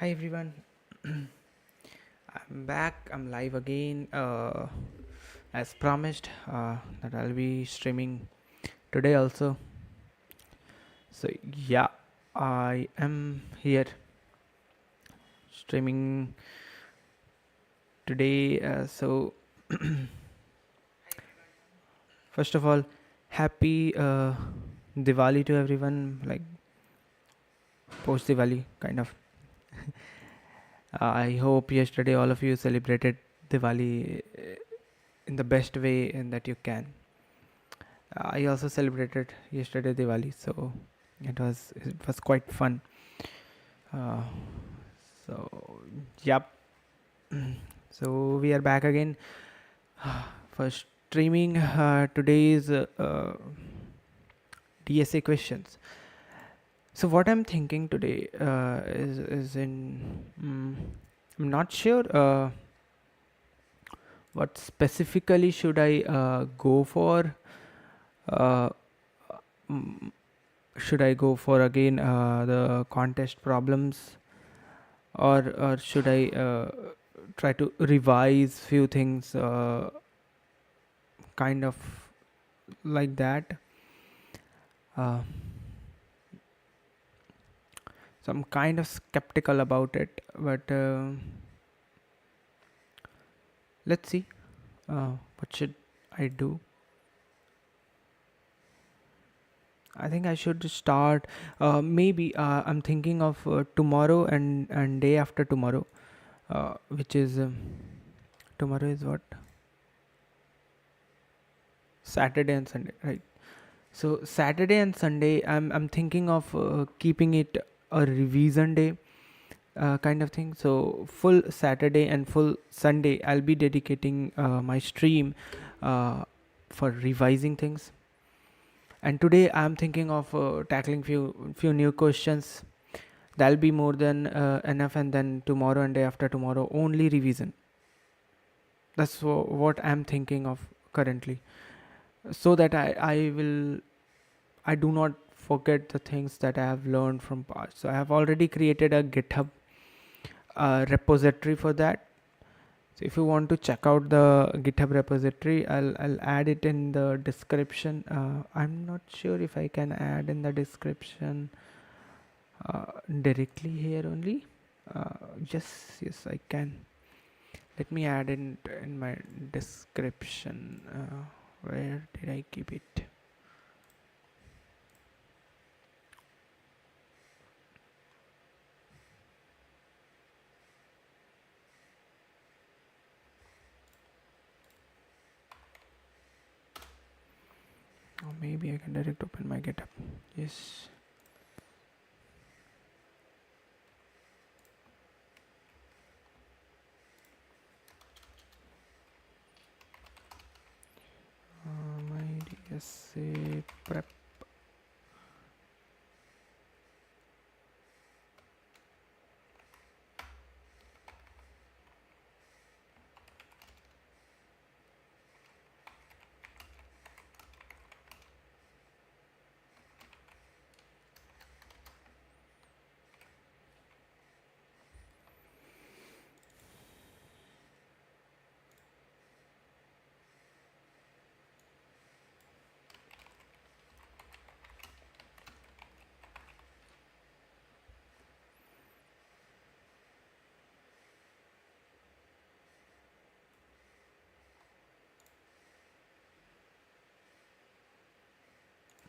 Hi everyone, I'm back. I'm live again. As promised, that I'll be streaming today also. So yeah, I am here streaming today. First of all, happy Diwali to everyone. Like post Diwali, kind of. I hope yesterday all of you celebrated Diwali in the best way and that you can. I also celebrated yesterday Diwali, so it was quite fun. Uh, so yep. So we are back again for streaming today's DSA questions. So what I'm thinking today is I'm not sure what specifically should I go for. Uh, mm, should I go for again the contest problems, or should I try to revise few things, kind of like that. Uh, so I'm kind of skeptical about it, but let's see. What should I do? I think I should start. Maybe I'm thinking of tomorrow and day after tomorrow, which is tomorrow is what, Saturday and Sunday, right? So Saturday and Sunday, I'm thinking of keeping it a revision day, kind of thing. So full Saturday and full Sunday, I'll be dedicating my stream uh, for revising things. And today I'm thinking of tackling few new questions. That'll be more than enough. And then tomorrow and day after tomorrow, only revision. That's what I'm thinking of currently, so that I do not forget the things that I have learned from past. So I have already created a GitHub repository for that. So if you want to check out the GitHub repository, I'll add it in the description. I'm not sure if I can add in the description directly here only. Yes, I can. Let me add in my description. Where did I keep it? Or maybe I can direct open my GitHub. Yes. My DSA prep.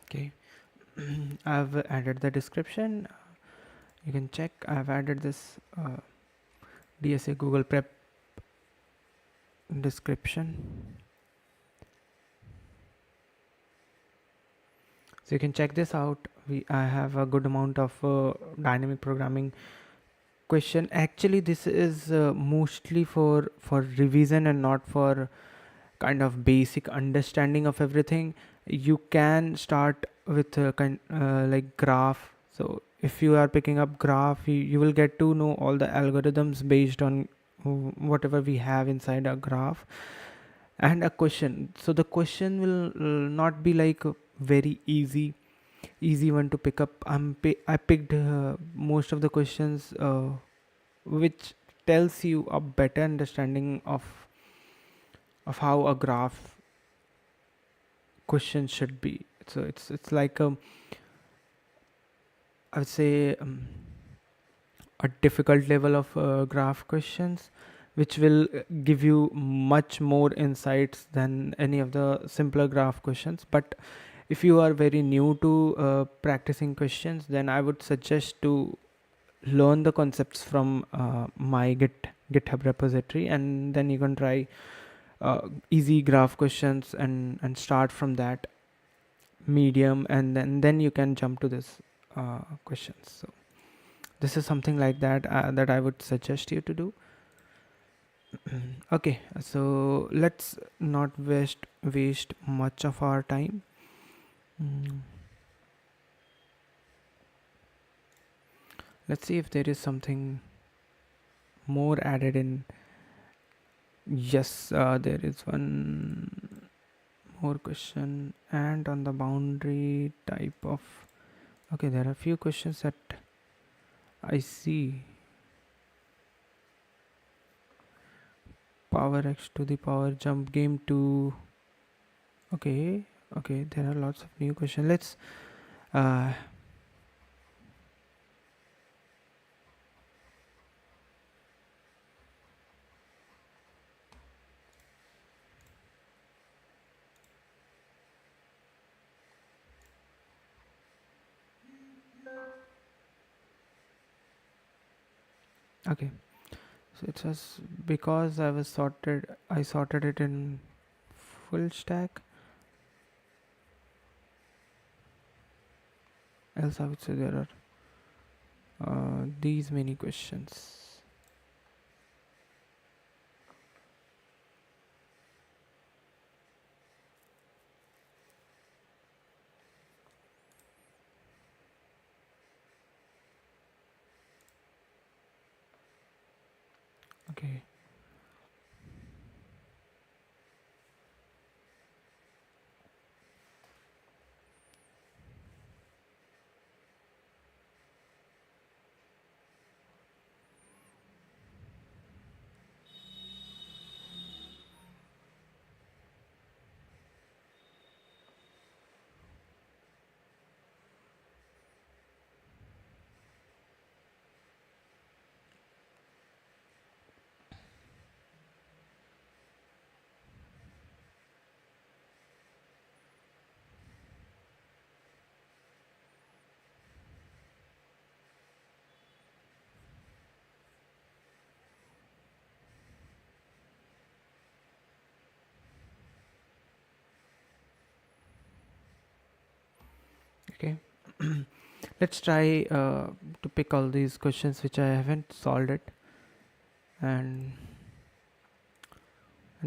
Okay. I've added the description. You can check. I've added this DSA Google Prep description. So you can check this out. I have a good amount of dynamic programming question. Actually, this is mostly for revision and not for kind of basic understanding of everything. You can start with like graph. So if you are picking up graph, you will get to know all the algorithms based on whatever we have inside a graph. And a question, so the question will not be like very easy one to pick up. I picked most of the questions which tells you a better understanding of how a graph question should be. So it's like I would say a difficult level of graph questions, which will give you much more insights than any of the simpler graph questions. But if you are very new to practicing questions, then I would suggest to learn the concepts from my GitHub repository, and then you can try easy graph questions and start from that medium, and then you can jump to this questions. So this is something like that that I would suggest you to do. Okay, so let's not waste much of our time. Mm, let's see if there is something more added in. Yes, there is one more question, and on the boundary type of. Okay, there are a few questions that I see. Power x to the power jump game to. Okay, okay, there are lots of new questions. Let's uh, okay. So it was because I sorted it in full stack. Else I would say there are these many questions. Okay. Okay. Let's try to pick all these questions which I haven't solved it, and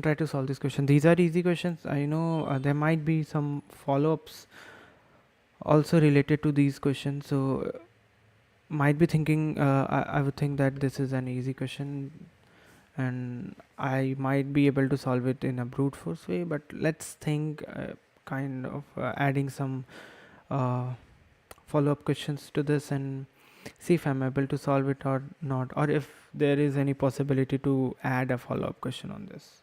try to solve this question. These are easy questions. I know there might be some follow-ups also related to these questions. So might be thinking I would think that this is an easy question, and I might be able to solve it in a brute force way. But let's think kind of adding some uh, follow-up questions to this and see if I'm able to solve it or not, or if there is any possibility to add a follow-up question on this.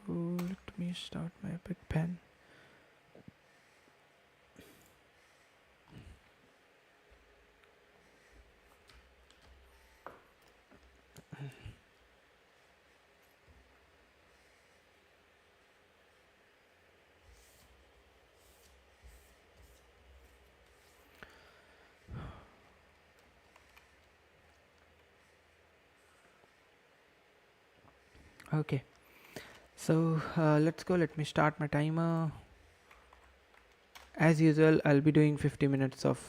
So let me start my epic pen. Okay, so let's go. Let me start my timer. As usual, I'll be doing 50 minutes of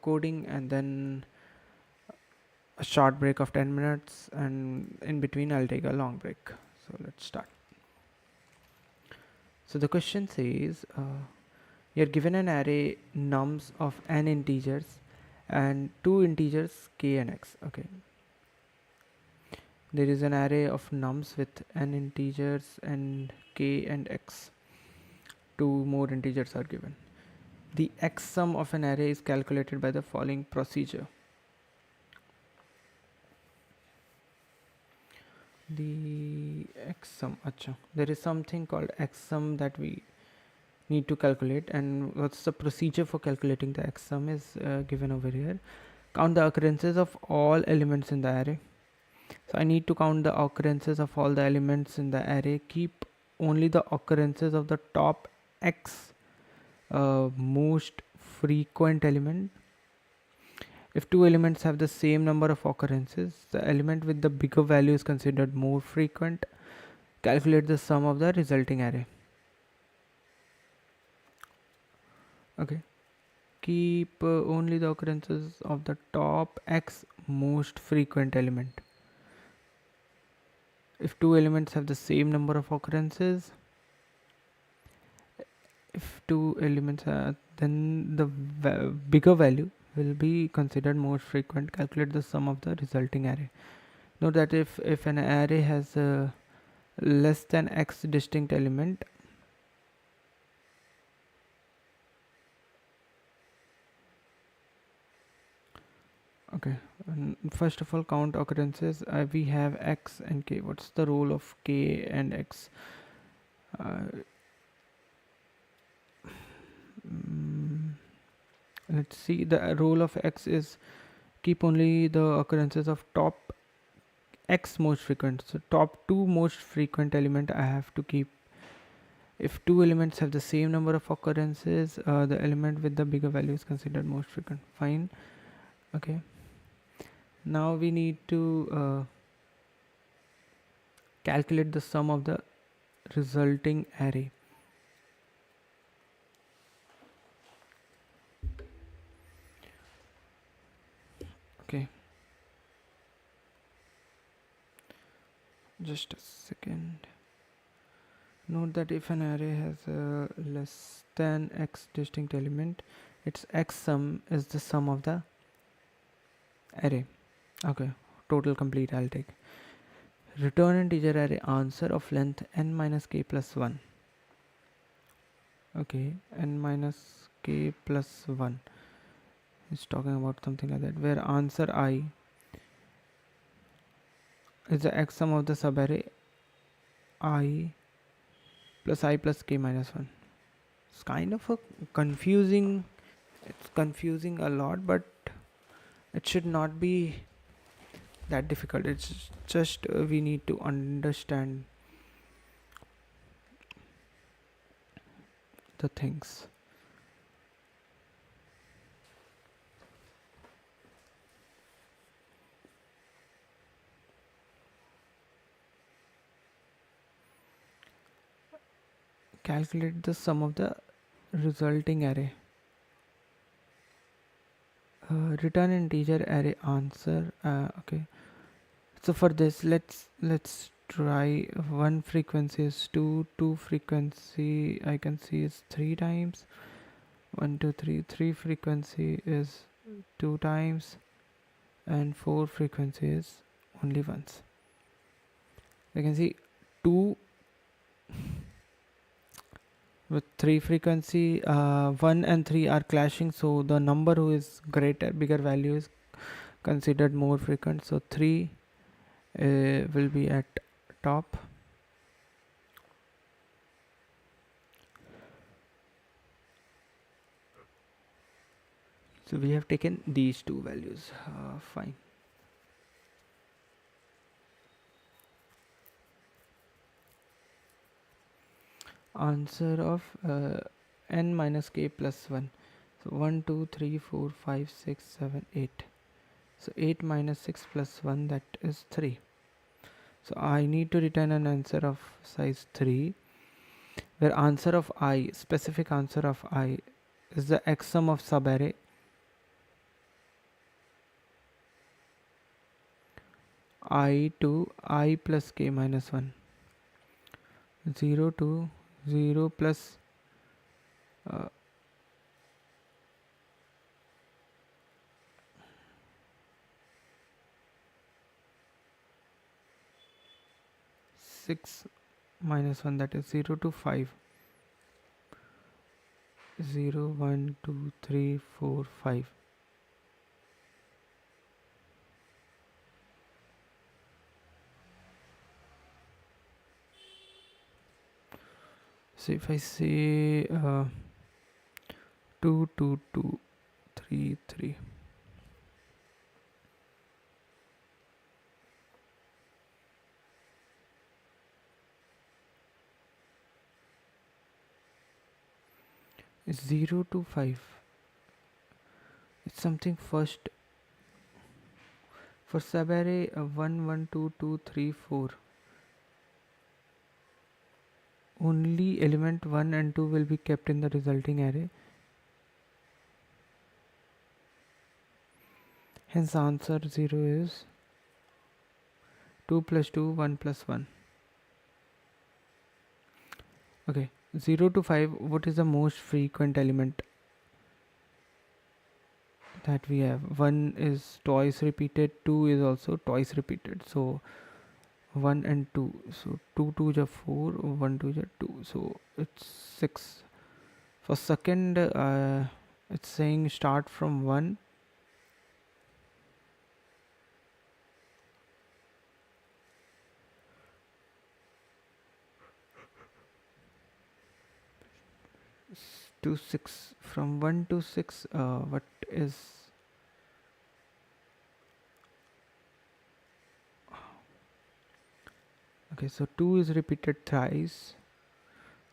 coding, and then a short break of 10 minutes, and in between I'll take a long break. So let's start. So the question says you're given an array nums of n integers and two integers k and x. Okay, there is an array of nums with n integers and k and x. Two more integers are given. The x sum of an array is calculated by the following procedure. The x sum. Acha, there is something called x sum that we need to calculate, and what's the procedure for calculating the x sum is given over here. Count the occurrences of all elements in the array. So I need to count the occurrences of all the elements in the array. Keep only the occurrences of the top x most frequent element. If two elements have the same number of occurrences, the element with the bigger value is considered more frequent. Calculate the sum of the resulting array. Okay. Keep only the occurrences of the top x most frequent element. If two elements have the same number of occurrences, then the bigger value will be considered more frequent. Calculate the sum of the resulting array. Note that if an array has less than x distinct element, okay, and first of all count occurrences. We have x and k. What's the role of k and x? Let's see, the role of x is keep only the occurrences of top x most frequent. So top two most frequent element I have to keep. If two elements have the same number of occurrences, the element with the bigger value is considered most frequent. Fine. Okay, now we need to calculate the sum of the resulting array. Okay, just a second. Note that if an array has less than x distinct element, its x sum is the sum of the array. Okay, total complete I'll take. Return integer array answer of length n minus k plus 1. Okay, n minus k plus 1 is talking about something like that, where answer I is the x sum of the subarray I plus I plus k minus 1. It's kind of a confusing, it's confusing a lot, but it should not be that difficult. It's just we need to understand the things. Calculate the sum of the resulting array. Return integer array answer. Okay, so for this let's try. One frequency is 2 frequency I can see is 3 times. 1 2 3 3 frequency is 2 times, and 4 frequency is only once. I can see 2 with 3 frequency, 1 and 3 are clashing, so the number who is greater, bigger value is considered more frequent. So 3 will be at top. So we have taken these two values. Fine. Answer of n minus k plus 1. So 1 2 3 4 5 6 7 8. So 8 minus 6 plus 1, that is 3. So I need to return an answer of size 3, where answer of I, specific answer of I, is the x sum of subarray I to I plus k minus 1. 0 to 0 plus 6 minus 1, that is 0 to 5. 0 1 2 3 4 5. So if I say 2 2 2 3 3, it's 0 to 5. It's something first for subarray 1 1 2 2 3 4. Only element 1 and 2 will be kept in the resulting array. Hence answer 0 is 2 plus 2 1 plus 1. Okay, 0 to 5, what is the most frequent element that we have? 1 is twice repeated, 2 is also twice repeated, so 1 and 2, so 2 2 is 4, 1 2 is 2, so it's 6. For second, it's saying start from 1. To 6, from 1 to 6, what is, okay, so 2 is repeated thrice,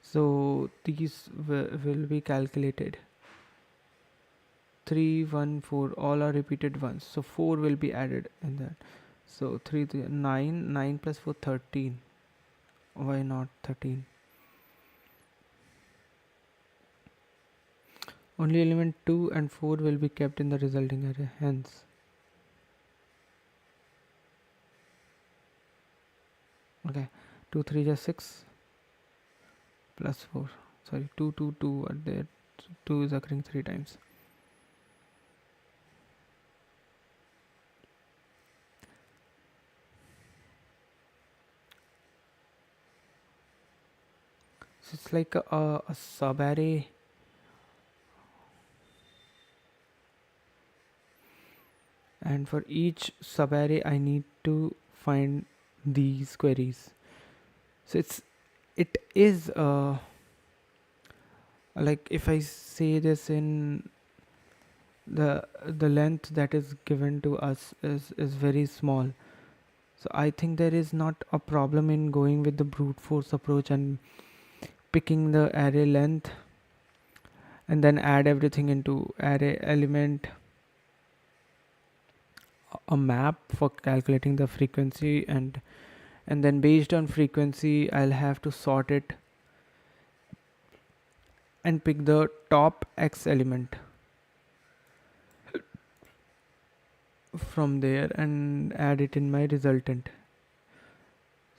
so these will be calculated. 3 1 4 all are repeated once, so 4 will be added in that. So 3 3 9, 9 plus 4 13. Why not 13? Only element 2 and 4 will be kept in the resulting array, hence. Okay, 2 3 is 6 plus 4. Sorry, 2 2 2 are there. 2 is occurring 3 times. So it's like a sub array, and for each sub array I need to find these queries. So it is like if I say this in the length that is given to us is very small, so I think there is not a problem in going with the brute force approach and picking the array length and then add everything into array element, a map for calculating the frequency, and then based on frequency I'll have to sort it and pick the top x element from there and add it in my resultant.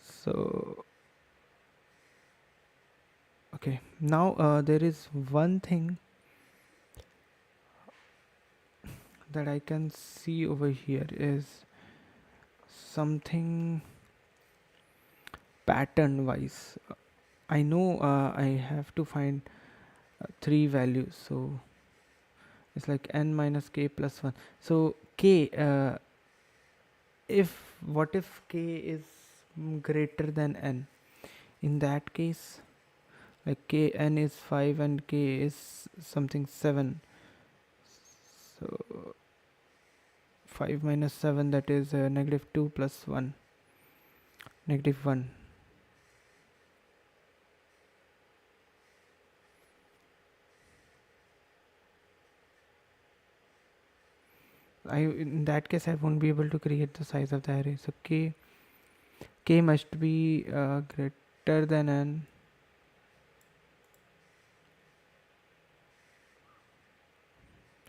So okay, now there is one thing that I can see over here is something pattern wise. I know I have to find 3 values, so it's like n minus k plus 1. So k, if what if k is greater than n? In that case, like k n is 5 and k is something 7, so 5 minus 7, that is negative 2 plus 1, negative 1. In that case I won't be able to create the size of the array, so k must be greater than n.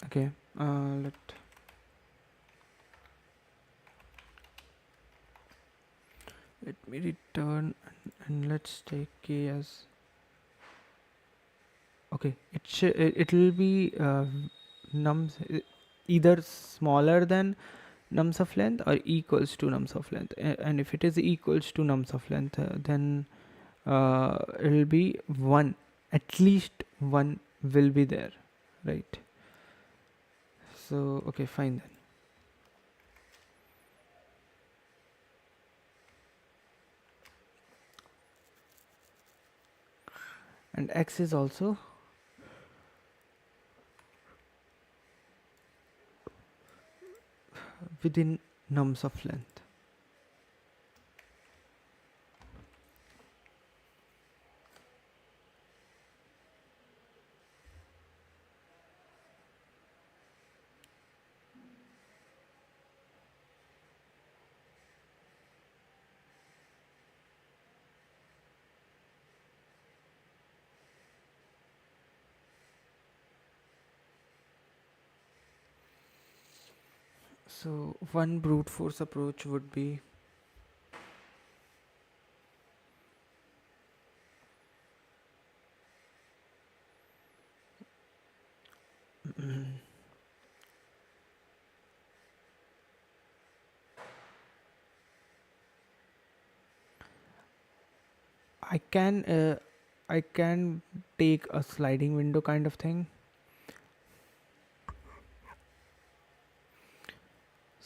Okay, let me return, and let's take k as, okay, it will be nums either smaller than nums of length or equals to nums of length. And if it is equals to nums of length, then it will be 1, at least 1 will be there, right? So okay, fine then. and x is also within nums of length. So one brute force approach would be I can uh, I can take a sliding window kind of thing.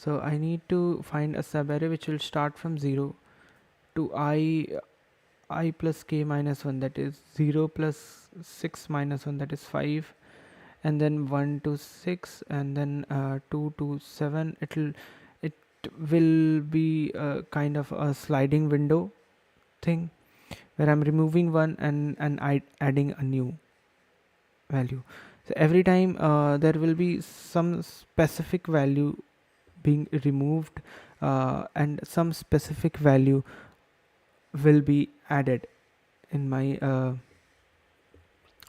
So I need to find a subarray which will start from 0 to I plus k minus 1, that is 0 plus 6 minus 1, that is 5, and then 1 to 6, and then 2 to 7. It will be a kind of a sliding window thing where I'm removing one and adding a new value. So every time there will be some specific value being removed, and some specific value will be added in my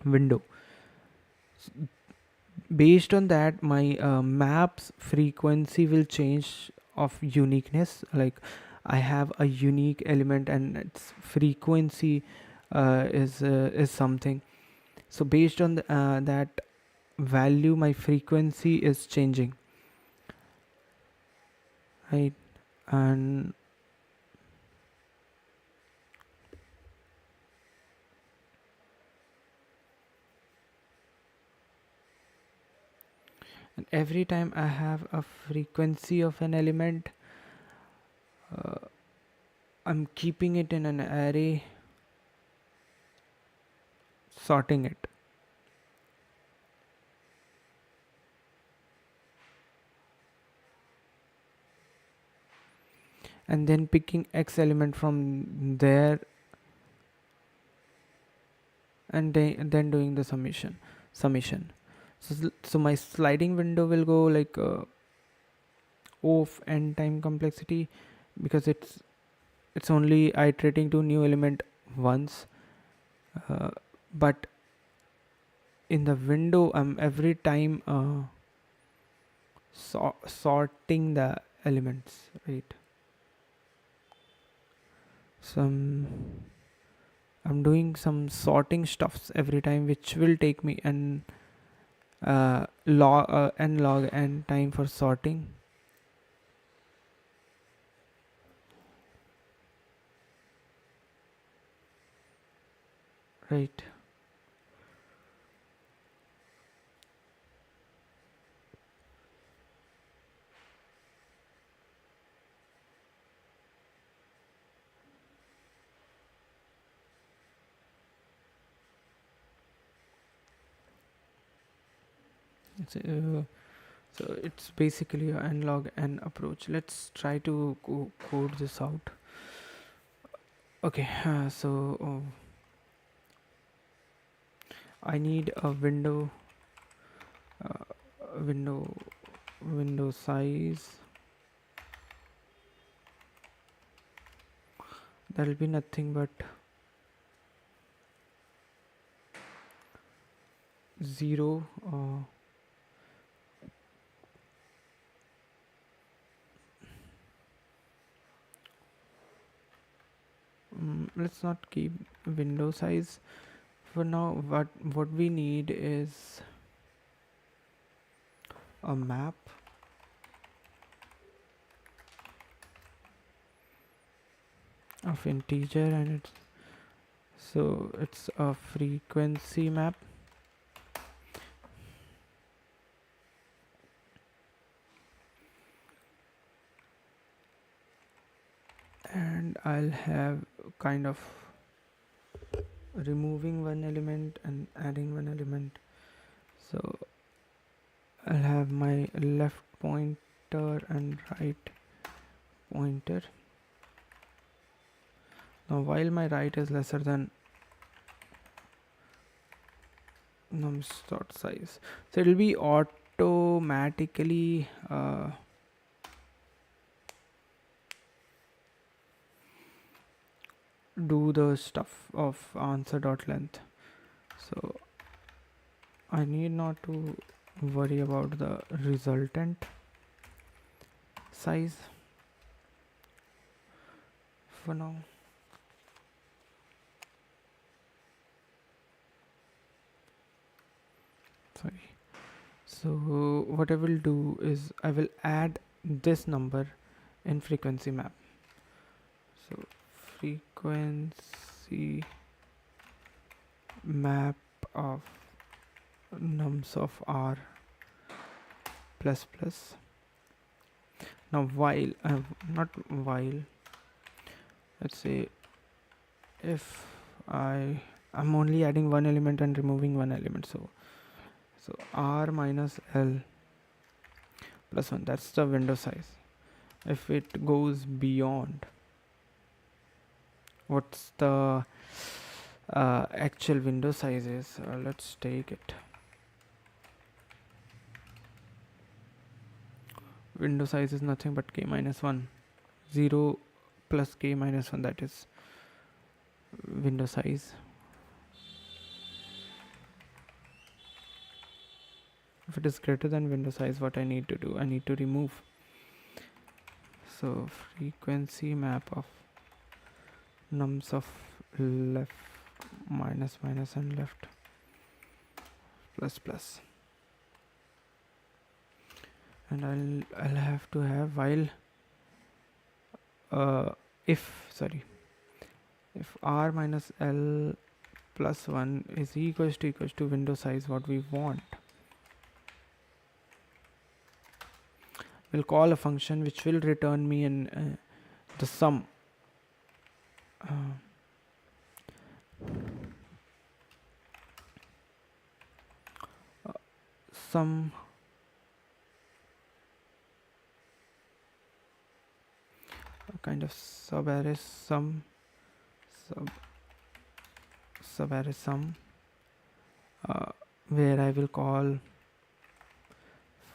window. Based on that, my maps frequency will change of uniqueness. Like I have a unique element and its frequency is something. So based on that value, my frequency is changing, right? And every time I have a frequency of an element, uh, I'm keeping it in an array, sorting it, and then picking x element from there, and then doing the summation. So my sliding window will go like O of n time complexity, because it's only iterating to new element once, but in the window I'm every time sorting the elements, right? Some I'm doing some sorting stuffs every time, which will take me an log n time for sorting, right? It's, so it's basically a n log n approach. Let's try to code this out. Okay, I need a uh, window window size. That will be nothing but 0. Let's not keep window size for now. What we need is a map of integer, and it's a frequency map, and I'll have kind of removing one element and adding one element. So I'll have my left pointer and right pointer. Now while my right is lesser than nums dot size, so it will be automatically do the stuff of answer dot length. So I need not to worry about the resultant size for now. Sorry. So what I will do is I will add this number in frequency map. So frequency map of nums of r plus plus. Now while not while, let's say if I'm only adding one element and removing one element, so r minus l plus 1, that's the window size. If it goes beyond, what's the actual window size is, let's take it. Window size is nothing but k minus 1. 0 plus k minus 1, that is window size. If it is greater than window size, what I need to do, I need to remove. So frequency map of nums of left minus minus and left plus plus, and I'll have to have while if r minus l plus 1 is equals to window size what we want, we'll call a function which will return me in the sum sum kind of subarray sum subarray sum where I will call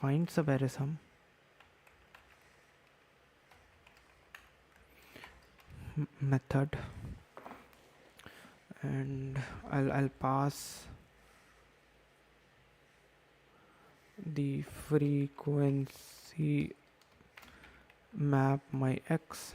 find subarray sum method, and I'll pass the frequency map my x,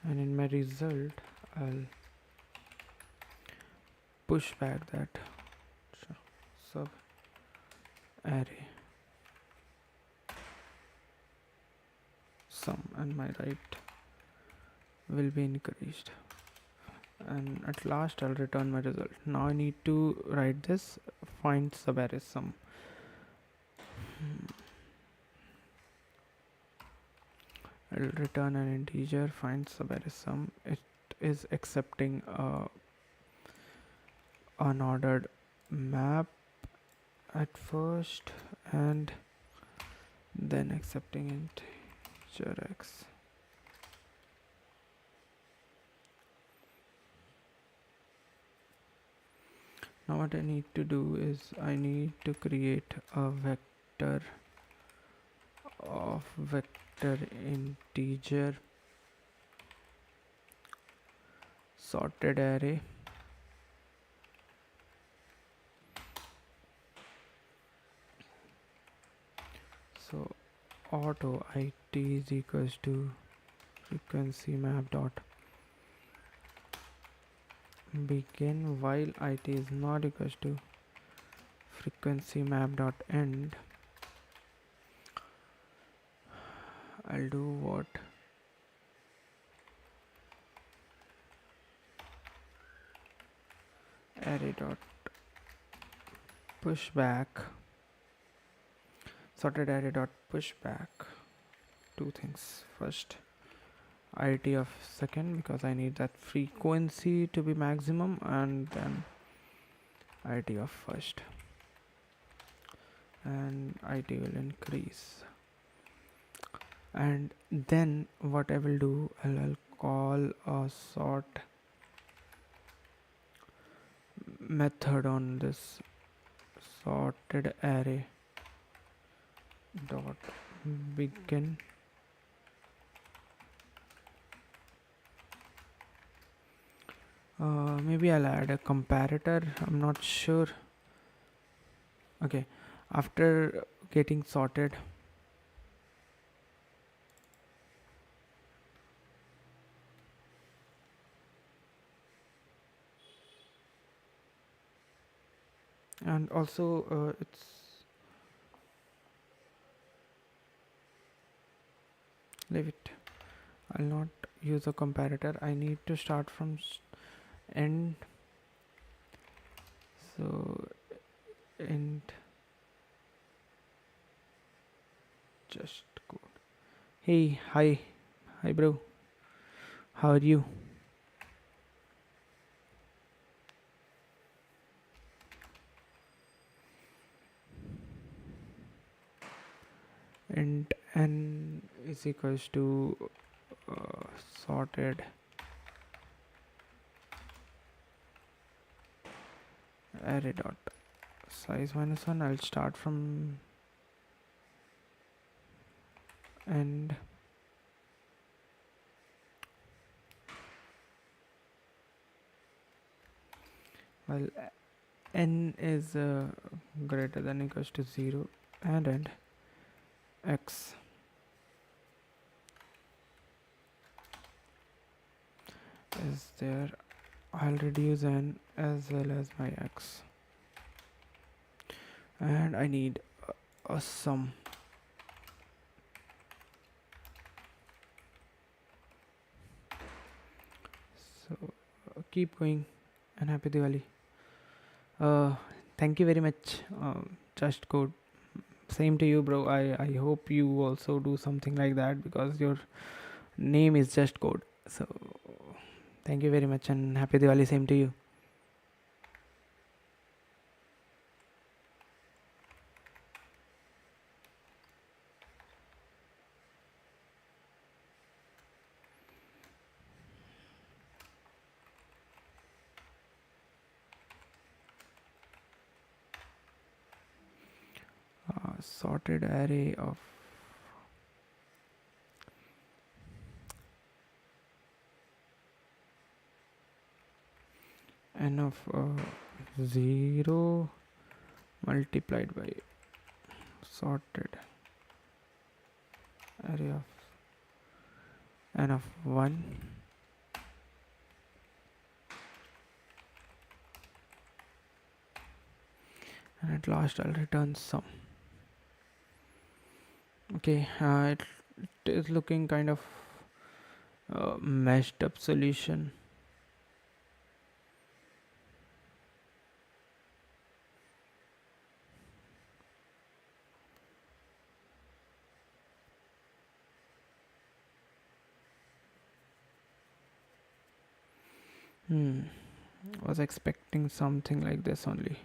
and in my result I'll push back that sub array sum, and my right will be increased, and at last I'll return my result. Now I need to write this find subarray sum. I'll return an integer find subarray sum. It is accepting unordered map at first and then accepting integer x. Now what I need to do is I need to create a vector of vector integer sorted array. So auto it is equals to frequency map dot begin while it is not equals to frequency map dot end. I'll do what? Array dot pushback, sorted array dot pushback. Two things. First, it of second, because I need that frequency to be maximum, and then it of first, and it will increase. And then what I will do, I'll call a sort method on this sorted array dot begin. Maybe I'll add a comparator, I'm not sure. Okay, after getting sorted, and also it's leave it, I'll not use a comparator, I need to start from end. So end just code. Hey, hi bro, how are you? And n is equals to sorted array dot size minus 1. I'll start from end. Well, n is greater than equals to 0, and end x is there. I'll reduce n as well as my x, and I need a sum. So keep going, and happy Diwali. Thank you very much. Just code. Same to you, bro. I hope you also do something like that, because your name is just code. So thank you very much, and happy Diwali. Same to you. Sorted array of n of 0 multiplied by sorted array of n of 1, and at last I'll return sum. Okay, it is looking kind of meshed up solution. Was expecting something like this only.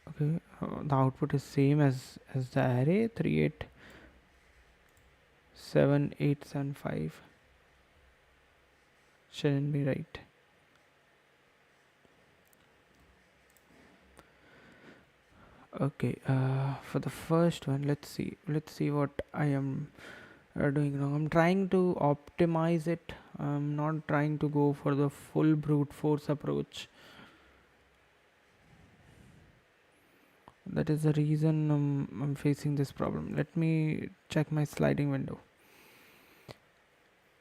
Okay, the output is same as the array 387875. Shouldn't be right. Okay, for the first one, let's see what I am doing wrong. I'm trying to optimize it. I'm not trying to go for the full brute force approach. That is the reason I'm facing this problem. Let me check my sliding window.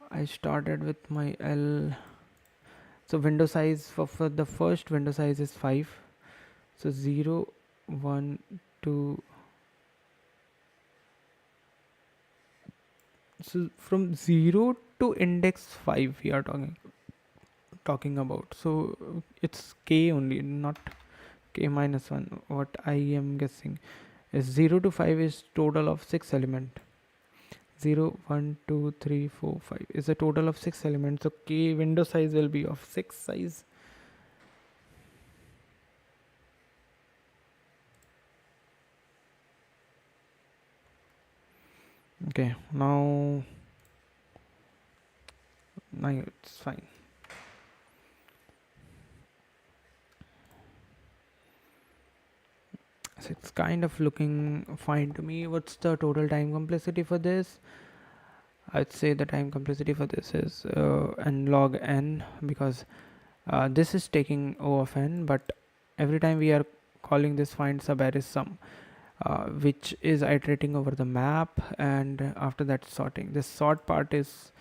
I started with my L So window size for the first window size is 5. So 0, 1, 2. So from 0 to index 5 we are talking about. So it's k only, not k minus 1. What I am guessing is 0 to 5 is total of 6 element. 0, 1, 2, 3, 4, 5 is a total of 6 elements. So k window size will be of 6 size. Okay, now it's fine. So it's kind of looking fine to me. What's the total time complexity for this? I'd say the time complexity for this is n log n, because this is taking O of n, but every time we are calling this find sub array sum, which is iterating over the map, and after that sorting. This sort part is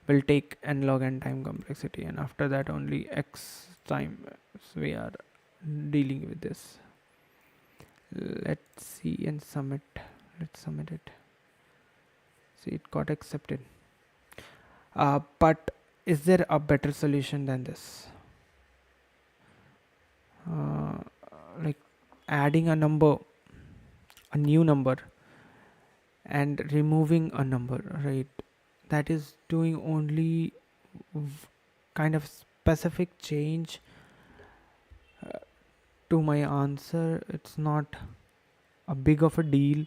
will take n log n time complexity, and after that only x time. So we are dealing with this. Let's see and submit. Let's submit it. See, it got accepted. But is there a better solution than this? Uh, like adding a number, a new number, and removing a number, right? That is doing only kind of specific change to my answer. It's not a big of a deal.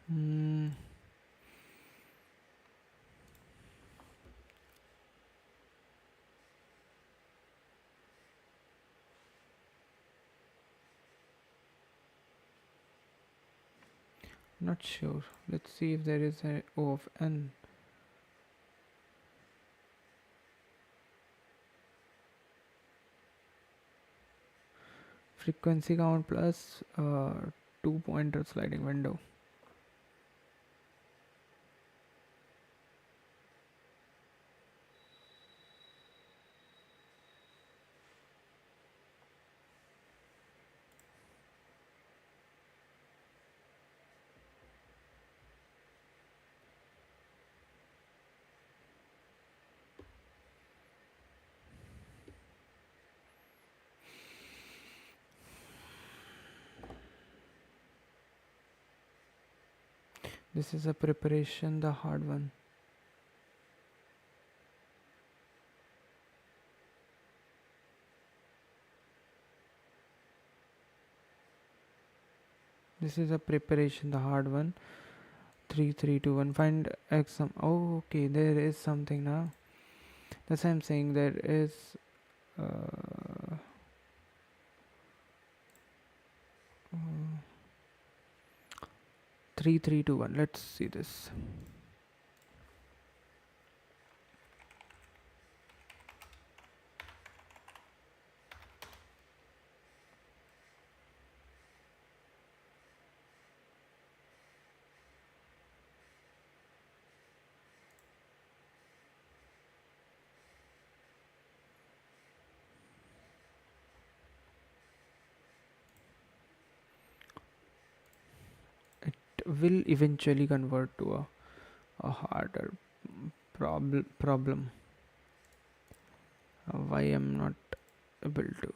Hmm. Not sure. Let's see if there is a O of n. Frequency count plus 2-pointer sliding window. This is a preparation, the hard one. This is a preparation, the hard one. 3, 3, 2, 1. Find x sum. Oh, okay. There is something now. That's why I'm saying there is. Uh, 3, 3, 2, 1. Let's see this. It will eventually convert to a harder problem. Why I'm not able to.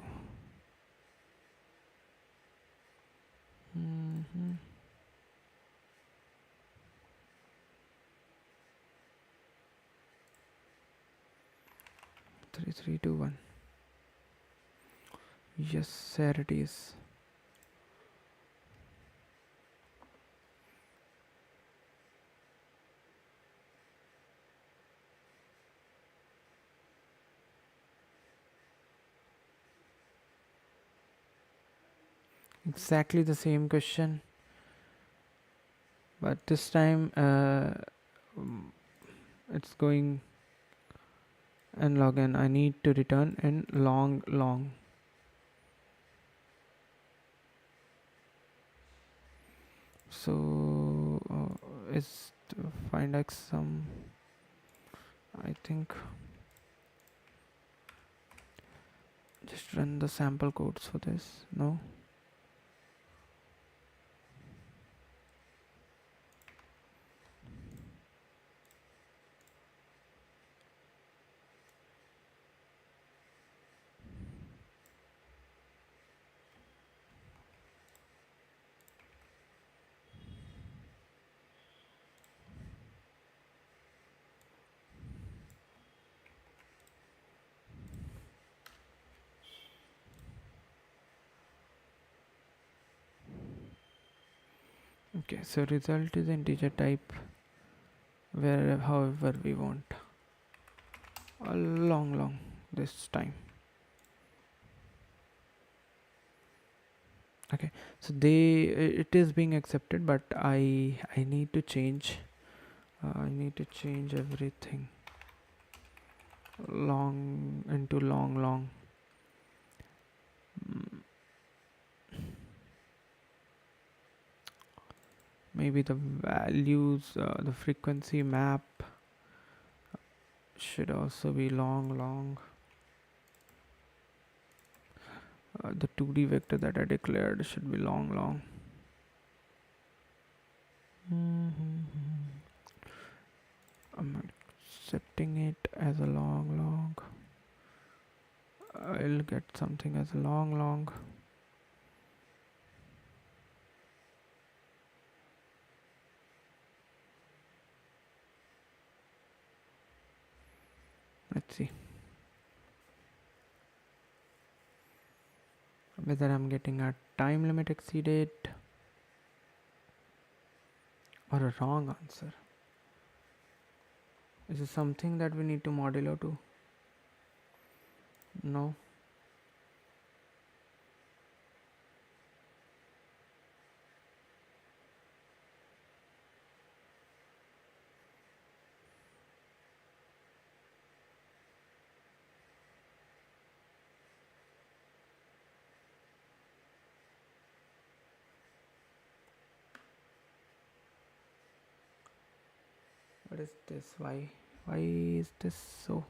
Mm-hmm. 3, 3, 2, 1. Yes, there it is. Exactly the same question, but this time it's going and login. I need to return in long long. So is to find x some, I think. Just run the sample codes for this. No. Okay, so result is integer type where however we want. A long this time. Okay, so it is being accepted, but I need to change. I need to change everything long into long. Mm, maybe the values, the frequency map should also be long. The 2D vector that I declared should be long. I'm accepting it as a long. I'll get something as a long. Let's see whether I'm getting a time limit exceeded or a wrong answer. Is it something that we need to modulo to? No. What is this? Why is this so?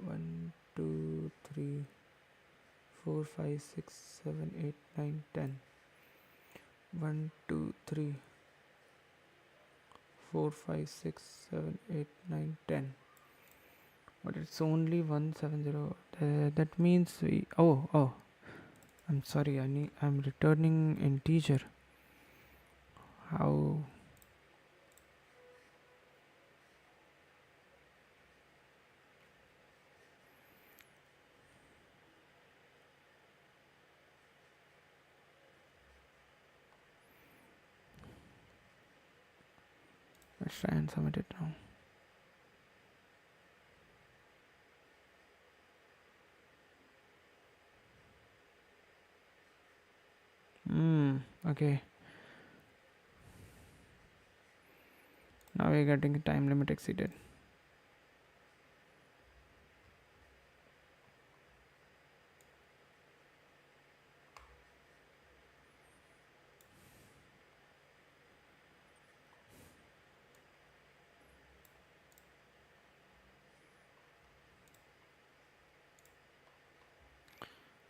1 2 3 4 5 6 7 8 9 10. 1 2 3 4 5 6 7 8 9 10. But it's only 170. That means we oh I'm sorry, I'm returning integer. How? Let's try and submit it now. Okay. Now we're getting time limit exceeded.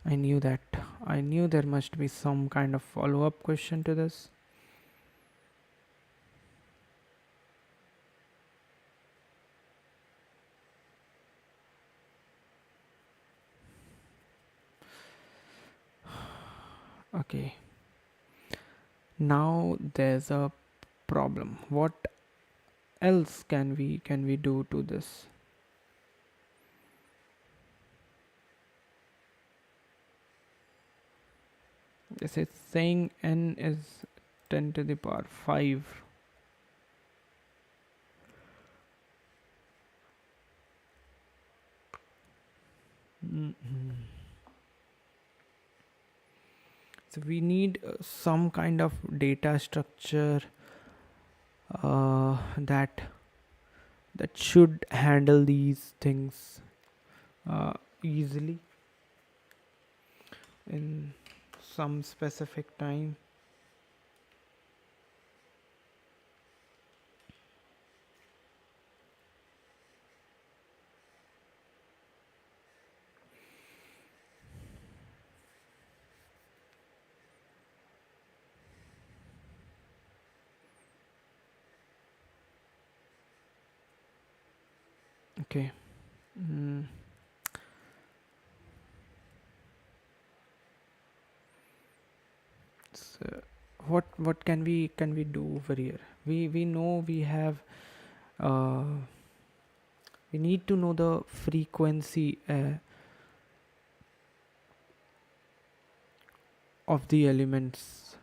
I knew that. I knew there must be some kind of follow-up question to this. Okay. Now there's a problem. What else can we do to this? This is saying n is 10 to the power 5. So we need some kind of data structure that that should handle these things easily in some specific time. Okay. mm, so what can we do over here? We know we have uh, we need to know the frequency of the elements.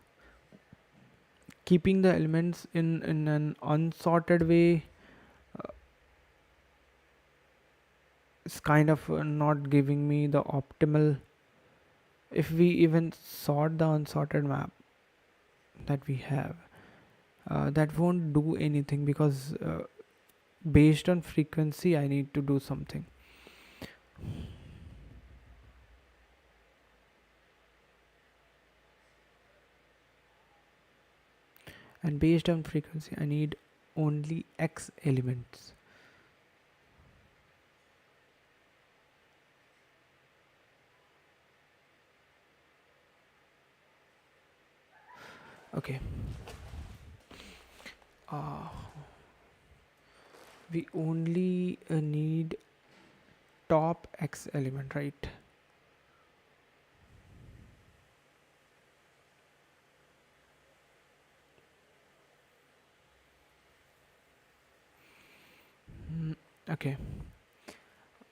Keeping the elements in an unsorted way is kind of not giving me the optimal. If we even sort the unsorted map that we have, that won't do anything, because based on frequency I need to do something, and based on frequency I need only x elements. Okay. uh, we only need top x element, right? Okay.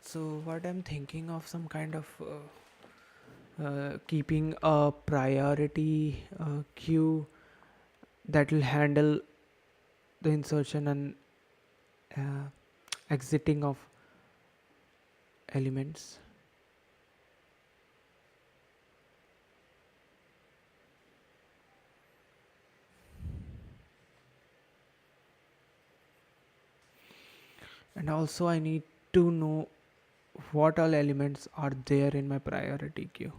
So what I'm thinking of, some kind of keeping a priority queue that will handle the insertion and uh, exiting of elements. And also I need to know what all elements are there in my priority queue,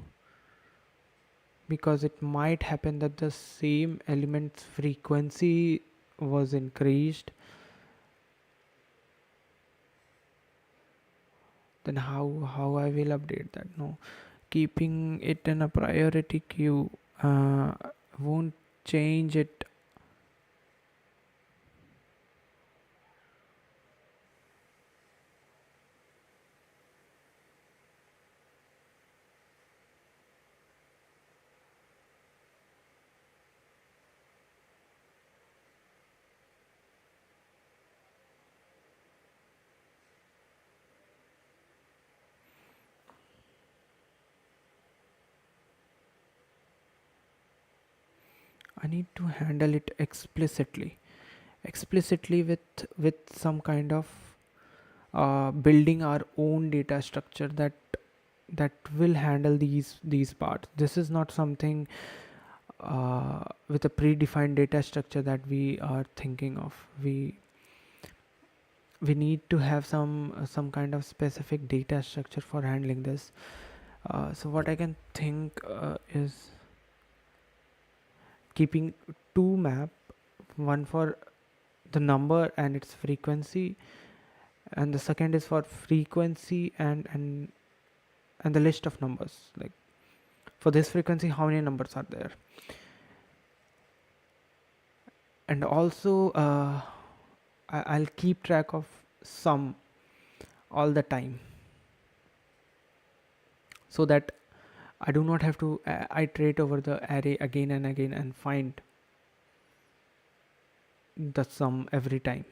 because it might happen that the same element's frequency was increased. Then how I will update that? No, keeping it in a priority queue won't change it. I need to handle it explicitly with some kind of building our own data structure that will handle these parts. This is not something with a predefined data structure that we are thinking of. We need to have some kind of specific data structure for handling this. So what I can think is keeping two map, one for the number and its frequency, and the second is for frequency and the list of numbers, like for this frequency how many numbers are there. And also I'll keep track of sum all the time, so that I do not have to iterate over the array again and again and find the sum every time.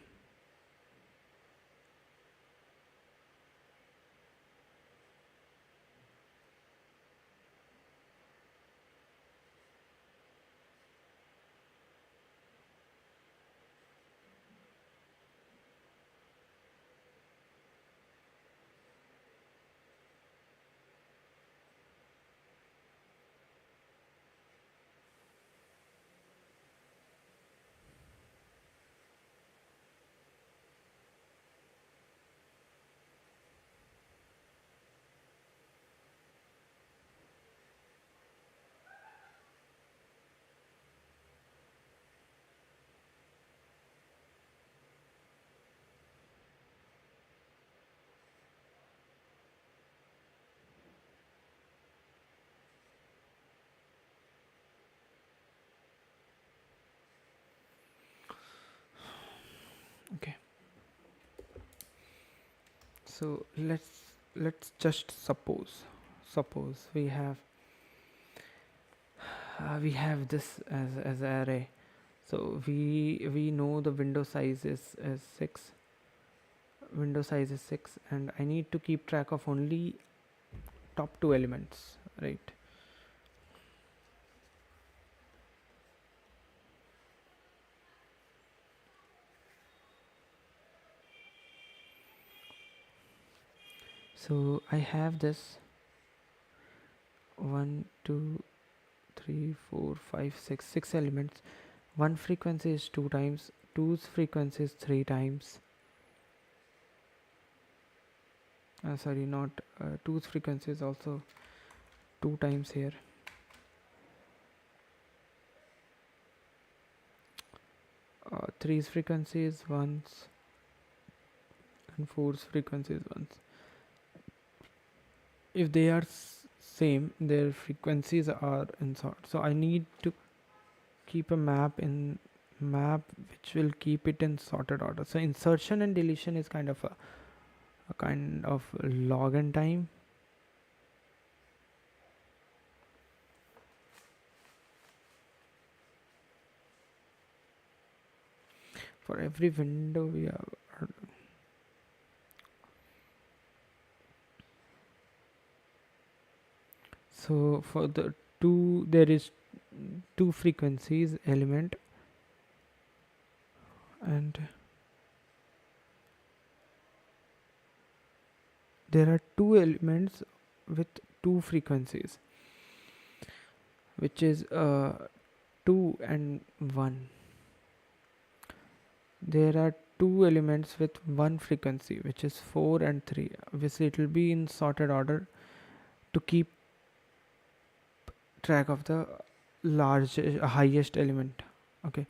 So let's just suppose we have this as an array. So we know the window size is 6, and I need to keep track of only top two elements, right? So I have this 1 2 3 4 5 6 elements. One frequency is 2 times, two's frequency is 3 times. Sorry, not two's frequency is also 2 times here. Three's frequency is once, and four's frequency is once. If they are same, their frequencies are in sort. So I need to keep a map which will keep it in sorted order. So insertion and deletion is kind of a kind of log n time. For every window we have. So for the two, there is two frequencies element, and there are two elements with two frequencies, which is 2 and 1. There are two elements with one frequency, which is 4 and 3. Obviously it will be in sorted order to keep track of the highest element. Okay,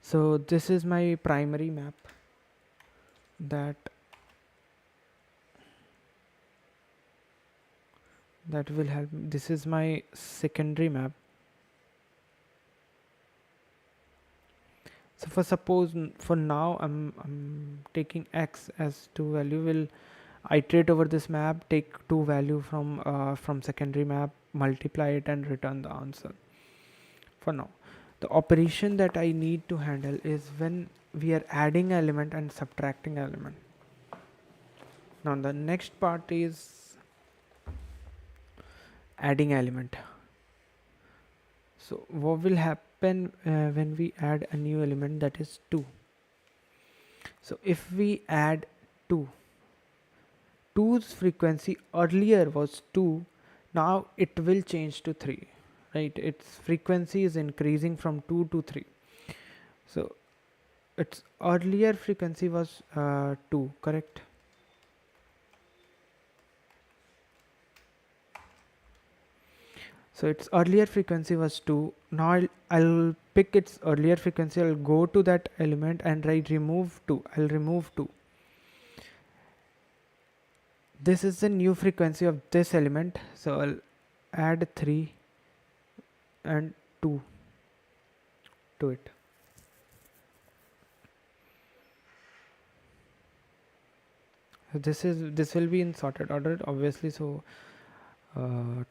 so this is my primary map that will help me. This is my secondary map. So for now I'm taking x as two value. Will iterate over this map, take two value from secondary map, multiply it and return the answer. For now, the operation that I need to handle is when we are adding element and subtracting element. Now the next part is adding element. So what will happen when we add a new element, that is 2. So if we add 2, 2's frequency earlier was 2, now it will change to 3, right? Its frequency is increasing from 2 to 3. So its earlier frequency was 2, correct? So its earlier frequency was 2. Now I'll pick its earlier frequency. I'll go to that element and write remove 2. I'll remove 2. This is the new frequency of this element. So I'll add 3 and 2 to it. So this will be in sorted order, obviously. So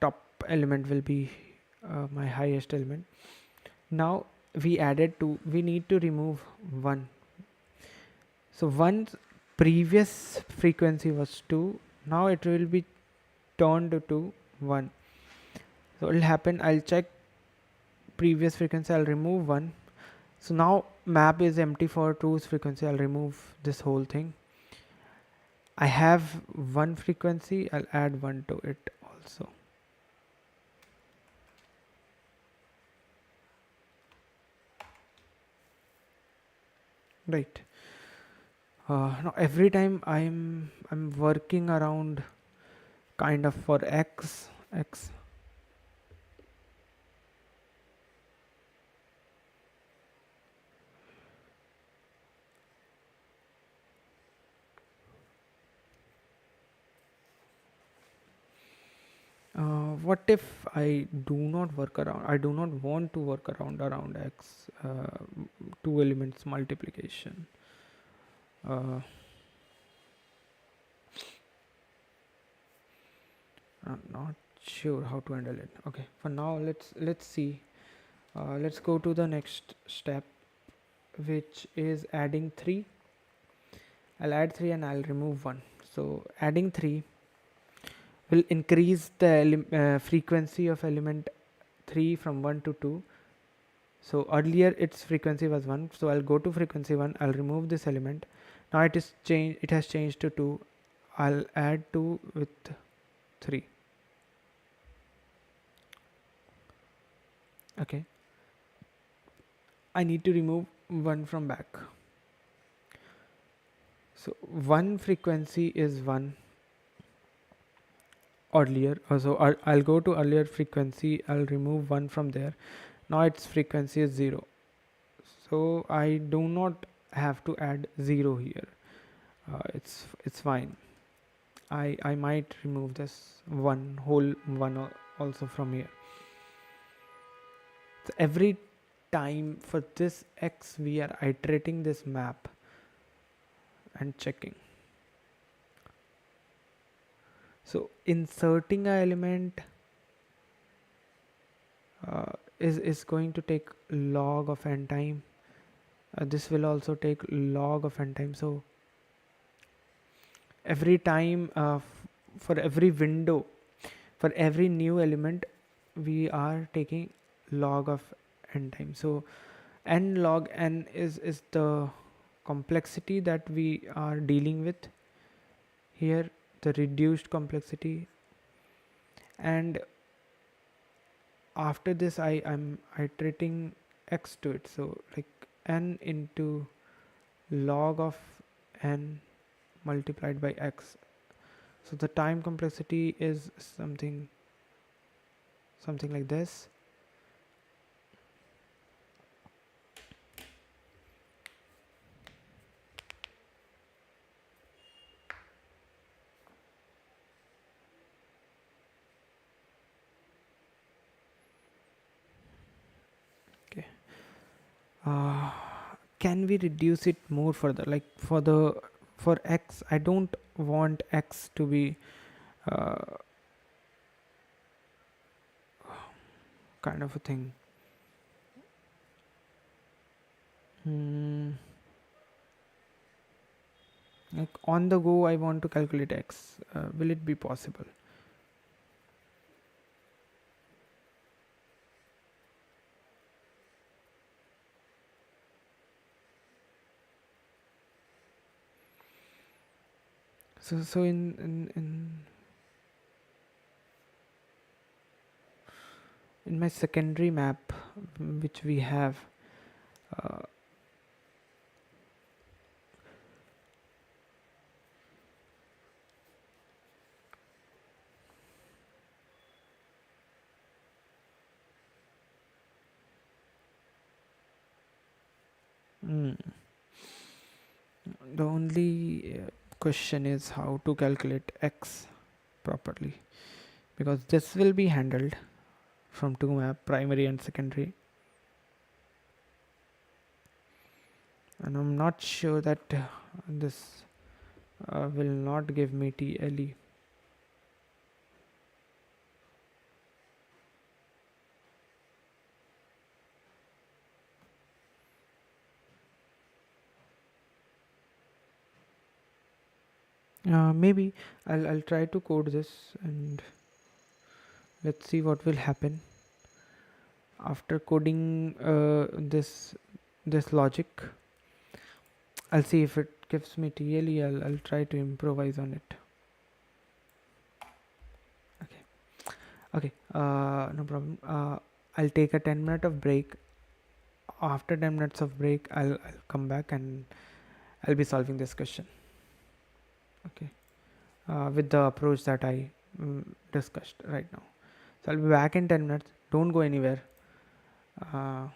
top element will be my highest element. Now we added 2, we need to remove 1. So 1's previous frequency was 2, now it will be turned to 1. So it will happen, I'll check previous frequency, I'll remove 1. So now map is empty for 2's frequency, I'll remove this whole thing. I have 1 frequency, I'll add 1 to it also. Right. Now every time I'm working around kind of for x. What if I do not work around? I do not want to work around x, two elements multiplication. I'm not sure how to handle it. Okay, for now let's see. Let's go to the next step, which is adding 3. I'll add 3 and I'll remove 1. So adding 3 will increase the frequency of element 3 from 1 to 2. So earlier its frequency was 1, so I'll go to frequency 1, I'll remove this element. Now it has changed to 2. I'll add 2 with 3. Okay, I need to remove 1 from back. So 1 frequency is 1 earlier. So I'll go to earlier frequency, I'll remove 1 from there. Now its frequency is 0. So I do not have to add 0 here. It's fine. I might remove this whole 1 also from here. So every time for this x we are iterating this map and checking. So inserting a element is going to take log of n time. This will also take log of n time. So every time for every window, for every new element, we are taking log of n time. So n log n is the complexity that we are dealing with here, the reduced complexity. And after this I'm iterating x to it, so like n into log of n multiplied by x. So the time complexity is something like this. Okay, can we reduce it more further, like for x I don't want x to be uh, kind of a thing. Like on the go I want to calculate x. Will it be possible? So in my secondary map which we have, uh, mm, the only question is how to calculate x properly, because this will be handled from two map, primary and secondary, and I'm not sure that this will not give me TLE. Maybe I'll try to code this and let's see what will happen after coding this logic. I'll see if it gives me TLE. I'll try to improvise on it. Okay, no problem. I'll take a 10 minute of break. After 10 minutes of break, I'll come back and I'll be solving this question. Okay, with the approach that I discussed right now. So I'll be back in 10 minutes. Don't go anywhere. Uh,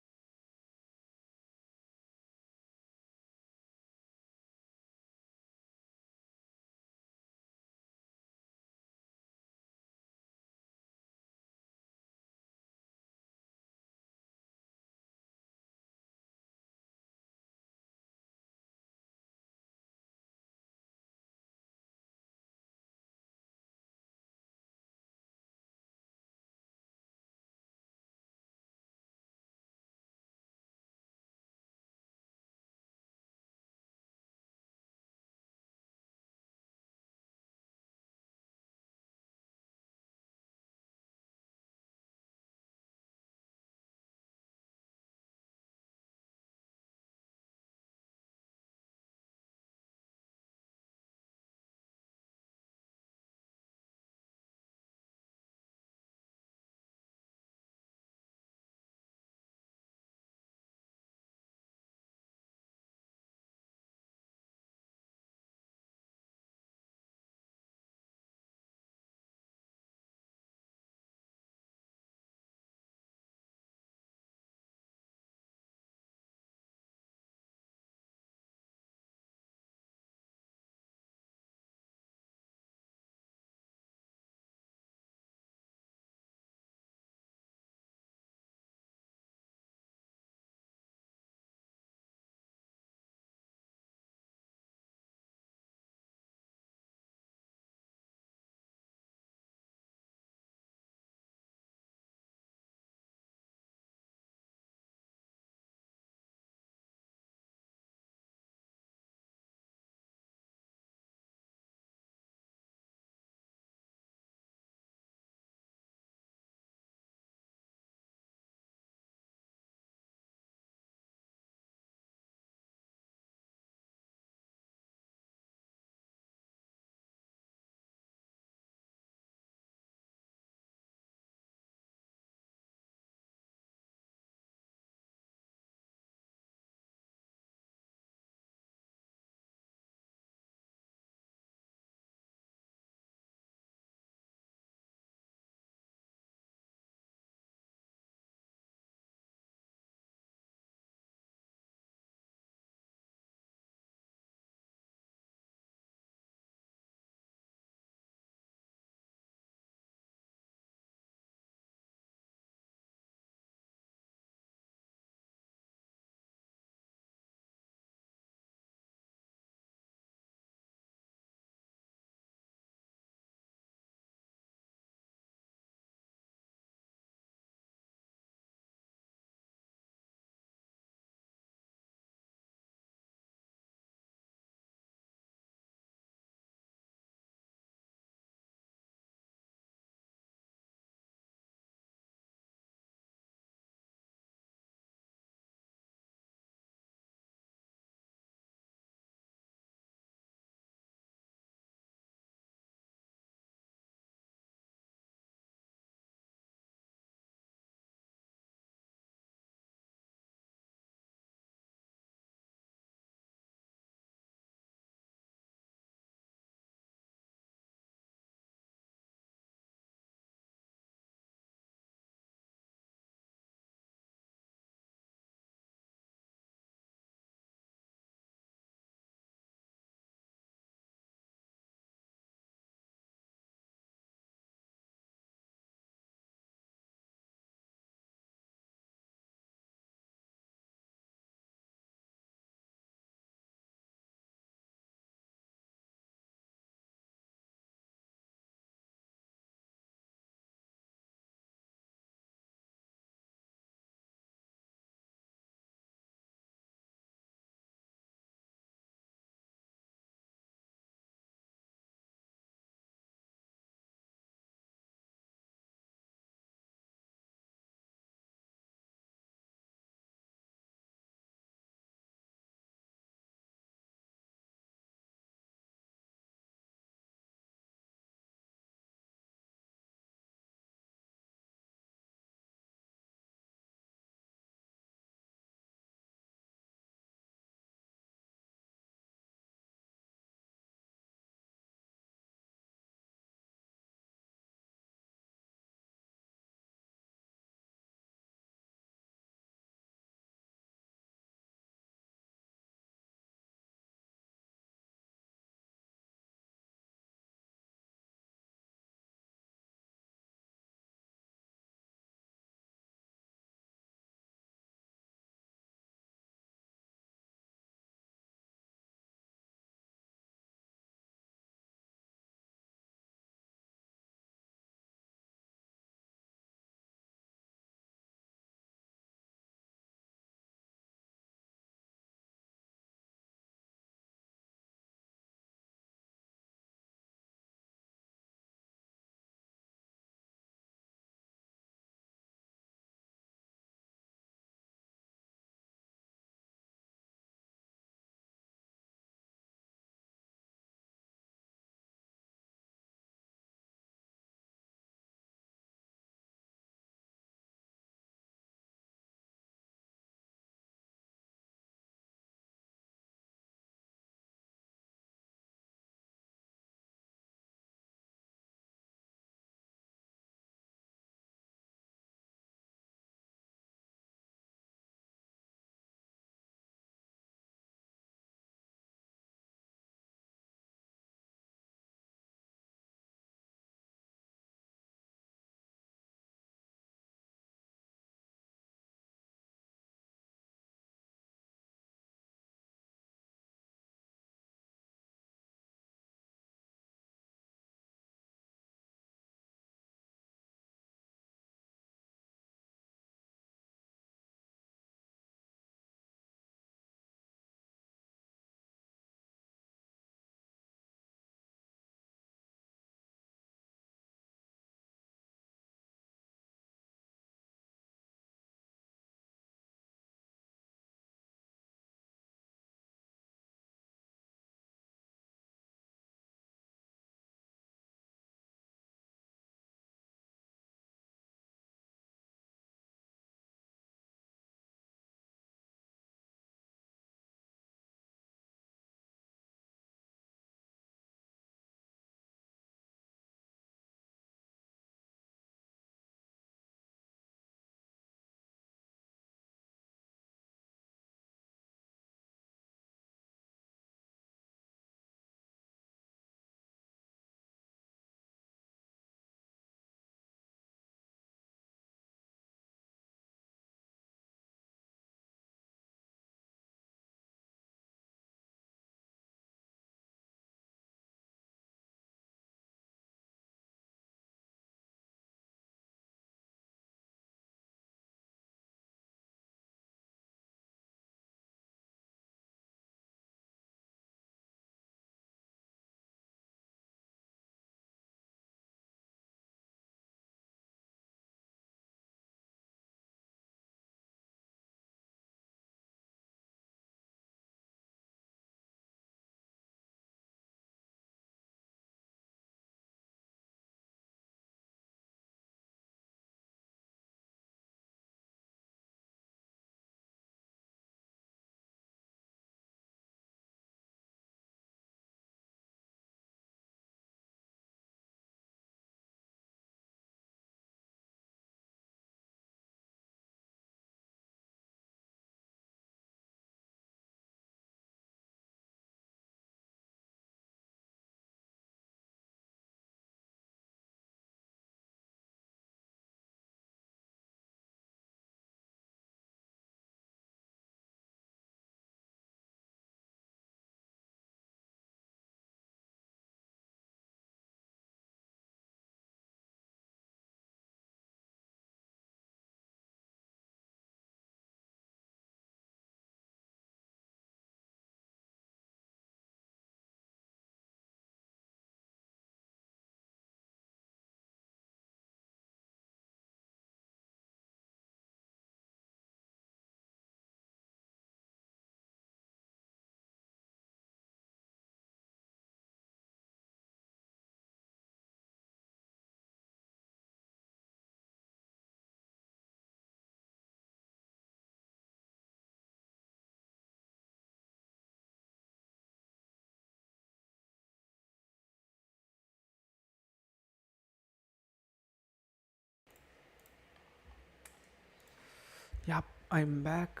Yep, I'm back.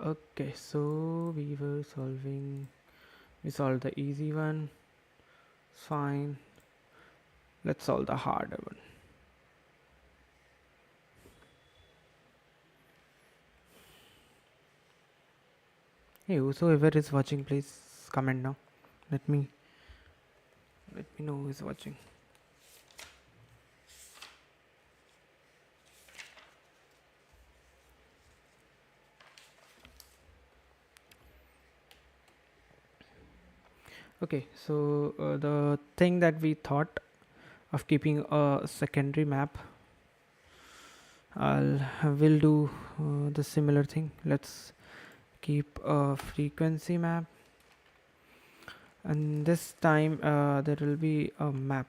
Okay, so we solved the easy one. It's fine. Let's solve the harder one. Hey, whosoever is watching, please comment now. Let me let me know who is watching. Okay, so the thing that we thought of keeping a secondary map, will do the similar thing. Let's keep a frequency map, and this time there will be a map.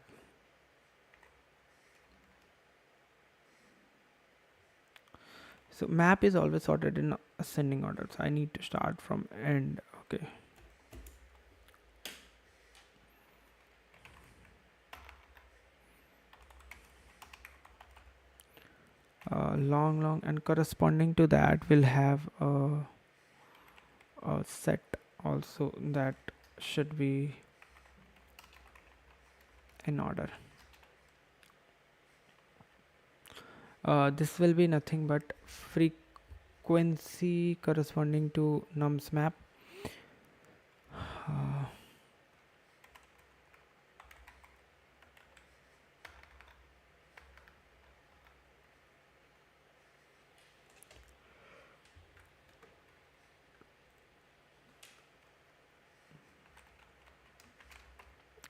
So map is always sorted in ascending order, so I need to start from end. Okay, long, and corresponding to that we'll have a set also that should be in order. This will be nothing but frequency corresponding to nums map. uh,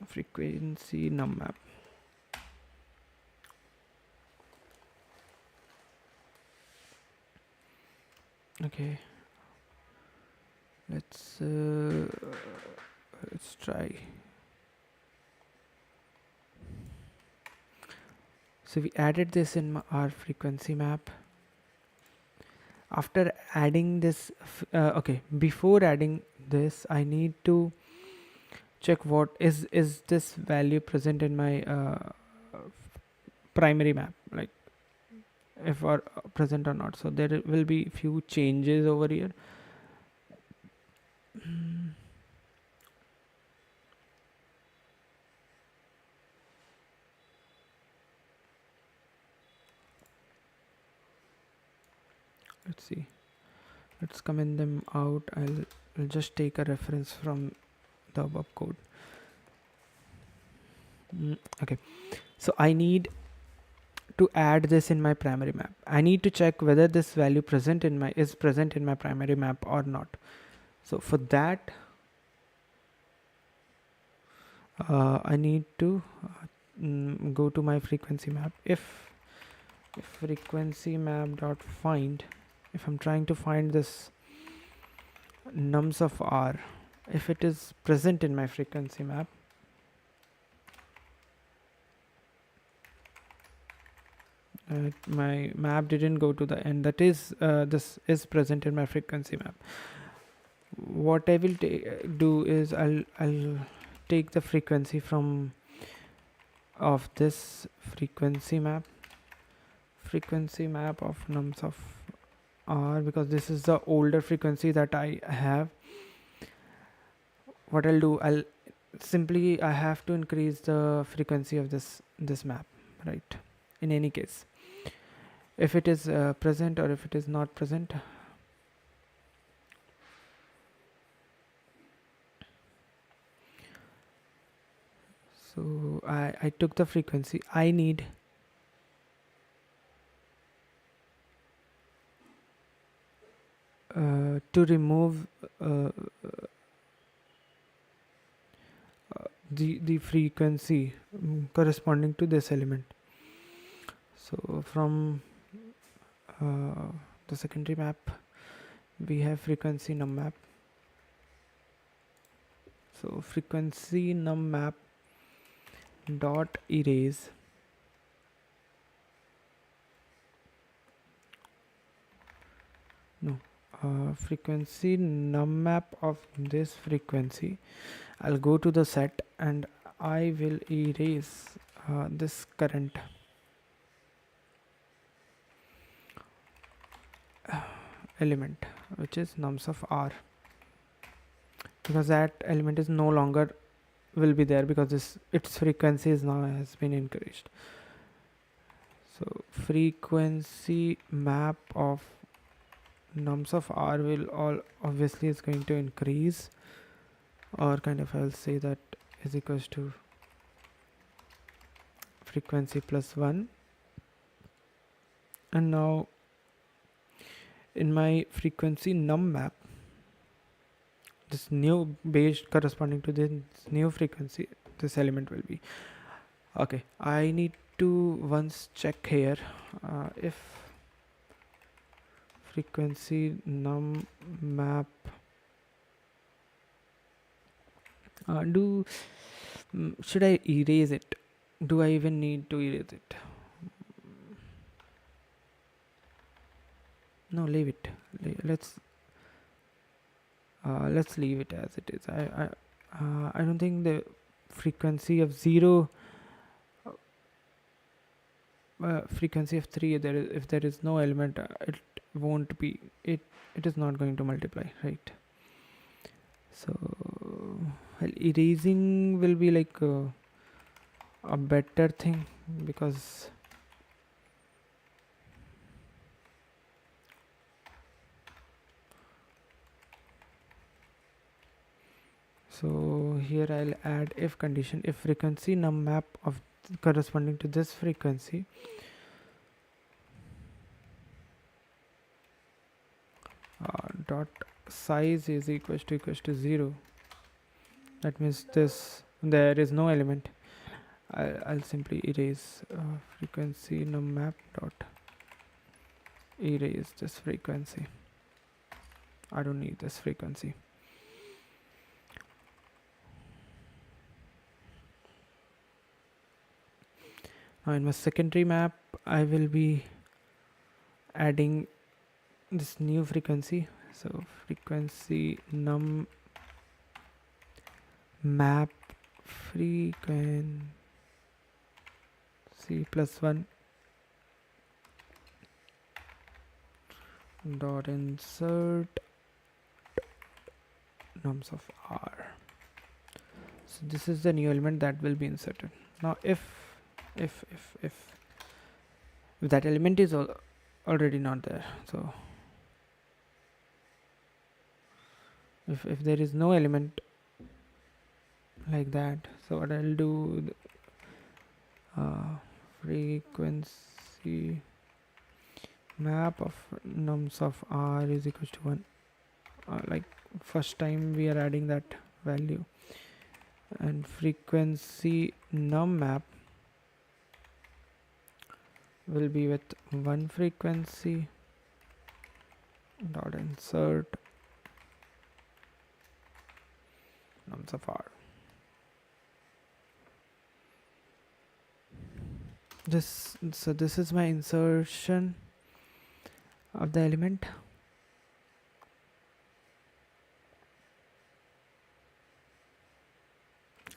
Frequency num map. Okay, let's try. So we added this in our frequency map. After adding this, okay, before adding this, I need to check what is this value present in my primary map, like if are present or not. So there will be few changes over here. Let's see, let's comment them out. I'll just take a reference from the above code. Okay, so I need to add this in my primary map. I need to check whether this value is present in my primary map or not. So for that, I need to go to my frequency map. If frequency map dot find, if I'm trying to find this nums of r, if it is present in my frequency map, my map didn't go to the end, that is this is present in my frequency map. What I will do is I'll take the frequency from of this frequency map of nums of r, because this is the older frequency that I have. What I'll do, I have to increase the frequency of this map, right? In any case, if it is present or if it is not present. So I took the frequency. I need to remove the frequency corresponding to this element. So from the secondary map, we have frequency num map. So frequency num map dot erase frequency num map of this frequency. I'll go to the set and I will erase this current. element, which is nums of r, because that element is no longer will be there because its frequency is now has been increased. So frequency map of nums of r will all obviously is going to increase, or kind of I'll say that is equals to frequency plus 1. And now in my frequency num map, this new base corresponding to this new frequency, this element will be okay. I need to once check here if frequency num map should I erase it? Do I even need to erase it? No, leave it. Let's leave it as it is. I don't think the frequency of 0, frequency of 3, if there is no element, it won't be, it is not going to multiply, right? So erasing will be like a better thing, because so here I'll add if condition, if frequency num map of corresponding to this frequency dot size is equals to 0, that means there is no element. I'll simply erase frequency num map dot erase this frequency. I don't need this frequency. Now in my secondary map, I will be adding this new frequency. So frequency num map frequency plus 1 dot insert nums of r. So this is the new element that will be inserted. Now if that element is already not there, so if there is no element like that, so what I'll do, frequency map of nums of r is equals to 1, like first time we are adding that value, and frequency num map will be with 1 frequency dot insert nums of r. This is my insertion of the element.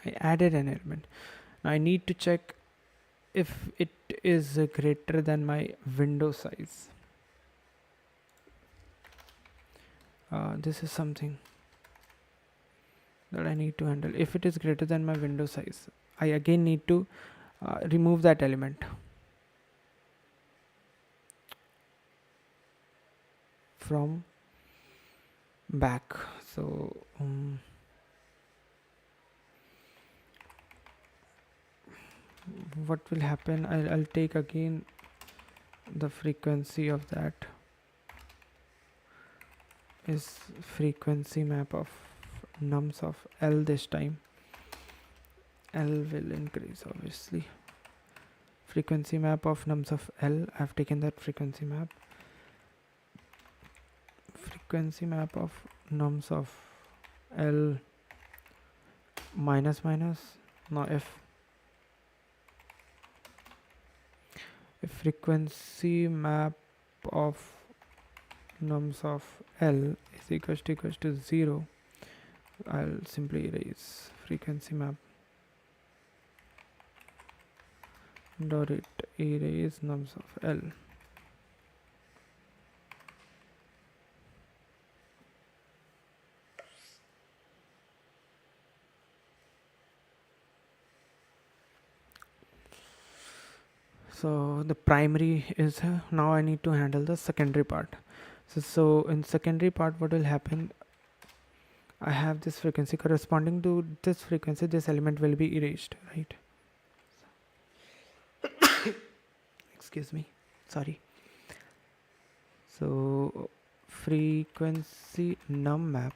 I added an element. Now I need to check if it is greater than my window size. This is something that I need to handle. If it is greater than my window size, I again need to remove that element from back. So what will happen, I'll take again the frequency of that is frequency map of nums of L. This time L will increase, obviously. Frequency map of nums of L, I've taken that frequency map. Frequency map of nums of L minus minus. Now if frequency map of nums of L is equals to 0, I'll simply erase frequency map dot erase nums of L. So the primary is now I need to handle the secondary part. So in secondary part, what will happen? I have this frequency corresponding to this frequency. This element will be erased, right? Excuse me. Sorry. So frequency num map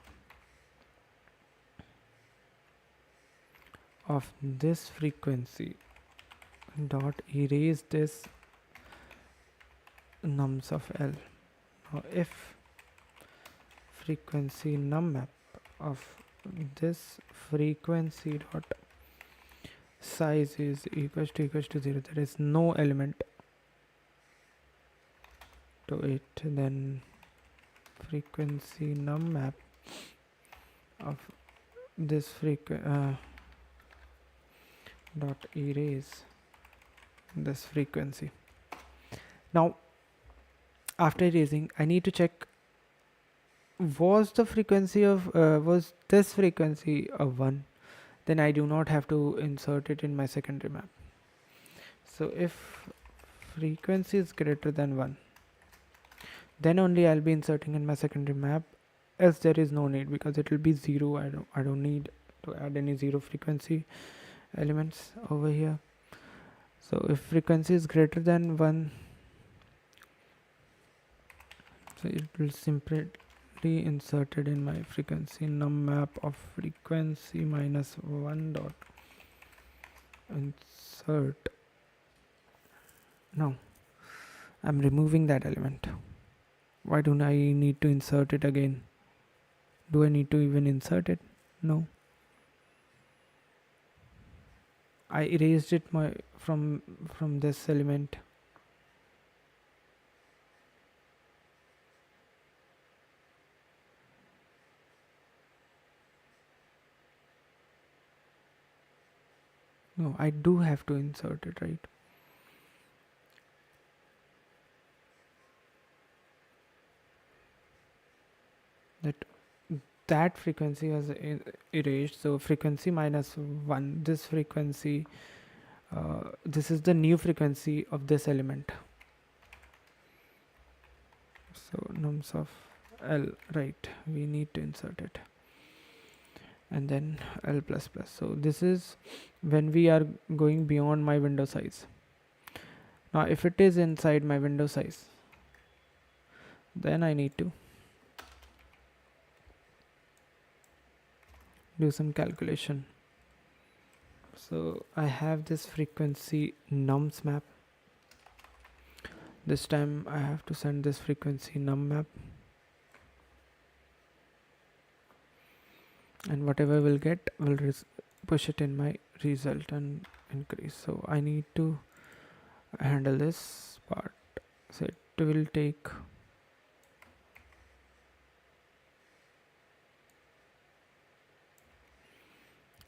of this frequency dot erase this nums of L. Now if frequency num map of this frequency dot size is equals to 0, there is no element to it, then frequency num map of this dot erase this frequency. Now after erasing, I need to check, was the frequency of was this frequency a 1, then I do not have to insert it in my secondary map. So if frequency is greater than 1, then only I'll be inserting in my secondary map, else there is no need, because it will be 0. I don't need to add any 0 frequency elements over here. So if frequency is greater than 1, so it will simply inserted in my frequency num map of frequency minus 1 dot insert. Now I'm removing that element. Why don't I need to insert it again? Do I need to even insert it? No. I erased it from this element. No, I do have to insert it, right? That frequency was erased. So frequency minus 1, this frequency, this is the new frequency of this element. So nums of L, right, we need to insert it, and then L plus plus. So this is when we are going beyond my window size. Now if it is inside my window size, then I need to do some calculation. So I have this frequency nums map. This time I have to send this frequency num map, and whatever we'll get, we'll push it in my result and increase. So I need to handle this part. So it will take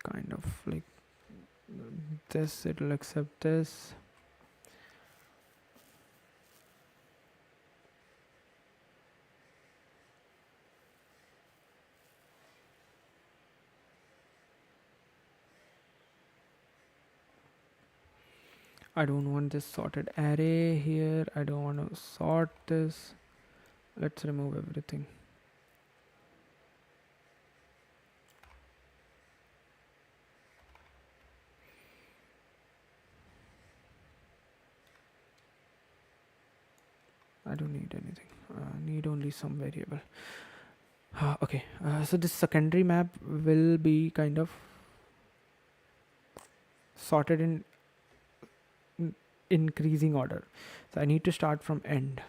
kind of like this, it will accept this. I don't want this sorted array here. I don't want to sort this. Let's remove everything. I don't need anything. I need only some variable. Okay, so this secondary map will be kind of sorted in increasing order. So I need to start from end.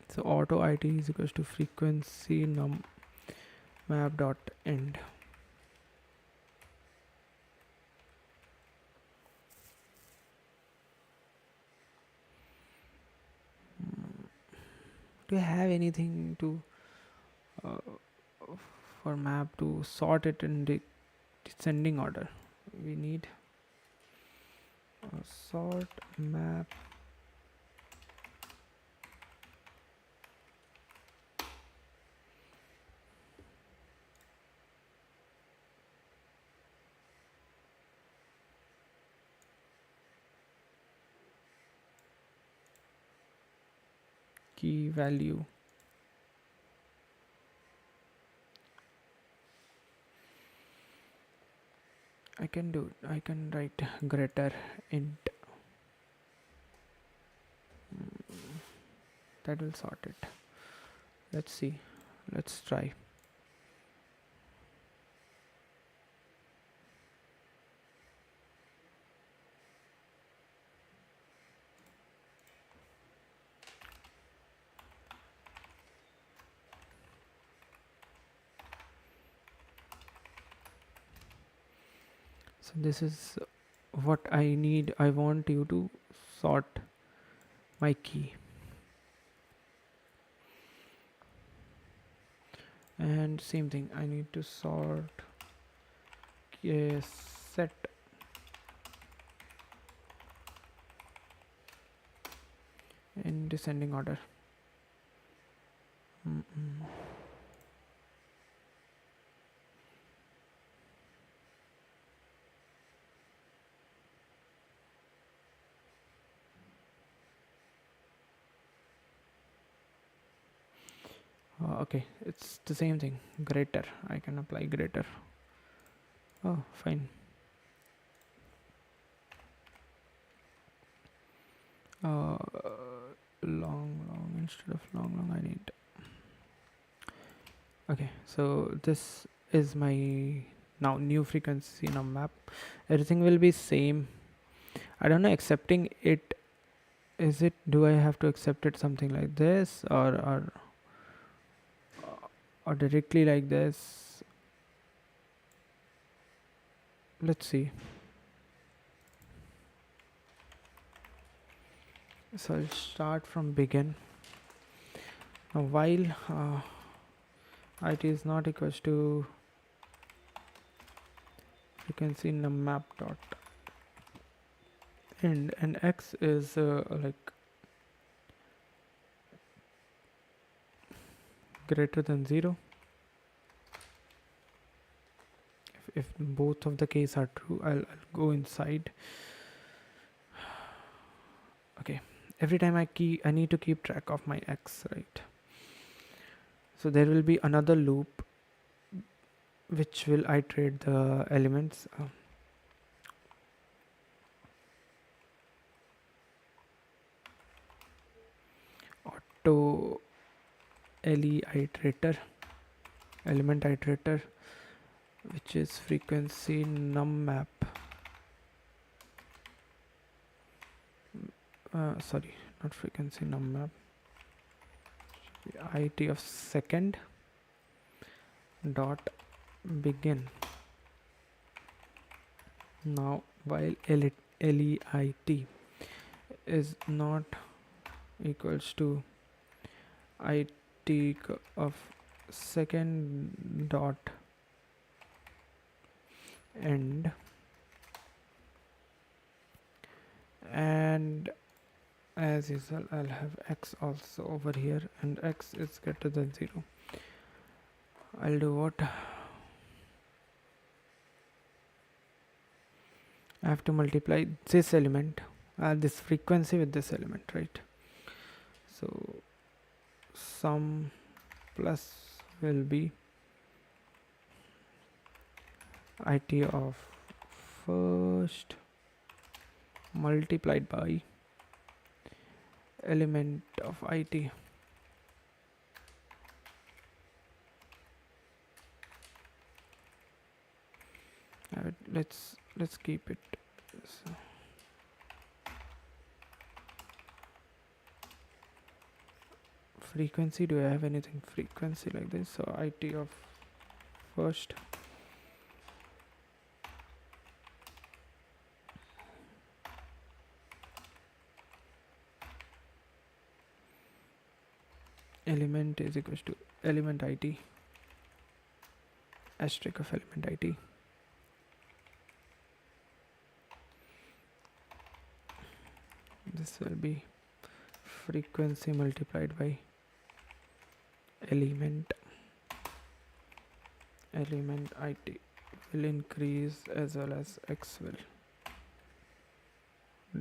So auto it is equals to frequency num map dot end. Do I have anything to for map to sort it in descending order? We need a sort map key value. I can write greater int. That will sort it. Let's see. Let's try. So this is what I need. I want you to sort my key. And same thing, I need to sort set in descending order. Okay, it's the same thing. Greater, I can apply greater. Oh, fine. Long instead of long, I need. Okay, so this is my now new frequency num map. Everything will be same. I don't know, accepting it, is it, do I have to accept it something like this, or directly like this? Let's see. So I'll start from begin. Now while it is not equals to frequency num map dot end, and x is like greater than 0. If both of the case are true, I'll go inside. Okay, every time I need to keep track of my x, right? So there will be another loop which will iterate the elements. Auto element iterator, which is frequency num map. Sorry, not frequency num map. It of second dot begin. Now while leit is not equals to it of second dot end, and as usual I'll have x also over here, and x is greater than 0. I'll do what? I have to multiply this element, this frequency with this element, right? So sum plus will be it of first multiplied by element of it. Let's keep it. So frequency, do I have anything frequency like this? So it of first element is equals to element it asterisk of element it. This will be frequency multiplied by element it will increase as well as x will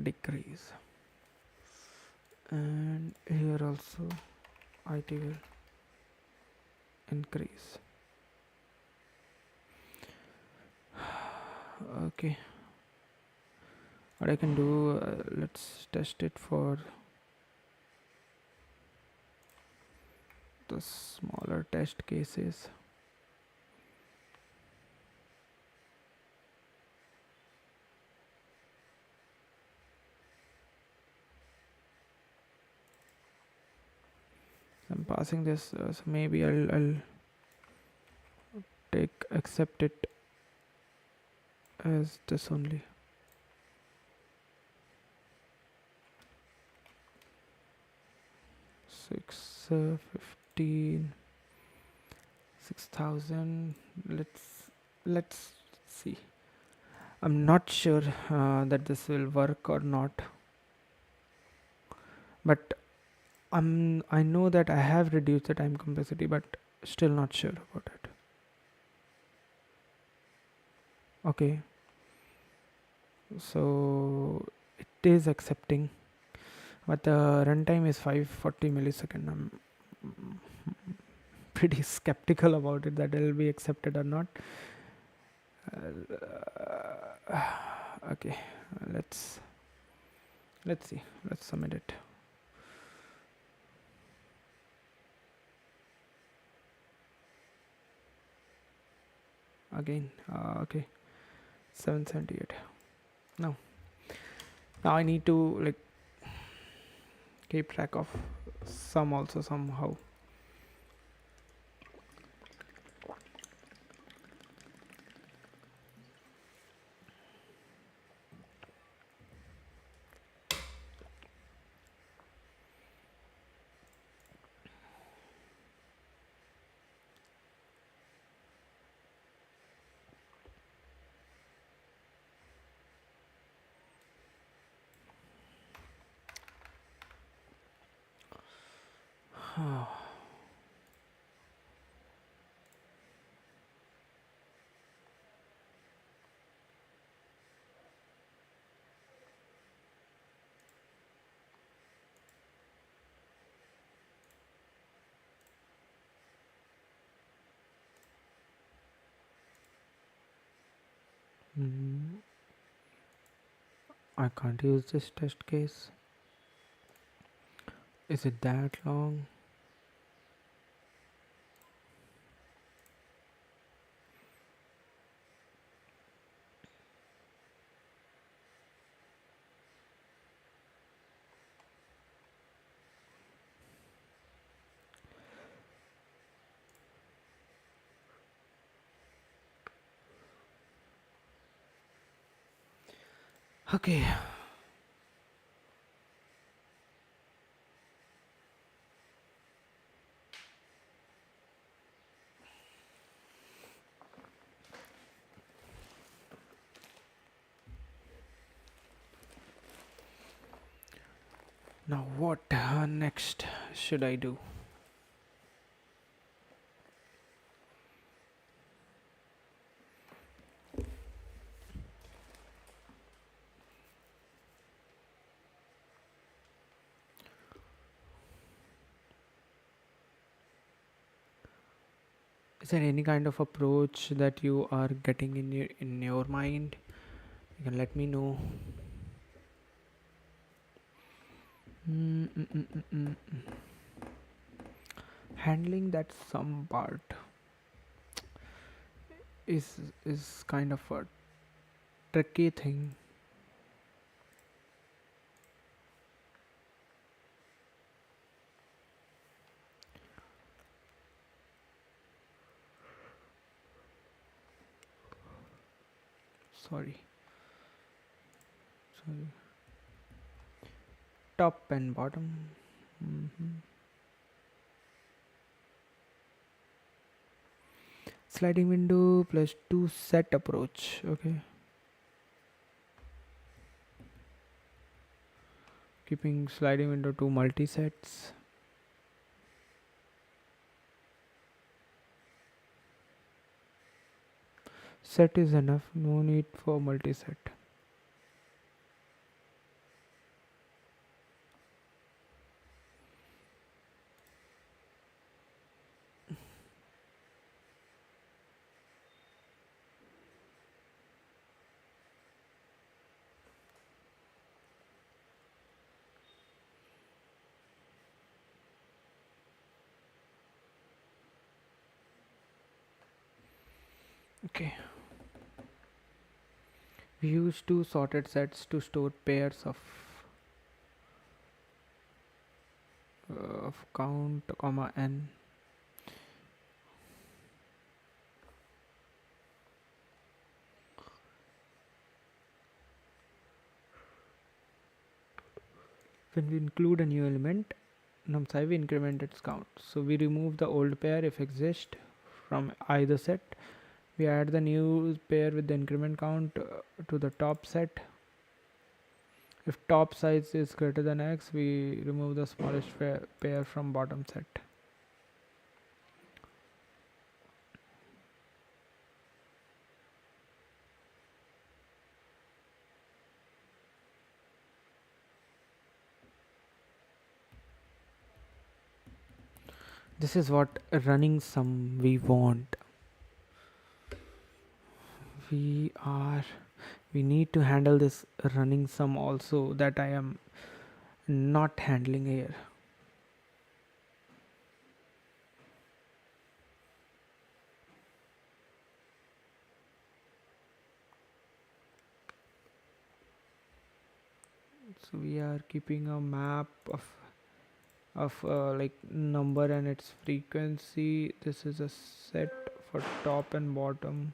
decrease, and here also IT will increase. Okay, what I can do, let's test it for the smaller test cases. I'm passing this, so maybe I'll accept it as this only. Six 15 6,000. Let's see. I'm not sure that this will work or not, but I know that I have reduced the time complexity, but still not sure about it. Okay, so it is accepting, but the runtime is 540 millisecond. I'm pretty skeptical about it that it will be accepted or not. Okay, let's see. Let's submit it. Again, okay, 778. Now I need to like keep track of some also somehow. I can't use this test case. Is it that long? Okay. Now what next should I do? Is there any kind of approach that you are getting in your mind? You can let me know. Handling that some part is kind of a tricky thing. Sorry. Top and bottom. Sliding window plus 2 set approach. Okay. Keeping sliding window to multi sets. Set is enough, no need for multi set. Okay. We use two sorted sets to store pairs of count comma n. When we include a new element, num5 we increment its count. So we remove the old pair if exist from either set. We add the new pair with the increment count to the top set. If top size is greater than x, we remove the smallest pair from bottom set. This is what running sum we want. We are we need to handle this running sum also, that I am not handling here. So we are keeping a map of like number and its frequency. This is a set for top and bottom.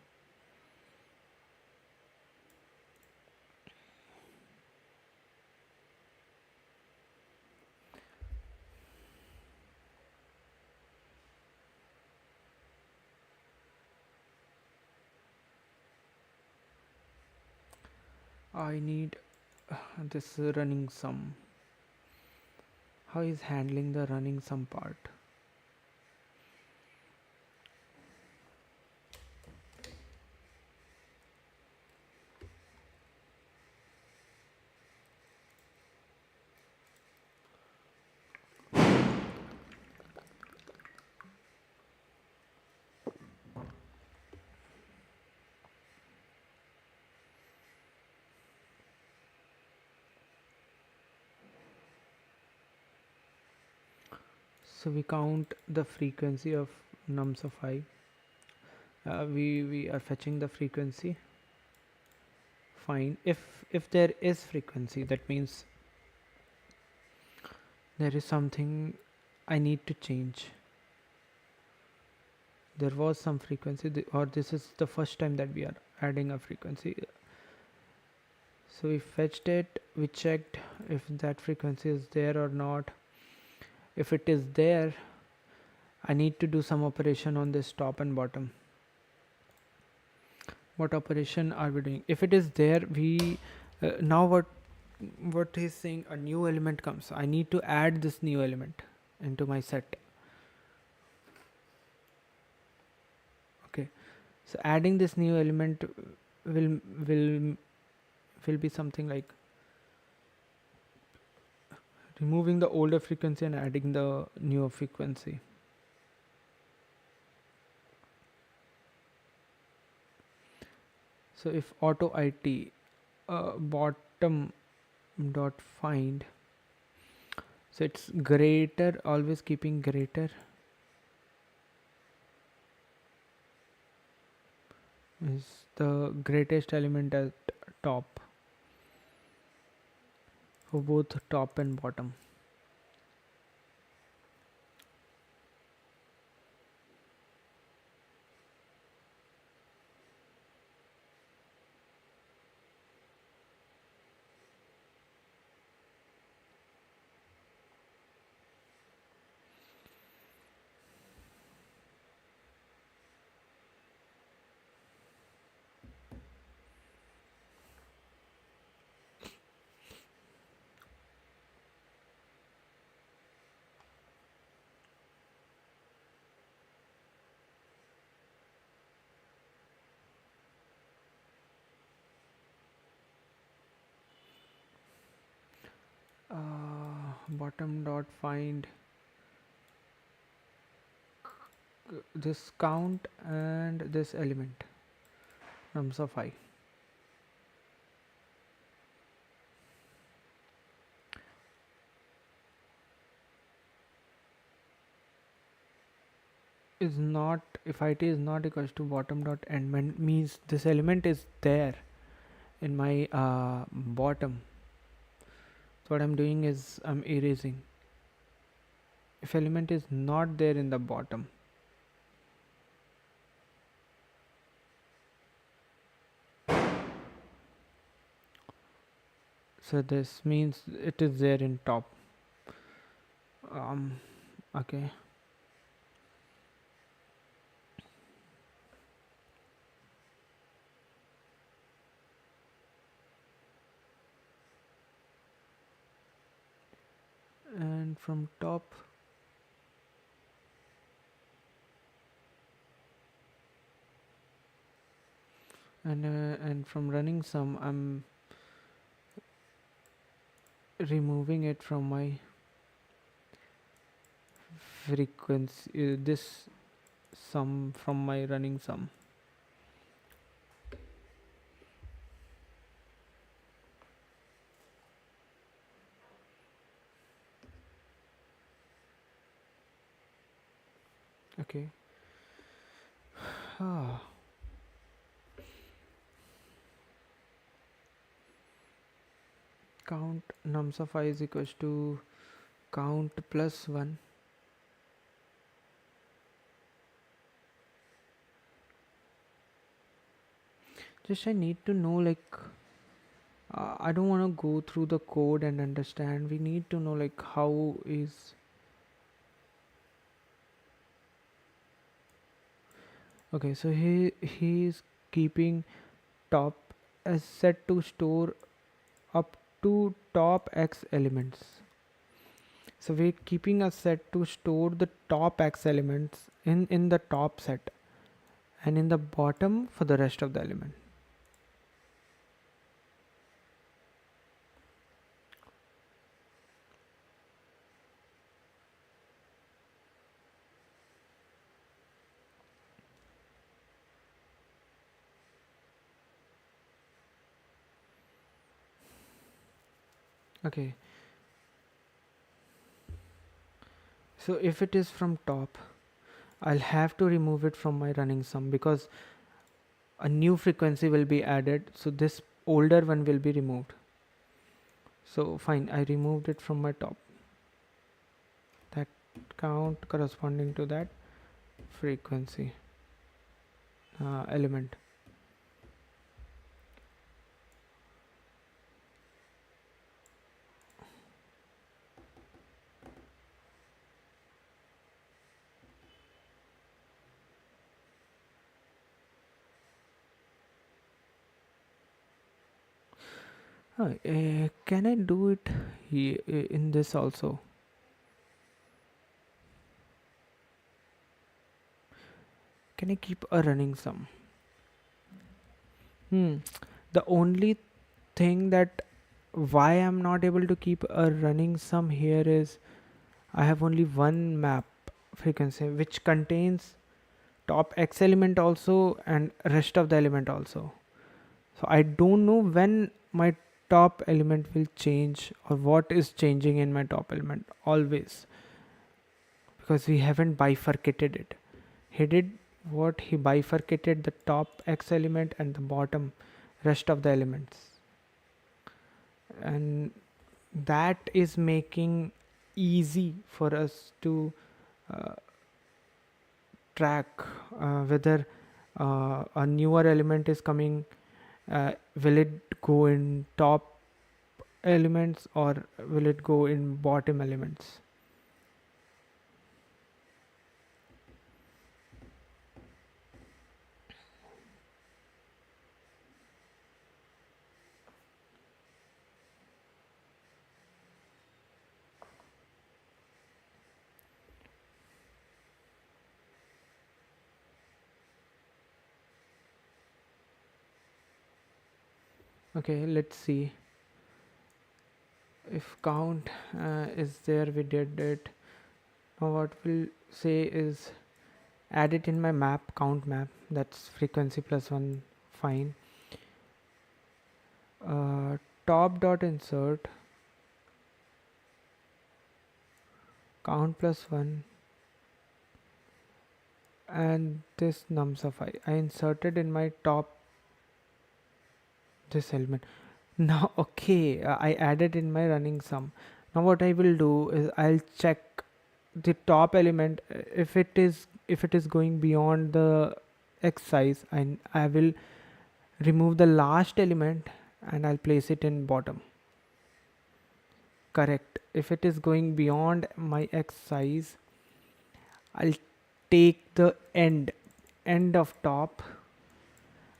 I need this running sum. How is handling the running sum part? So we count the frequency of nums of I. We are fetching the frequency. Fine. If there is frequency, that means there is something I need to change. There was some frequency, or this is the first time that we are adding a frequency. So we fetched it, we checked if that frequency is there or not. If it is there, I need to do some operation on this top and bottom. What operation are we doing? If it is there, we now what he's saying, a new element comes. I need to add this new element into my set. Okay, so adding this new element will will will be something like removing the older frequency and adding the newer frequency. So if auto it bottom dot find, so it's greater, always keeping greater, is the greatest element at top for both top and bottom. Bottom dot find this count and this element nums of I. is not, if it is not equals to bottom dot end, means this element is there in my bottom. So what I'm doing is I'm erasing. If element is not there in the bottom, so this means it is there in top. um okay. And from top, and from running sum, I'm removing it from my frequency, this sum from my running sum. Okay. ah, Count nums of I is equals to count plus 1. Just I need to know, like, I don't want to go through the code and understand. We need to know, like, how is. Okay, so he is keeping top as set to store up to top x elements. So we're keeping a set to store the top x elements in the top set, and in the bottom for the rest of the element. Okay, so if it is from top, I'll have to remove it from my running sum, because a new frequency will be added, so this older one will be removed. So fine, I removed it from my top, that count corresponding to that frequency element. Can I do it in this also? Can I keep a running sum? The only thing that why I'm not able to keep a running sum here is I have only one map frequency which contains top x element also and rest of the element also. So I don't know when my top element will change or what is changing in my top element always, because we haven't bifurcated it. He did what, he bifurcated the top x element and the bottom rest of the elements, and that is making easy for us to uh, track whether a newer element is coming, will it go in top elements or will it go in bottom elements. Okay, let's see if count is there. We did it. Now what we'll say is add it in my map, count map, that's frequency plus 1. Fine. Top dot insert count plus 1 and this num sub I inserted in my top this element. Now okay, I added in my running sum. Now what I will do is I'll check the top element. If it is going beyond the x size, I will remove the last element and I'll place it in bottom. Correct. If it is going beyond my x size, I'll take the end of top.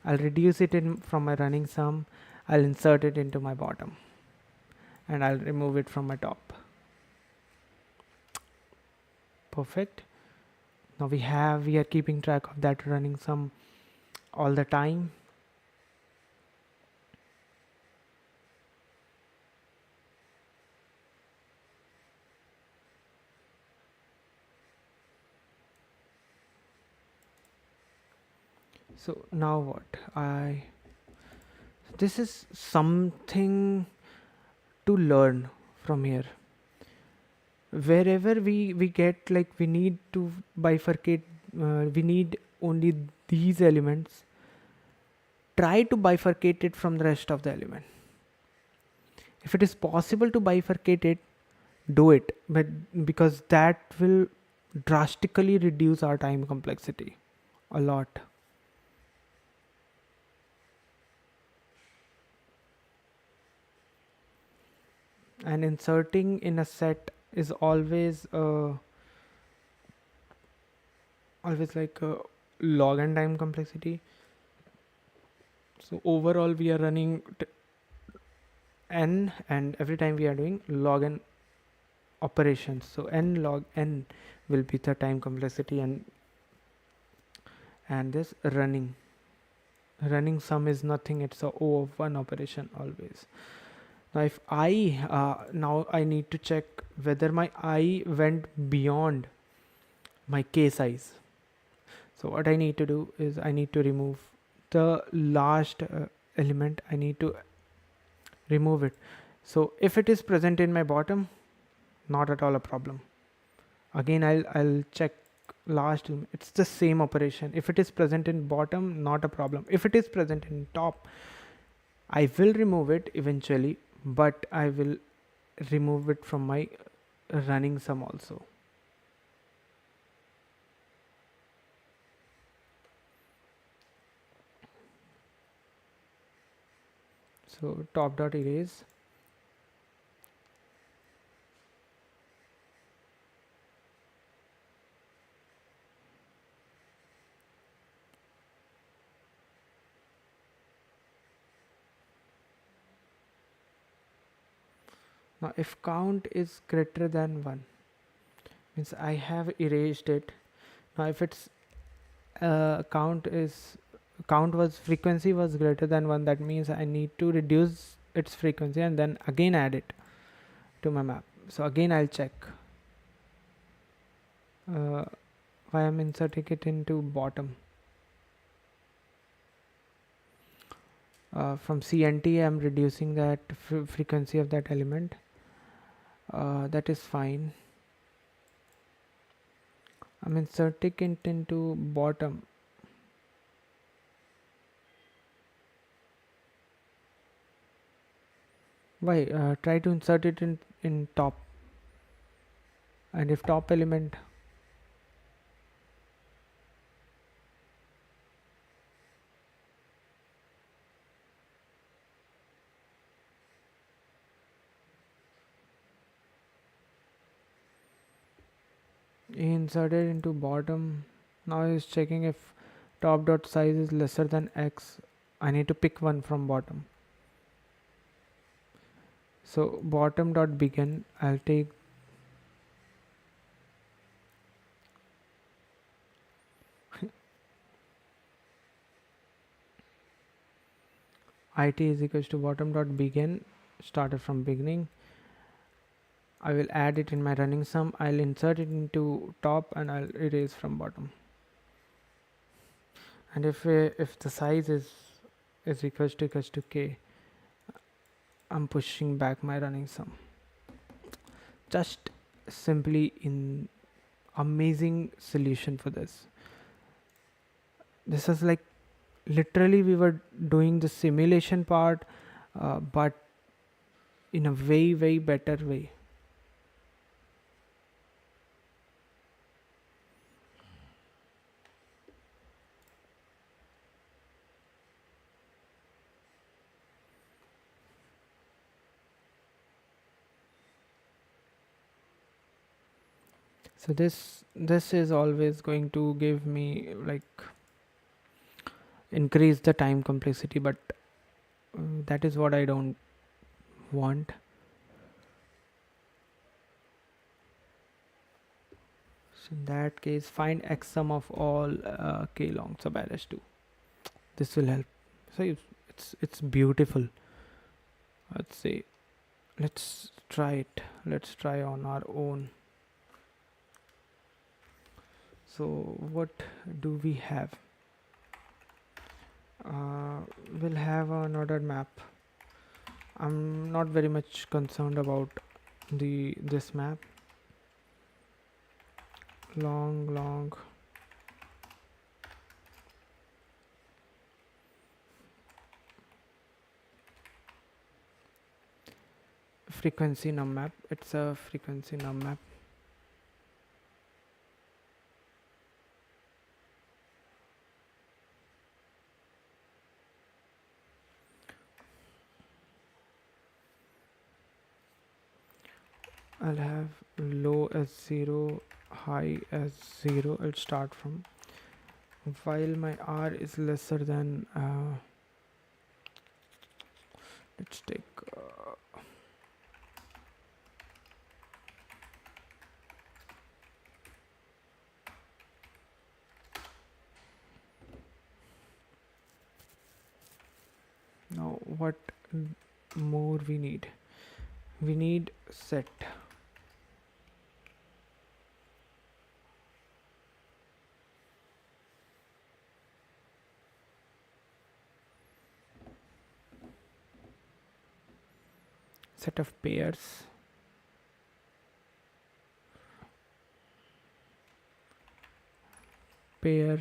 I'll reduce it in from my running sum. I'll insert it into my bottom and I'll remove it from my top. Perfect. Now we are keeping track of that running sum all the time. So now what? This is something to learn from here. Wherever we get, like, we need to bifurcate, we need only these elements. Try to bifurcate it from the rest of the element. If it is possible to bifurcate it, do it, but because that will drastically reduce our time complexity a lot. And inserting in a set is always like a log n time complexity. So overall we are running n, and every time we are doing log n operations, so n log n will be the time complexity, and this running sum is nothing, it's a O of one operation always. Now if I need to check whether my I went beyond my k size. So what I need to do is I need to remove the last element. I need to remove it. So if it is present in my bottom, not at all a problem. Again, I'll check last. It's the same operation. If it is present in bottom, not a problem. If it is present in top, I will remove it eventually, but I will remove it from my running sum also. So top dot erase. Now if count is greater than 1, means I have erased it. Now if it's count was frequency was greater than 1, that means I need to reduce its frequency and then again add it to my map. So again I'll check why I'm inserting it into bottom. From CNT I'm reducing that frequency of that element. That is fine. I'm inserting it into bottom. Why? Try to insert it in top, and if top element inserted into bottom. Now is checking if top dot size is lesser than x. I need to pick one from bottom. So bottom dot begin, I'll take it is equals to bottom dot begin, started from beginning. I will add it in my running sum. I'll insert it into top and I'll erase from bottom. And if the size is equals to k, I'm pushing back my running sum. Just simply in amazing solution for this. This is like literally we were doing the simulation part, but in a way better way. So this is always going to give me like increase the time complexity, but that is what I don't want. So in that case, find x sum of all k long sub rs 2. This will help. So it's beautiful. Let's say let's try it. Let's try on our own. So what do we have? We'll have an ordered map. I'm not very much concerned about this map. Long frequency num map. It's a frequency num map. I'll have low as 0, high as 0. I'll start from, while my r is lesser than let's take now what more we need set of pairs, pair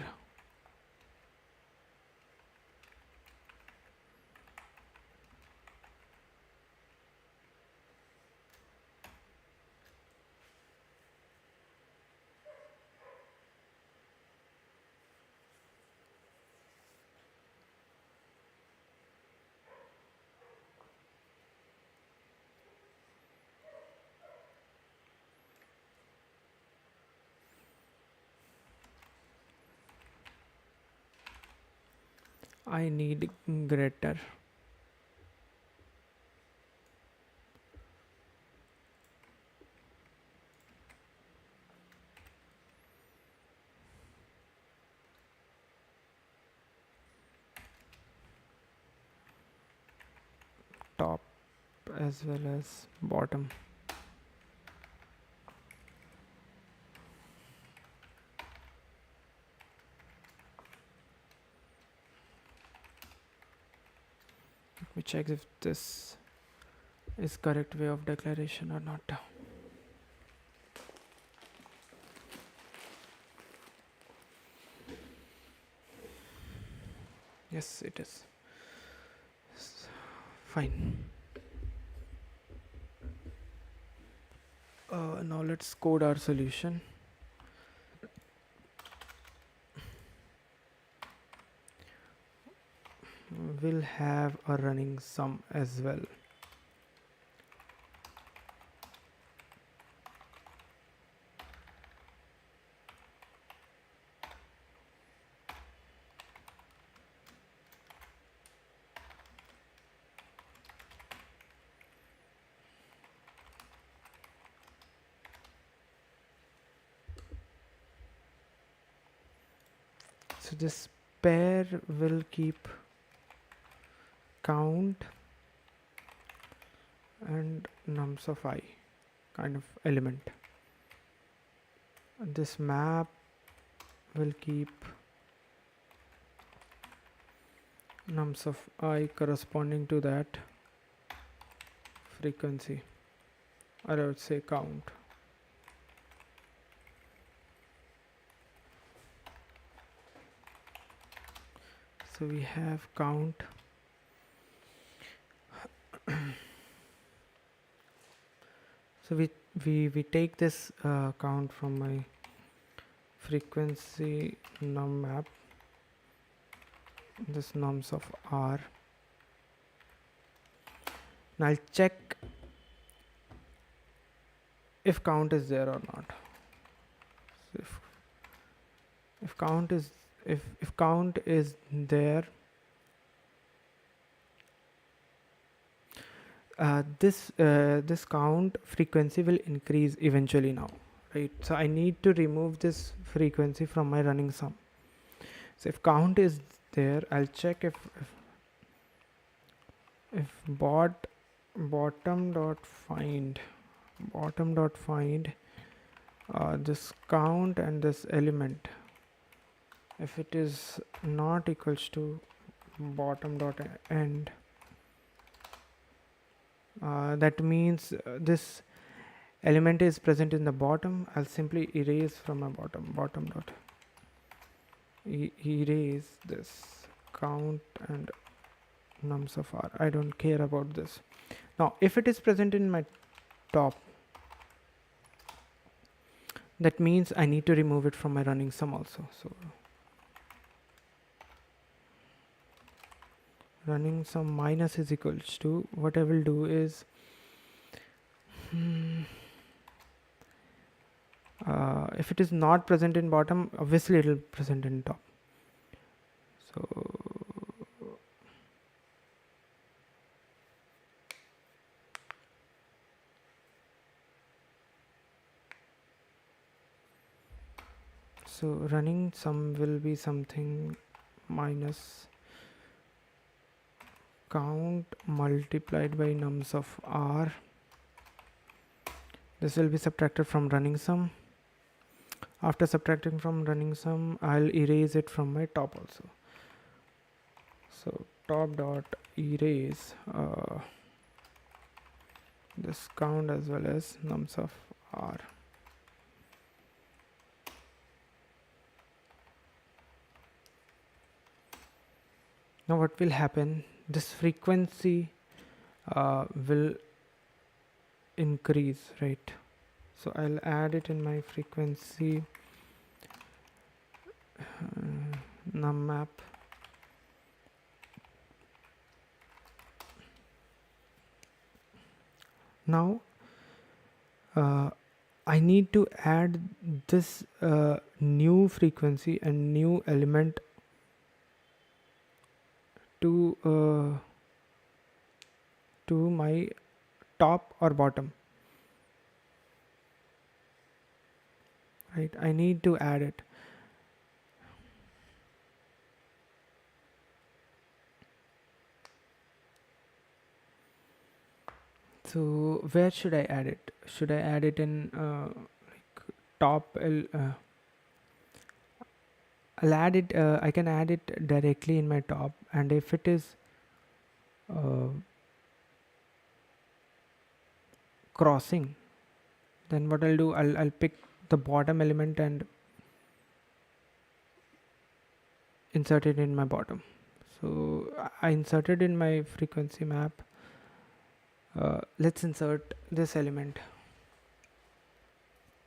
I need greater top as well as bottom. Let me check if this is correct way of declaration or not. Yes, it is. Fine. Now let's code our solution. We'll have a running sum as well. So this pair will keep count and nums of I kind of element. This map will keep nums of I corresponding to that frequency, or I would say count. So we have count. So we take this count from my frequency num map, this nums of R. Now I'll check if count is there or not. So if count is if count is there, this count frequency will increase eventually now, right? So I need to remove this frequency from my running sum. So if count is there, I'll check if bottom dot find this count and this element, if it is not equals to bottom dot end, that means this element is present in the bottom. I'll simply erase from my bottom dot erase this count and nums of R. I don't care about this. Now if it is present in my top, that means I need to remove it from my running sum also. So running sum minus is equals to, what I will do is if it is not present in bottom, obviously it will present in top. So running sum will be something minus count multiplied by nums of R. This will be subtracted from running sum. After subtracting from running sum, I'll erase it from my top also. So top dot erase this count as well as nums of R. Now what will happen, this frequency will increase, right? So I'll add it in my frequency num map. Now I need to add this new frequency and new element to my top or bottom, right? I need to add it. So where should I add it? Should I add it in like top? I'll add it. I can add it directly in my top, and if it is crossing, then what I'll do, I'll pick the bottom element and insert it in my bottom. So I inserted in my frequency map. Let's insert this element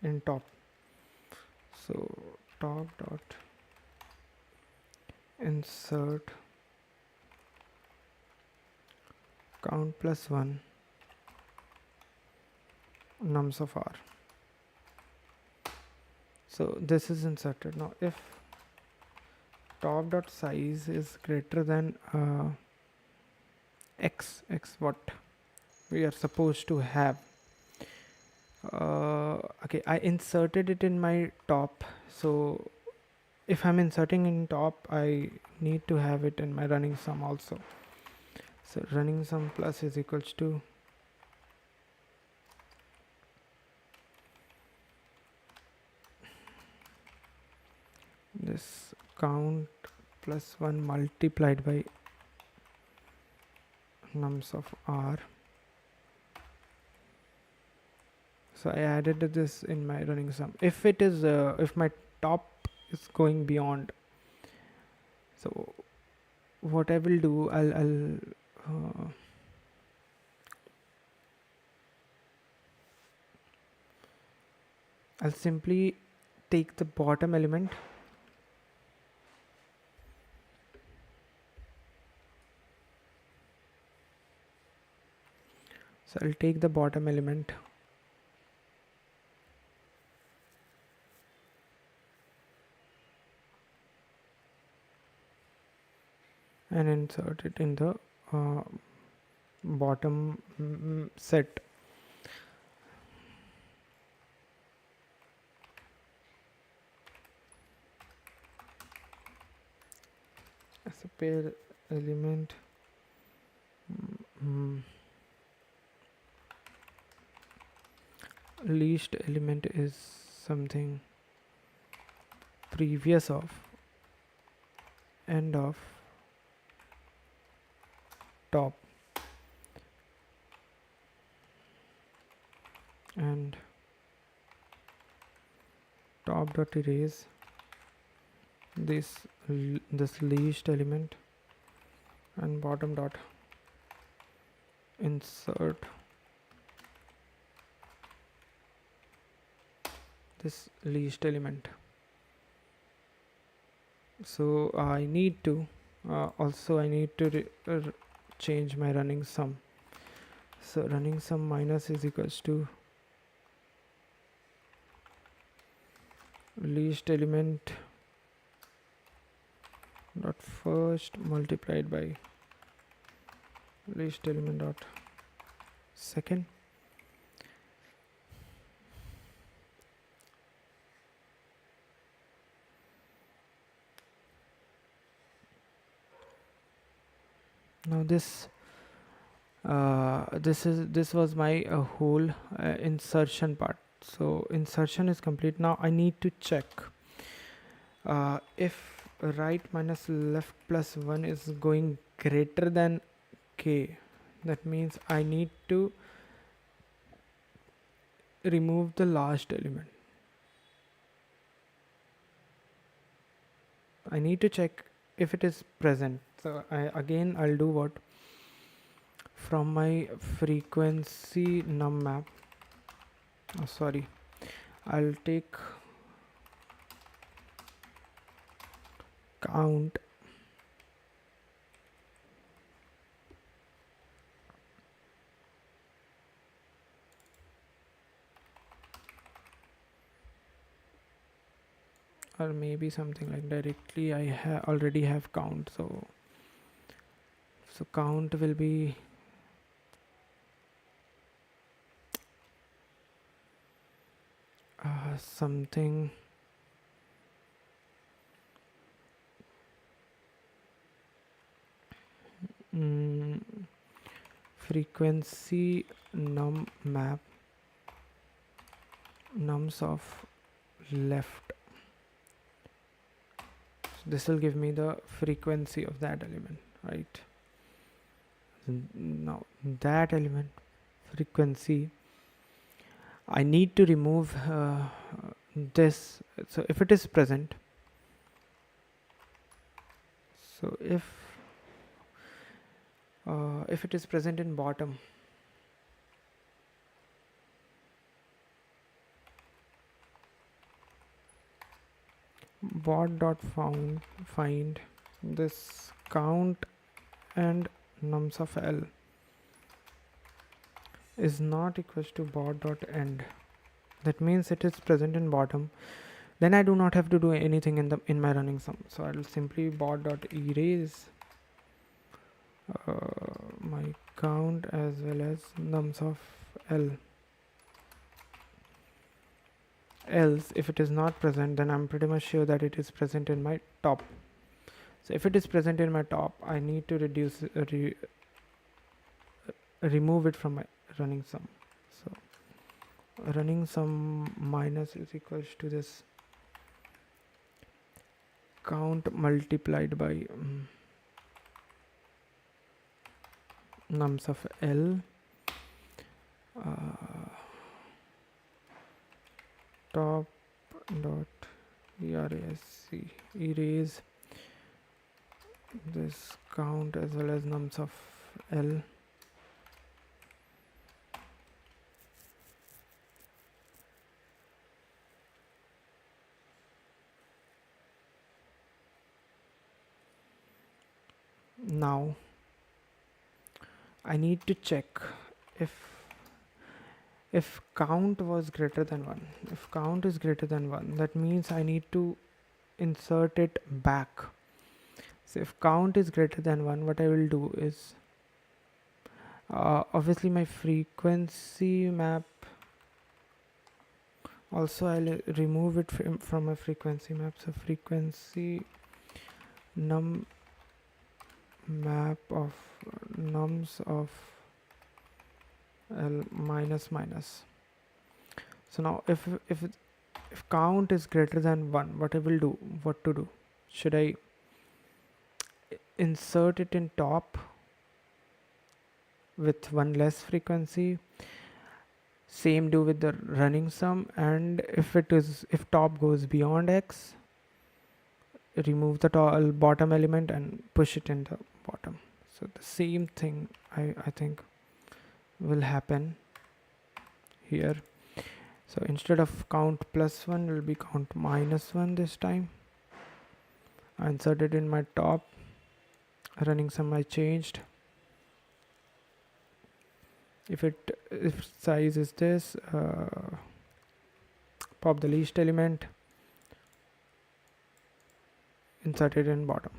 in top. So top dot insert count plus 1 nums of R. So this is inserted. Now if top dot size is greater than x what we are supposed to have, okay, I inserted it in my top. So if I'm inserting in top, I need to have it in my running sum also. So running sum plus is equals to this count plus 1 multiplied by nums of R. So I added this in my running sum. If it is if my top is going beyond, so what I will do, uh, I'll simply take the bottom element. So I'll take the bottom element and insert it in the uh, bottom set. As a pair element, least element is something previous of, end of, top, and top dot erase this this least element, and bottom dot insert this least element. So I need to also I need to change my running sum. So running sum minus is equals to least element dot first multiplied by least element dot second. Now this was my whole insertion part. So insertion is complete. Now I need to check if right minus left plus 1 is going greater than k. That means I need to remove the last element. I need to check if it is present. So I'll do what, from my frequency num map, I'll take count or maybe something like directly I already have count, so count will be something frequency num map nums of left. So this will give me the frequency of that element, right? Now that element frequency, I need to remove this. So if it is present, so if it is present in bottom, bot dot find this count and nums of L is not equals to bot dot end. That means it is present in bottom. Then I do not have to do anything in my running sum. So I will simply bot dot erase my count as well as nums of L. Else, if it is not present, then I'm pretty much sure that it is present in my top. So if it is present in my top, I need to reduce remove it from my running sum. So running sum minus is equals to this count multiplied by nums of L top dot erase this count as well as nums of L. Now I need to check if count was greater than 1. If count is greater than 1, that means I need to insert it back. So if count is greater than 1, what I will do is obviously my frequency map, also I'll remove it from my frequency map. So frequency num map of nums of L minus minus. So now if count is greater than 1, what to do? Should I insert it in top with one less frequency? Same do with the running sum, and if top goes beyond x, remove the bottom element and push it in the bottom. So the same thing I think will happen here. So instead of count +1, it will be count -1 this time. I inserted in my top, running sum I changed. If size is this, pop the least element, insert it in bottom.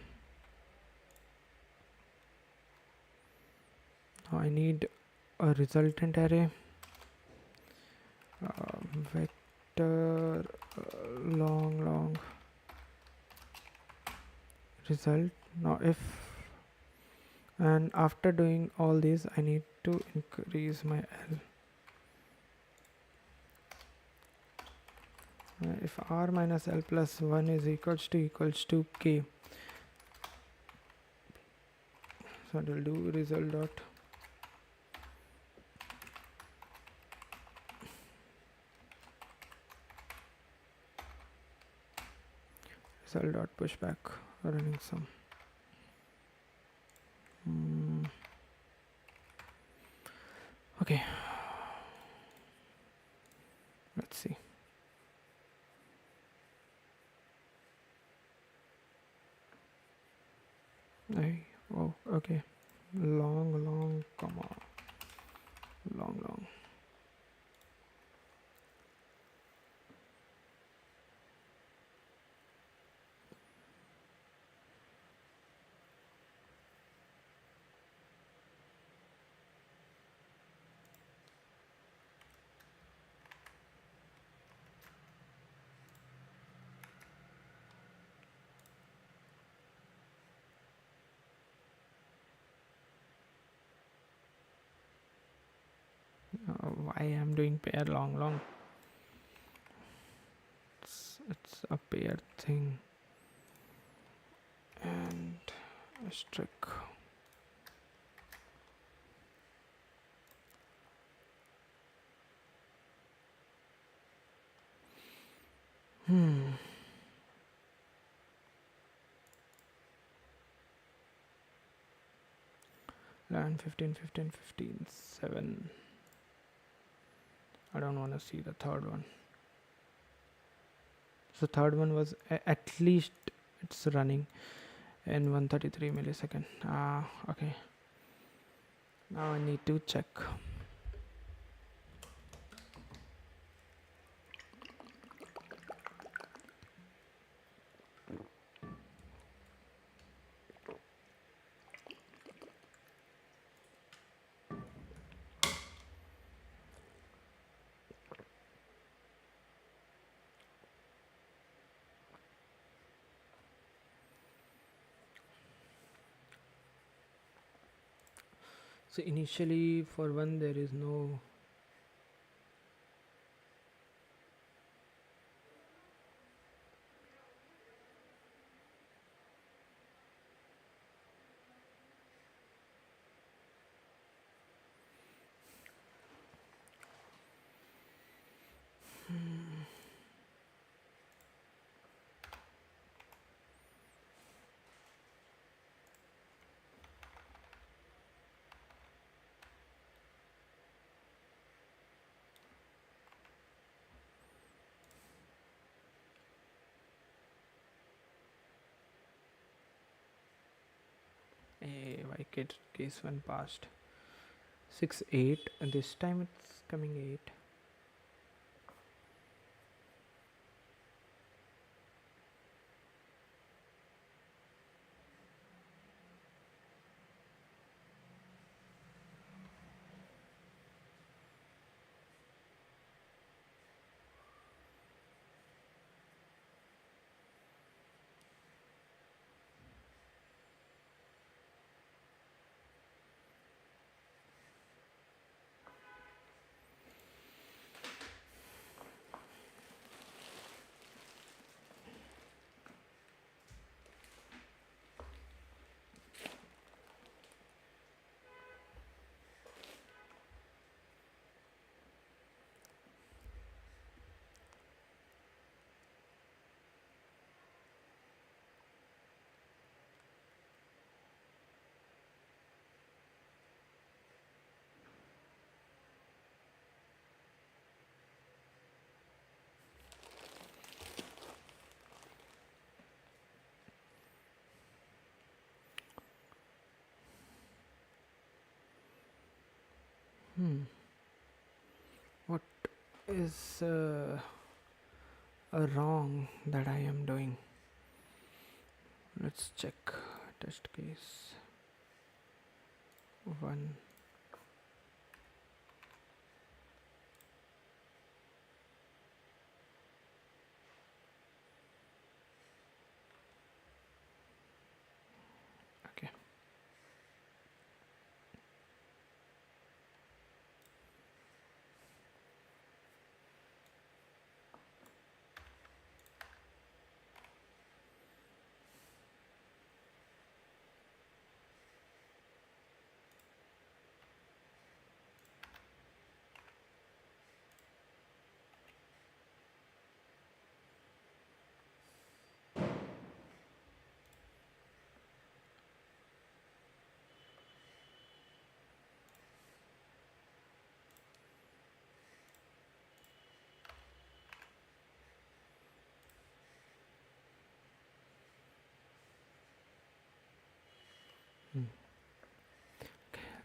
Now I need a resultant array, vector long result. Now and after doing all this, I need to increase my L. If r minus L plus 1 is equals to k, so it will do result dot pushback running sum. Okay, let's see. Oh, okay. Long, comma. Long. Why I'm doing pair long? It's a pair thing. And strict. Land 15, 7. I don't want to see the third one. So third one was at least it's running in 133 millisecond. Okay. Now I need to check. So initially for one there is no why case 1 passed 6 8, and this time it's coming 8. What is a wrong that I am doing? Let's check. Test case 1. Okay.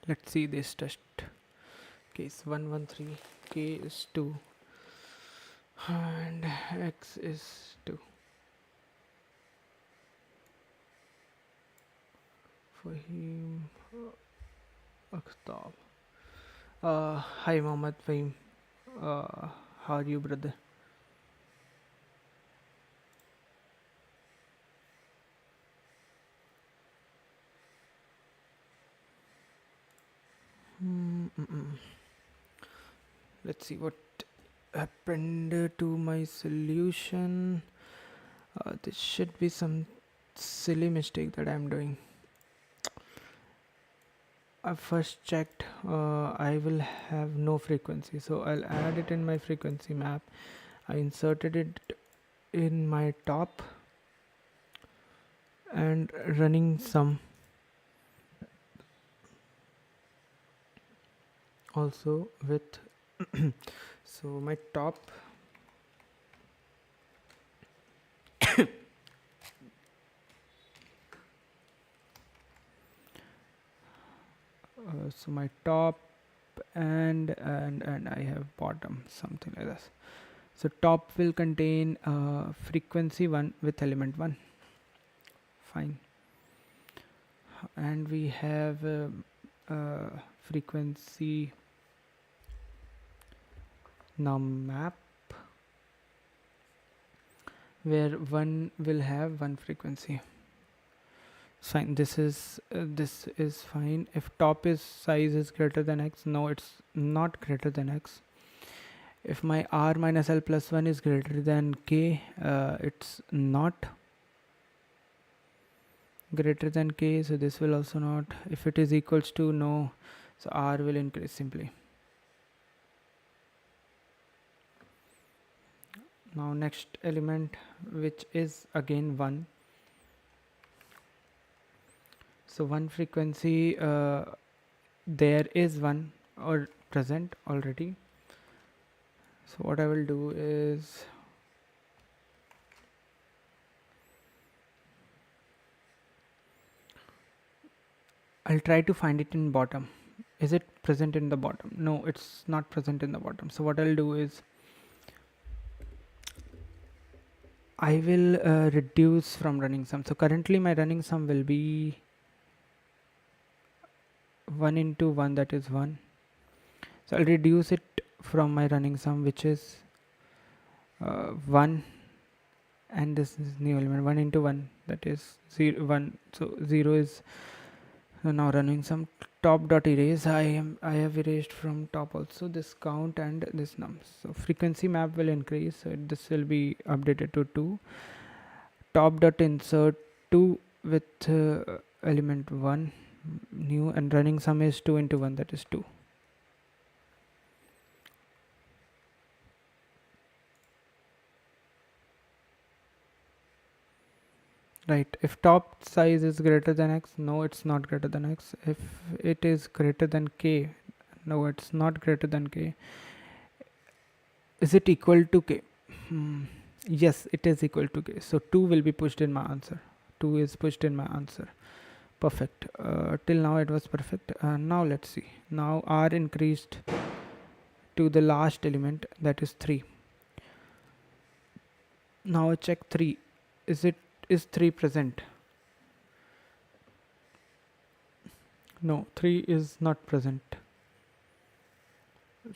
Let's see this test case 113. K is 2 and X is 2. Fahim Akhtab. Hi Mohammed Fahim. How are you, brother? Let's see what happened to my solution. This should be some silly mistake that I'm doing. I first checked I will have no frequency, so I'll add it in my frequency map. I inserted it in my top and running some also with so my top so my top and I have bottom, something like this. So top will contain frequency 1 with element 1. Fine. And we have frequency num map where 1 will have 1 frequency. Fine. This is fine. If top is size is greater than x, no, it's not greater than x. If my r minus l plus 1 is greater than k, it's not greater than k, so this will also not. If it is equals to, no, so r will increase simply. Now next element, which is again 1. So 1 frequency, there is 1 or present already. So what I will do is I'll try to find it in bottom. Is it present in the bottom? No, it's not present in the bottom. So what I'll do is I will reduce from running sum. So currently my running sum will be 1 into 1, that is 1. So I'll reduce it from my running sum, which is 1, and this is new element 1 into 1, that is 0 1. So 0 is now running sum. Top dot erase, I have erased from top also this count and this num. So frequency map will increase, so this will be updated to 2. Top dot insert 2 with element 1 new, and running sum is 2 into 1, that is 2. Right, if top size is greater than x, no, it's not greater than x. If it is greater than k, no, it's not greater than k. Is it equal to k? Yes, it is equal to k. So 2 will be pushed in my answer. 2 is pushed in my answer. Perfect. Till now it was perfect. Now let's see. Now r increased to the last element, that is 3. Now I check 3. Is 3 present? No, 3 is not present.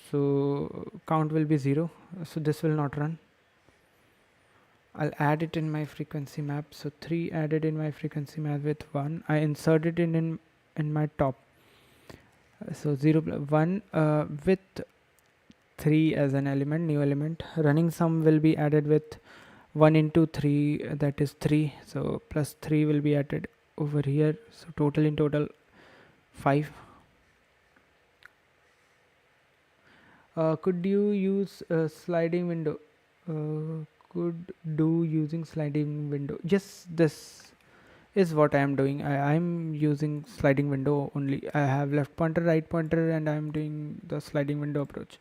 So count will be 0. So this will not run. I'll add it in my frequency map. So 3 added in my frequency map with 1. I inserted it in my top. So 0 1 with 3 as an element, new element. Running sum will be added with 1 into 3, that is 3. So plus 3 will be added over here. So total in total 5. Could you use sliding window? Could do using sliding window. Yes, this is what I am doing. I'm using sliding window only. I have left pointer, right pointer, and I'm doing the sliding window approach.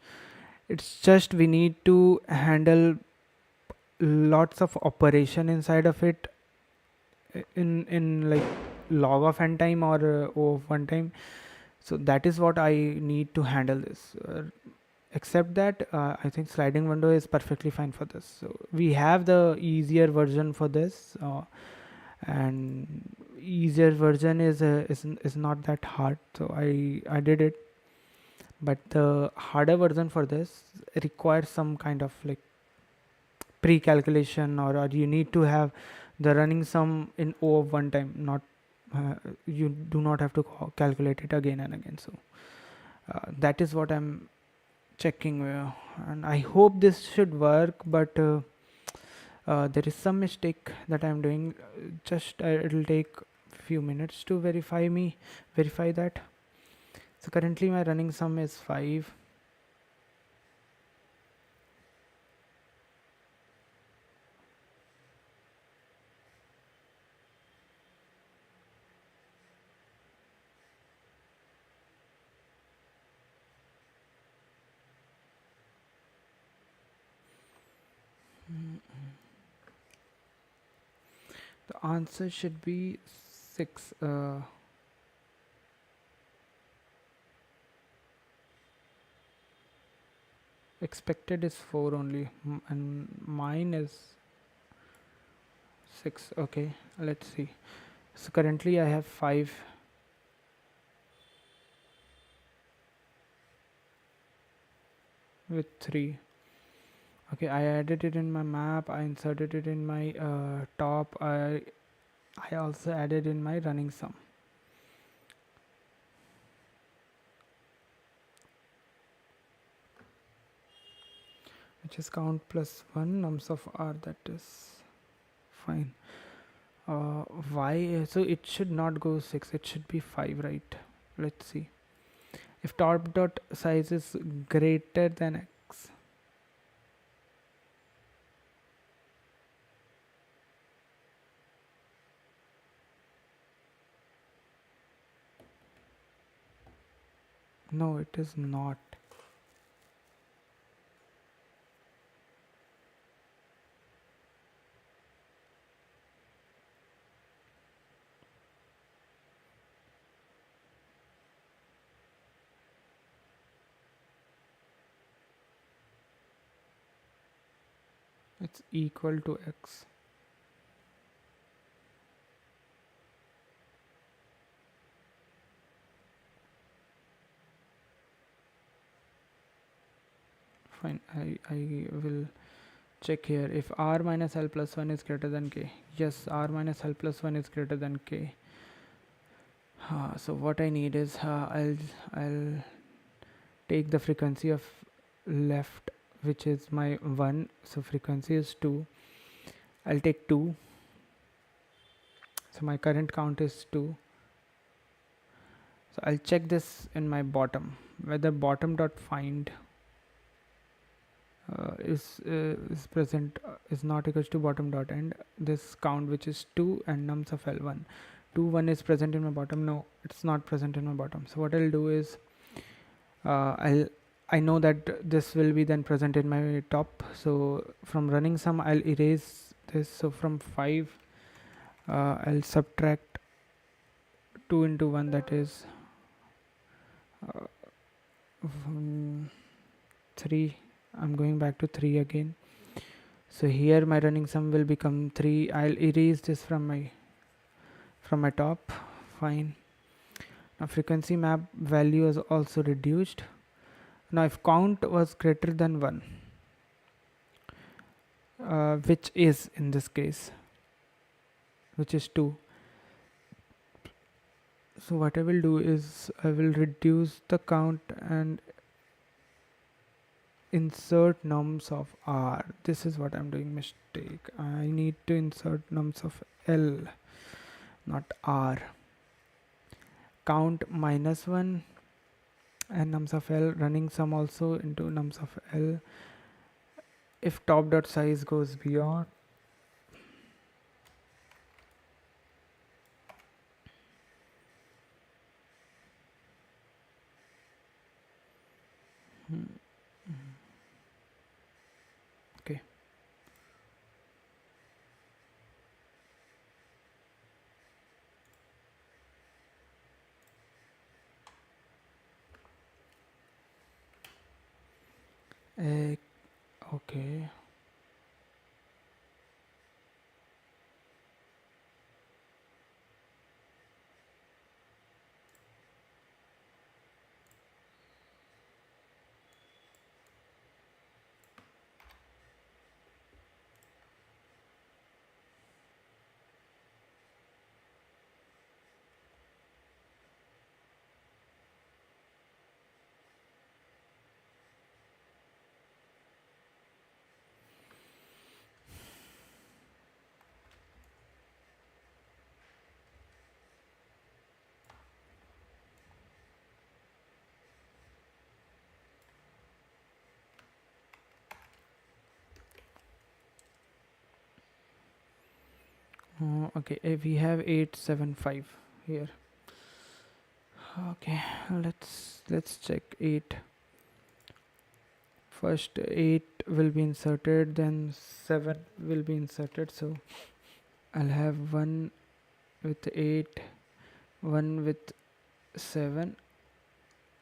It's just we need to handle lots of operation inside of it in like log of n time or O of 1 time. So that is what I need to handle this. Except that I think sliding window is perfectly fine for this. So we have the easier version for this, and easier version is not that hard. So I did it, but the harder version for this requires some kind of like pre-calculation, or you need to have the running sum in O of 1 time, not you do not have to calculate it again and again. So that is what I'm checking, and I hope this should work, but there is some mistake that I'm doing. Just it'll take few minutes to verify that. So currently my running sum is 5. The answer should be 6. Expected is 4 only, and mine is 6. Okay, let's see. So currently I have 5 with 3. Okay, I added it in my map, I inserted it in my top, I also added in my running sum. Which is count plus 1 nums of r, that is fine. Why? So it should not go 6, it should be 5, right? Let's see. If top dot size is greater than x, no, it is not. it's equal to x. Fine, I will check here if r minus l plus 1 is greater than k. Yes, r minus l plus 1 is greater than k. So what I need is I'll take the frequency of left, which is my 1, so frequency is 2. I'll take 2, so my current count is 2. So I'll check this in my bottom, whether bottom dot find is present, is not equals to bottom dot end. This count, which is 2 and nums of L1, 2 1 is present in my bottom. No, it's not present in my bottom. So what I'll do is I know that this will be then present in my top. So from running sum, I'll erase this. So from 5, I'll subtract 2 into 1, that is 3. I'm going back to 3 again. So here my running sum will become 3. I'll erase this from my top. Fine. Now frequency map value is also reduced. Now if count was greater than 1, which is in this case, which is 2, so what I will do is I will reduce the count and insert nums of r. This is what I'm doing mistake. I need to insert nums of l, not r. Count minus 1 and nums of l, running sum also into nums of l. If top dot size goes beyond, okay. Okay. Okay, we have 875 here. Okay, let's check 8. First 8 will be inserted, then 7 will be inserted. So I'll have 1 with 8, 1 with 7,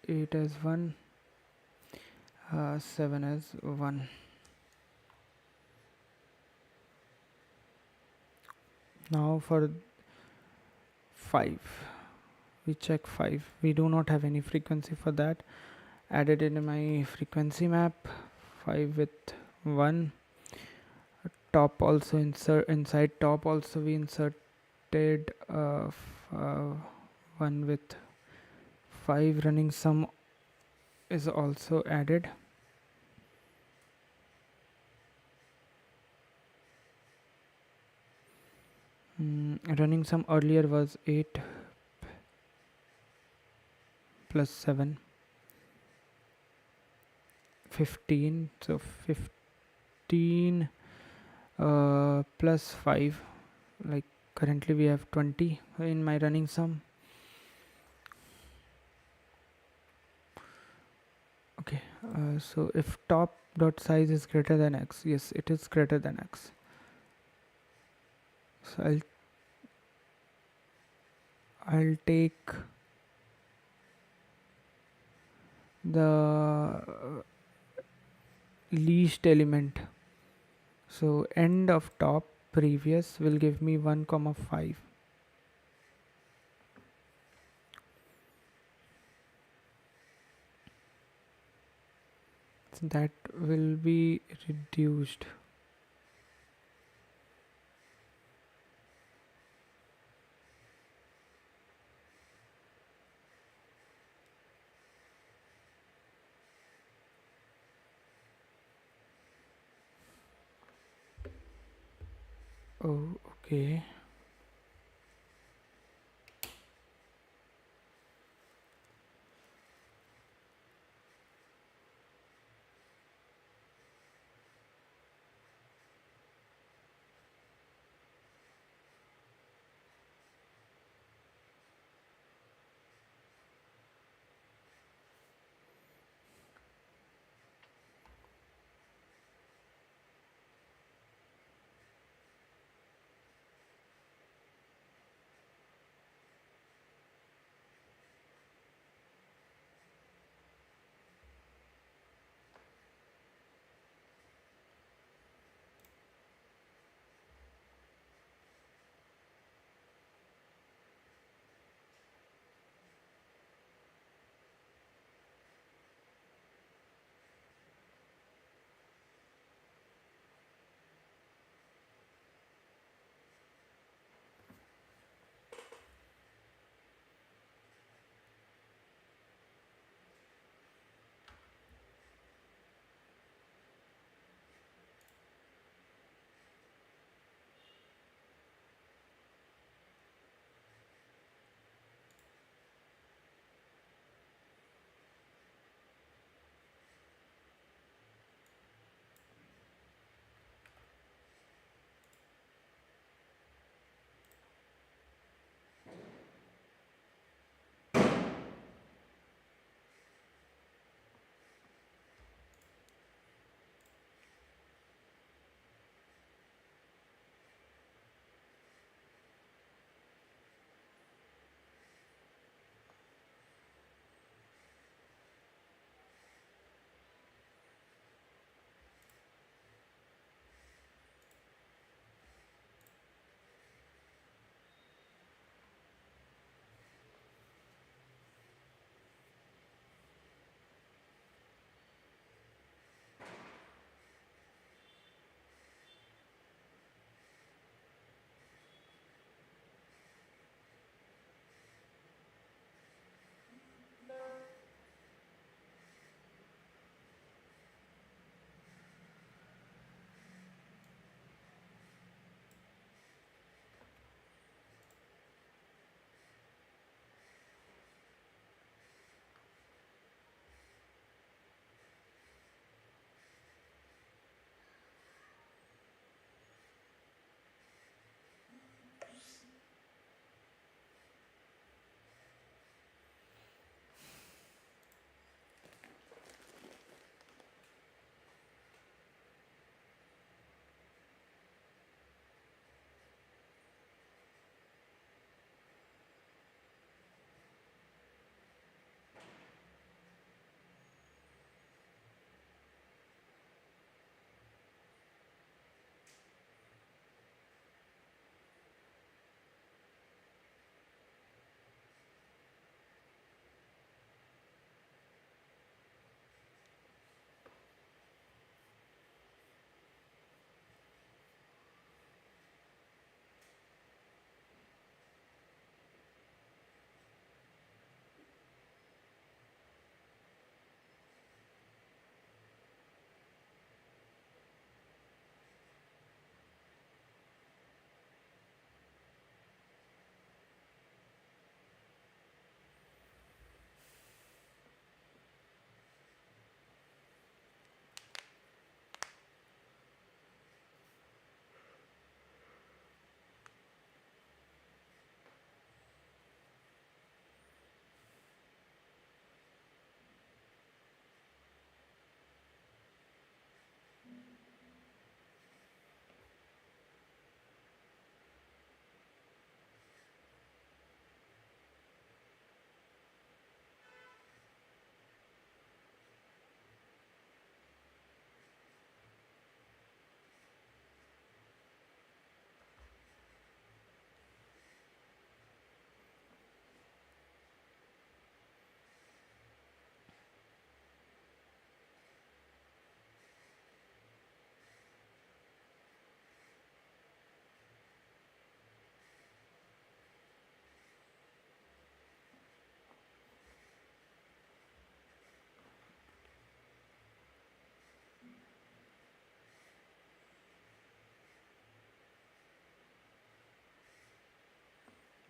8 as 1, 7 as 1. Now for 5, we check 5. We do not have any frequency for that. Added in my frequency map, 5 with 1. Top also inside top also we inserted 1 with 5. Running sum is also added. Running sum earlier was 8 plus 7, 15. So 15 plus 5, like currently we have 20 in my running sum. Okay, so if top dot size is greater than x, yes, it is greater than x. So I'll take the least element. So end of top previous will give me 1 comma 5. So that will be reduced. Oh, okay.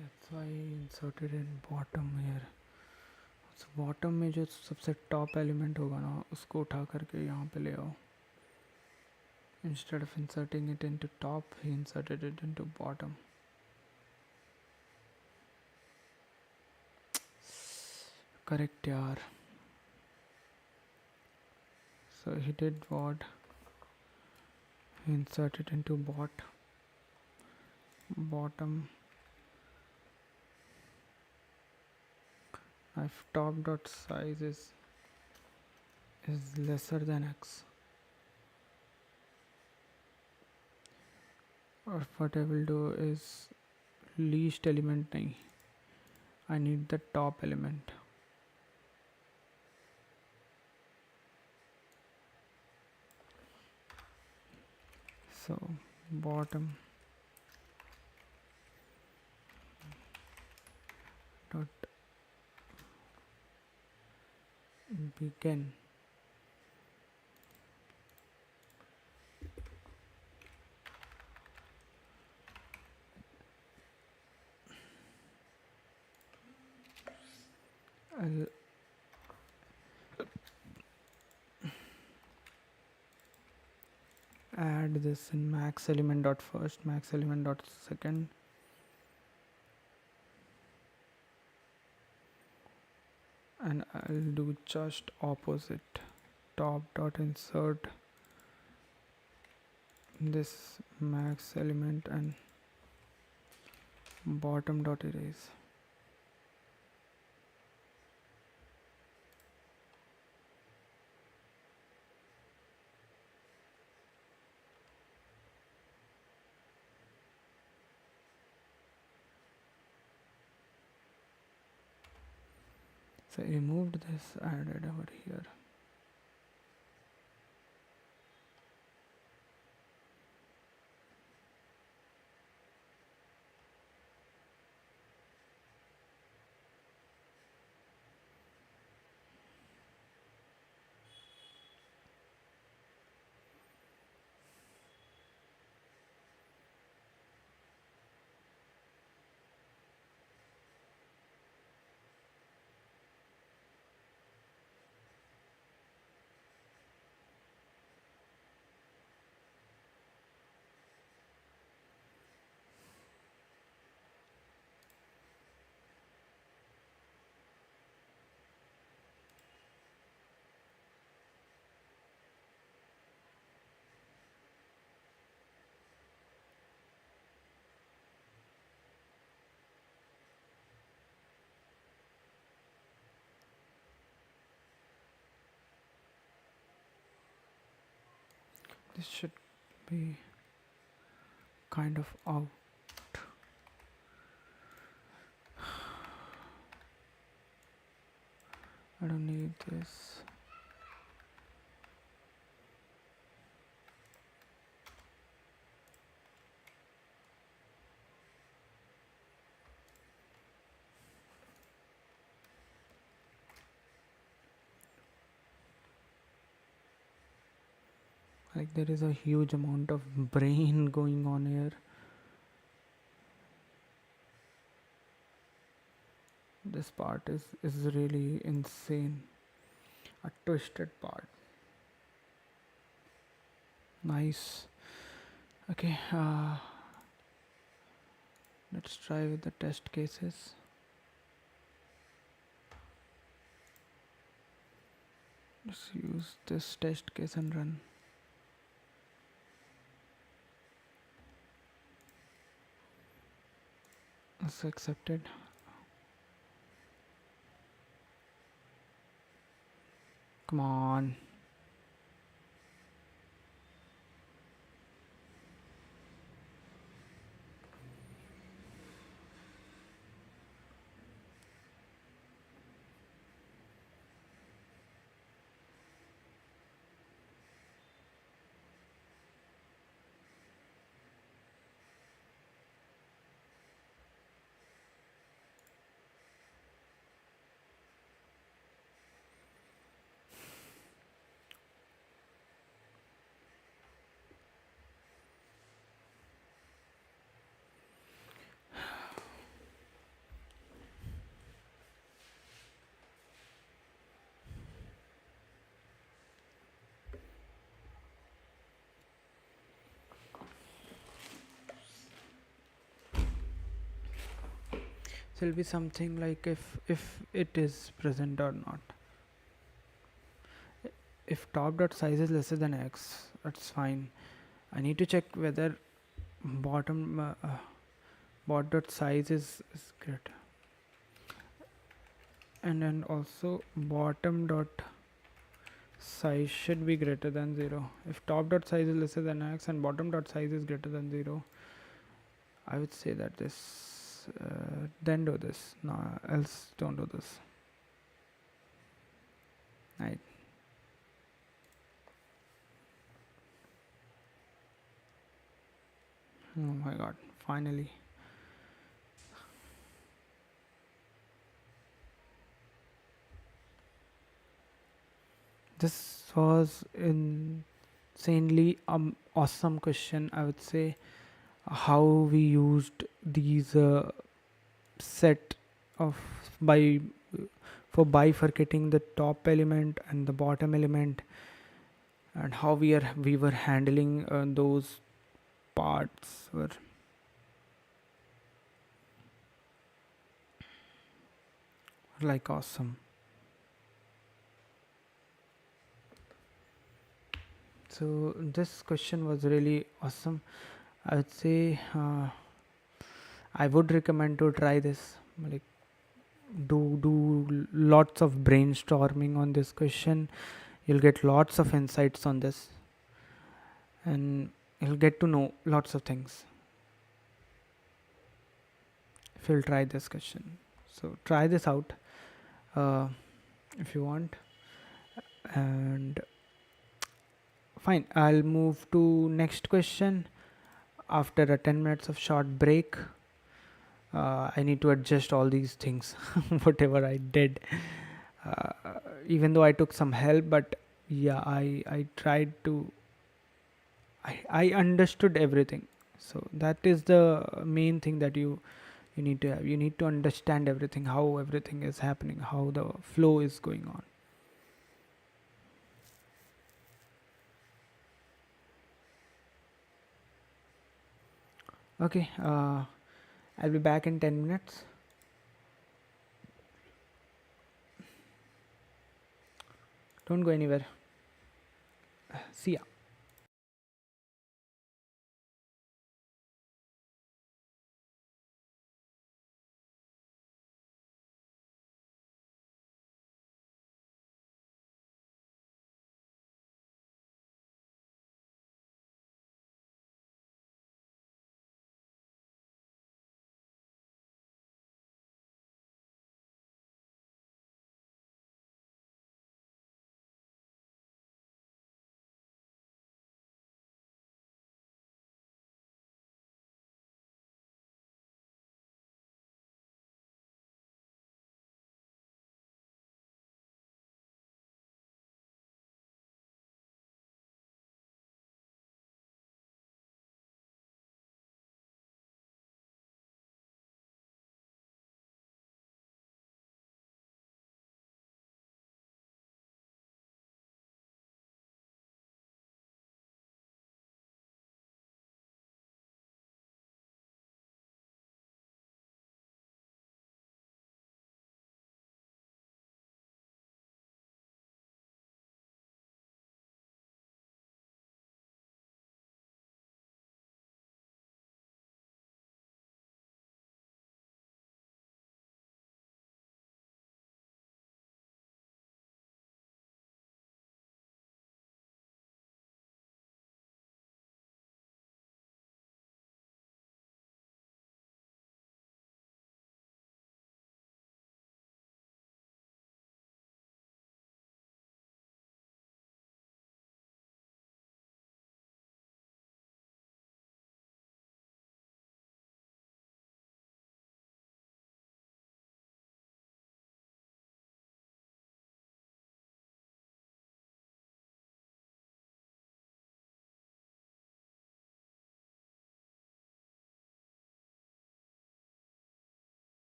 that's why I inserted in bottom here. So bottom में जो सबसे top element होगा ना उसको उठा करके यहाँ पे ले आओ. Instead of inserting it into top, he inserted it into bottom. Correct यार. So he did what? He inserted into bottom. If top dot size is lesser than x, or what I will do is least element nahi, I need the top element. So bottom dot begin. I'll add this in max element dot first, max element dot second, and I'll do just opposite. Top dot insert this max element and bottom dot erase. So I removed this, added over here. This should be kind of out. I don't need this. Like there is a huge amount of brain going on here. This part is really insane. A twisted part. Nice. Okay, let's try with the test cases. Just use this test case and run. It's accepted. Come on. there'll be something like if it is present or not. If top dot size is lesser than x, that's fine. I need to check whether bottom bot dot size is greater, and then also bottom dot size should be greater than 0. If top dot size is lesser than x and bottom dot size is greater than 0, I would say that this then do this, no, else don't do this, right? Oh my god, finally. This was insanely awesome question, I would say. How we used these set of by for bifurcating the top element and the bottom element, and how we were handling those parts were like awesome. So this question was really awesome. I would say I would recommend to try this. Like do lots of brainstorming on this question. You'll get lots of insights on this, and you'll get to know lots of things if you'll try this question. So try this out uh, if you want. And fine, I'll move to next question after a 10 minutes of short break. I need to adjust all these things whatever I did, uh, even though I took some help, but yeah, I tried to, I understood everything. So that is the main thing that you need to have. You need to understand everything, how everything is happening, how the flow is going on. Okay, I'll be back in 10 minutes. Don't go anywhere. See ya.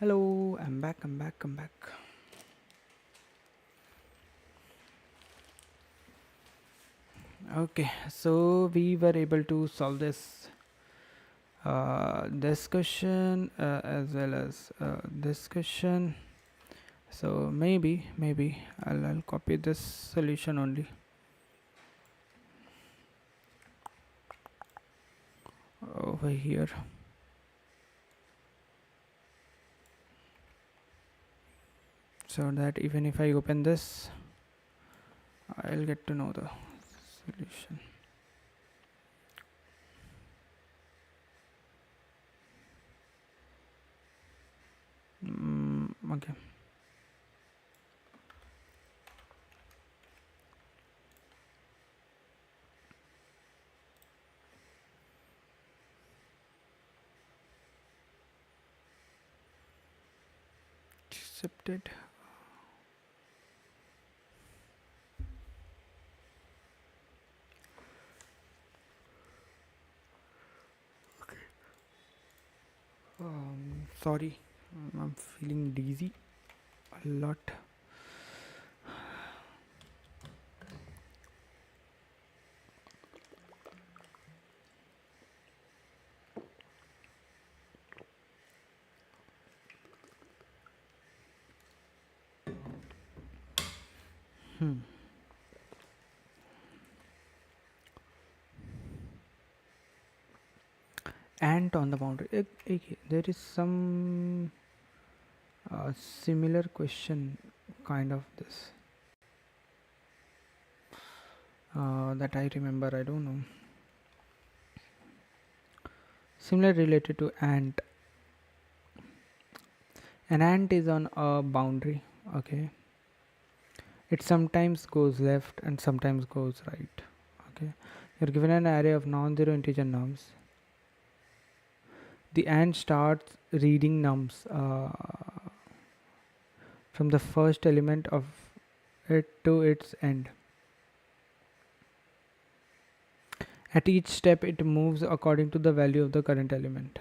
Hello, I'm back, I'm back, I'm back. Okay, so we were able to solve this question as well as this question. So maybe I'll copy this solution only over here. So that even if I open this, I'll get to know the solution. Okay. Accepted. Sorry, I'm feeling dizzy a lot. Hmm. Ant on the boundary. There is some similar question, kind of this that I remember. I don't know. Similar related to ant. An ant is on a boundary. Okay. It sometimes goes left and sometimes goes right. Okay. You're given an array of non-zero integer nums. The ant starts reading nums from the first element of it to its end. At each step, it moves according to the value of the current element.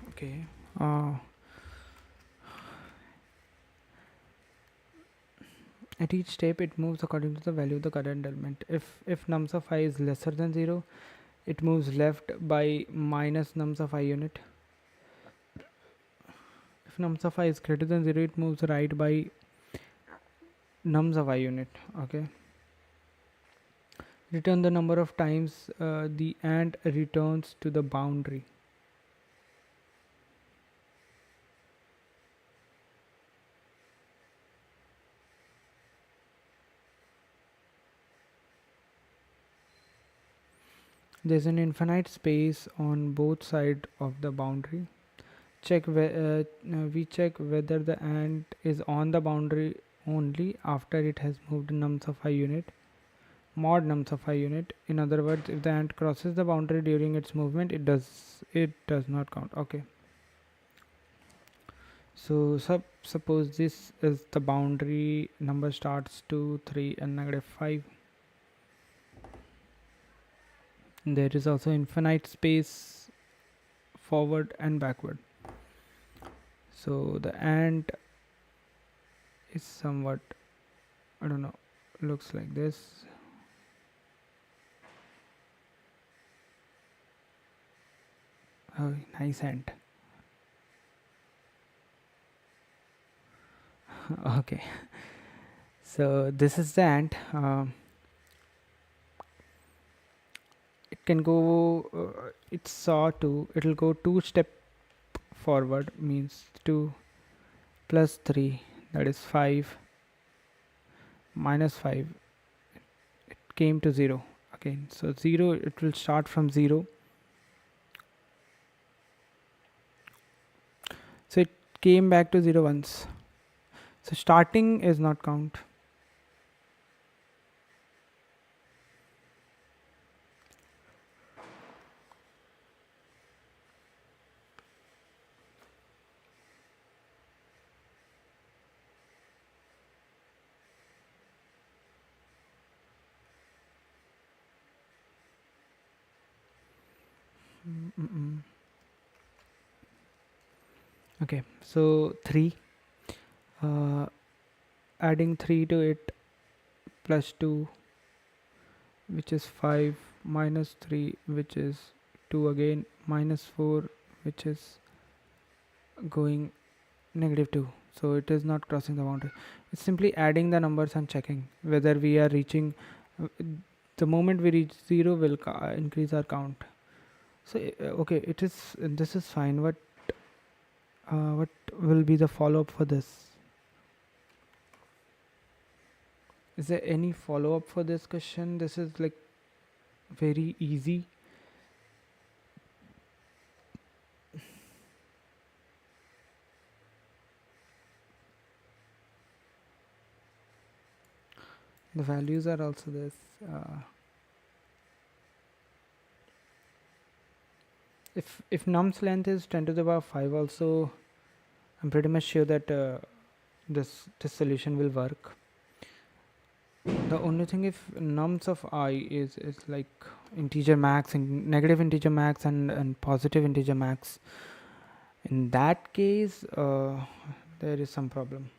Okay. At each step, it moves according to the value of the current element. If nums of I is lesser than 0, it moves left by minus nums of I unit. If nums of I is greater than 0, it moves right by nums of I unit. Okay. Return the number of times the ant returns to the boundary. There's an infinite space on both sides of the boundary. We check whether the ant is on the boundary only after it has moved nums of I unit, mod nums of I unit. In other words, if the ant crosses the boundary during its movement, it does not count. Okay. So suppose this is the boundary, number starts 2, 3 and -5. There is also infinite space forward and backward. So the ant is somewhat, I don't know, looks like this. Oh, nice ant. Okay. So this is the ant. It can go, it saw two, it'll go 2 step forward, means 2 plus 3, that is 5, minus 5, it came to 0 again. So 0, it will start from 0. So it came back to 0 once. So starting is not count. Mm-mm. Okay, so 3, uh, adding 3 to it, plus 2, which is 5, minus 3, which is 2 again, minus 4, which is going -2. So it is not crossing the boundary. It's simply adding the numbers and checking whether we are reaching. uh, the moment we reach 0, will increase our count. So okay, it is, this is fine. What will be the follow up for this? Is there any follow up for this question? This is like very easy. The values are also this. If num's length is 10 to the power 5, also I'm pretty much sure that this solution will work. The only thing, if nums of I is like integer max and negative integer max and positive integer max, in that case there is some problem.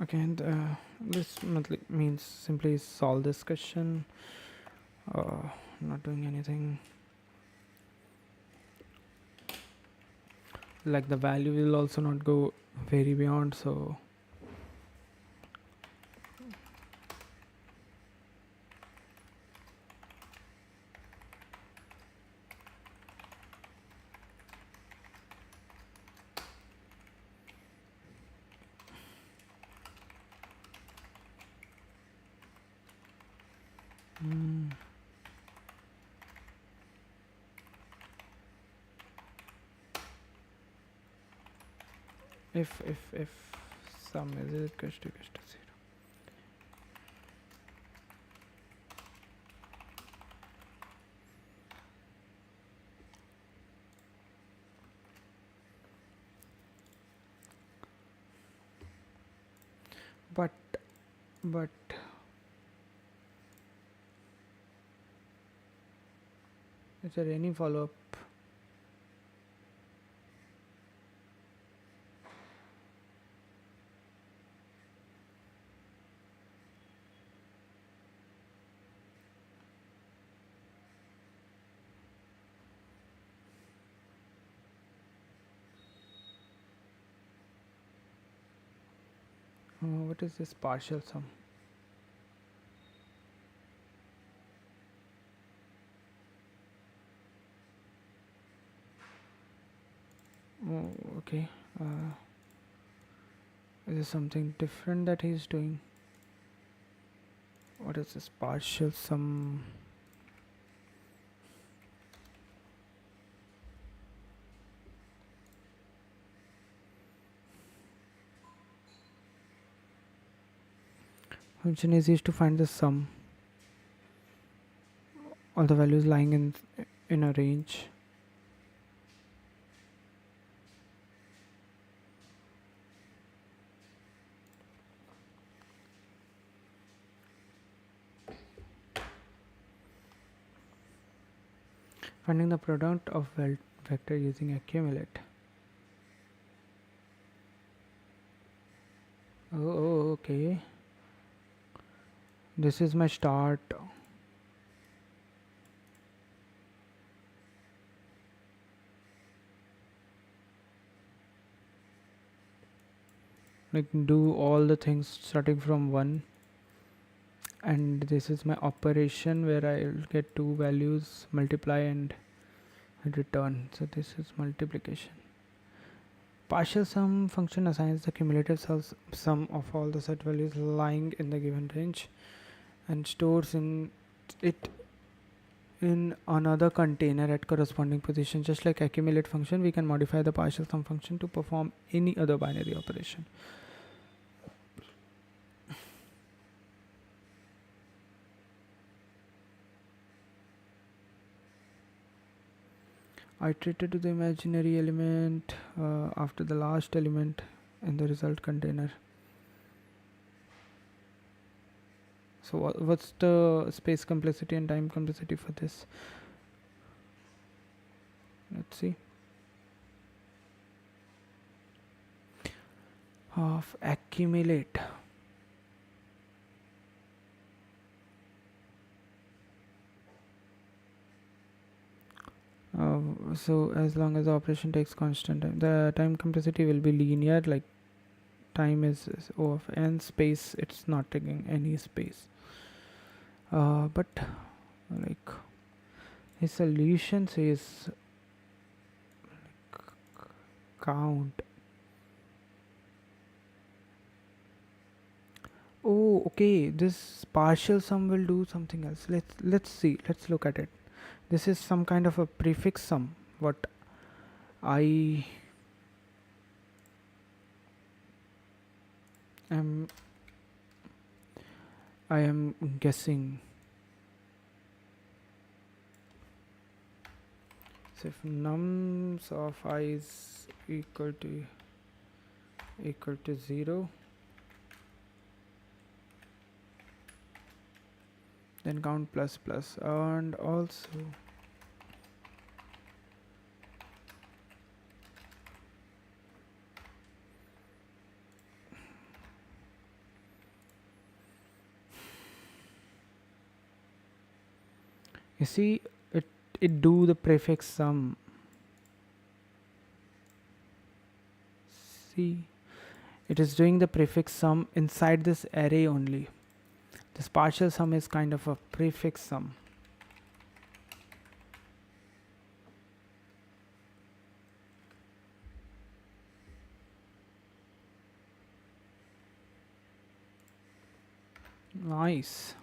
Okay, and this means simply solve this question. Not doing anything. Like the value will also not go very beyond, so mm, if sum is equals to 0. but but is there any follow up? What is this partial sum? Oh, okay. Is there something different that he's doing? What is this partial sum? Function is used to find the sum. All the values lying in a range. Finding the product of vector using accumulate. Oh, okay. This is my start. like do all the things starting from 1, and this is my operation where I'll get two values, multiply and return. So this is multiplication. Partial sum function assigns the cumulative sum of all the set values lying in the given range and stores in it in another container at corresponding position. Just like accumulate function, we can modify the partial sum function to perform any other binary operation. Iterated to the imaginary element after the last element in the result container. So what's the space complexity and time complexity for this? Let's see. Of accumulate. So as long as the operation takes constant time, the time complexity will be linear, like time is O of n, space it's not taking any space. But like his solution says count. Oh, okay, this partial sum will do something else. Let's see, let's look at it. This is some kind of a prefix sum, what I am guessing. So if nums of I is equal to 0, then count plus plus, and also you see it do the prefix sum. See, it is doing the prefix sum inside this array only. This partial sum is kind of a prefix sum. Nice.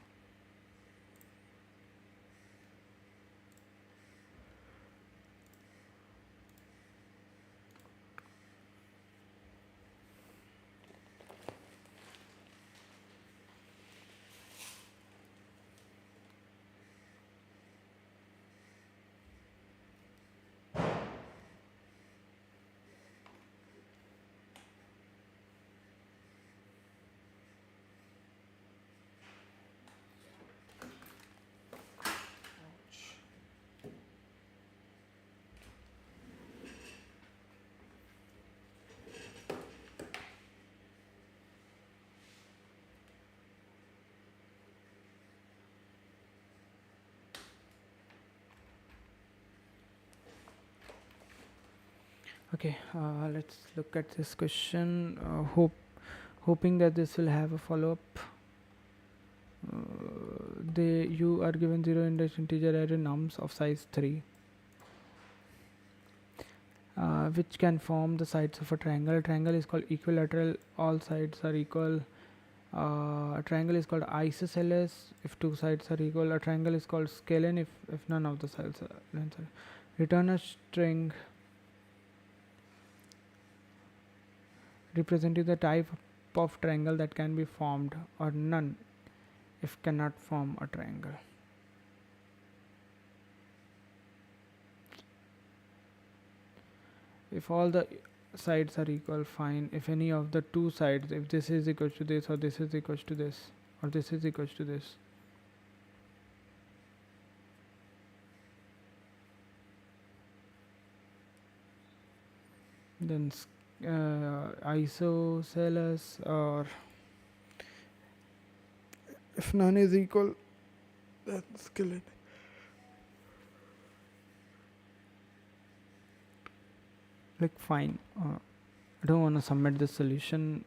Okay, let's look at this question. Hoping that this will have a follow-up. You are given 0 index integer array nums of size 3, which can form the sides of a triangle. A triangle is called equilateral, all sides are equal. A triangle is called isosceles if two sides are equal. A triangle is called scalene if none of the sides are equal. Return a string representing the type of triangle that can be formed, or none if cannot form a triangle. If all the sides are equal, fine. If any of the two sides, if this is equal to this, or this is equal to this, or this is equal to this, then isosceles, or if none is equal, then scalene. Like fine, I don't want to submit this solution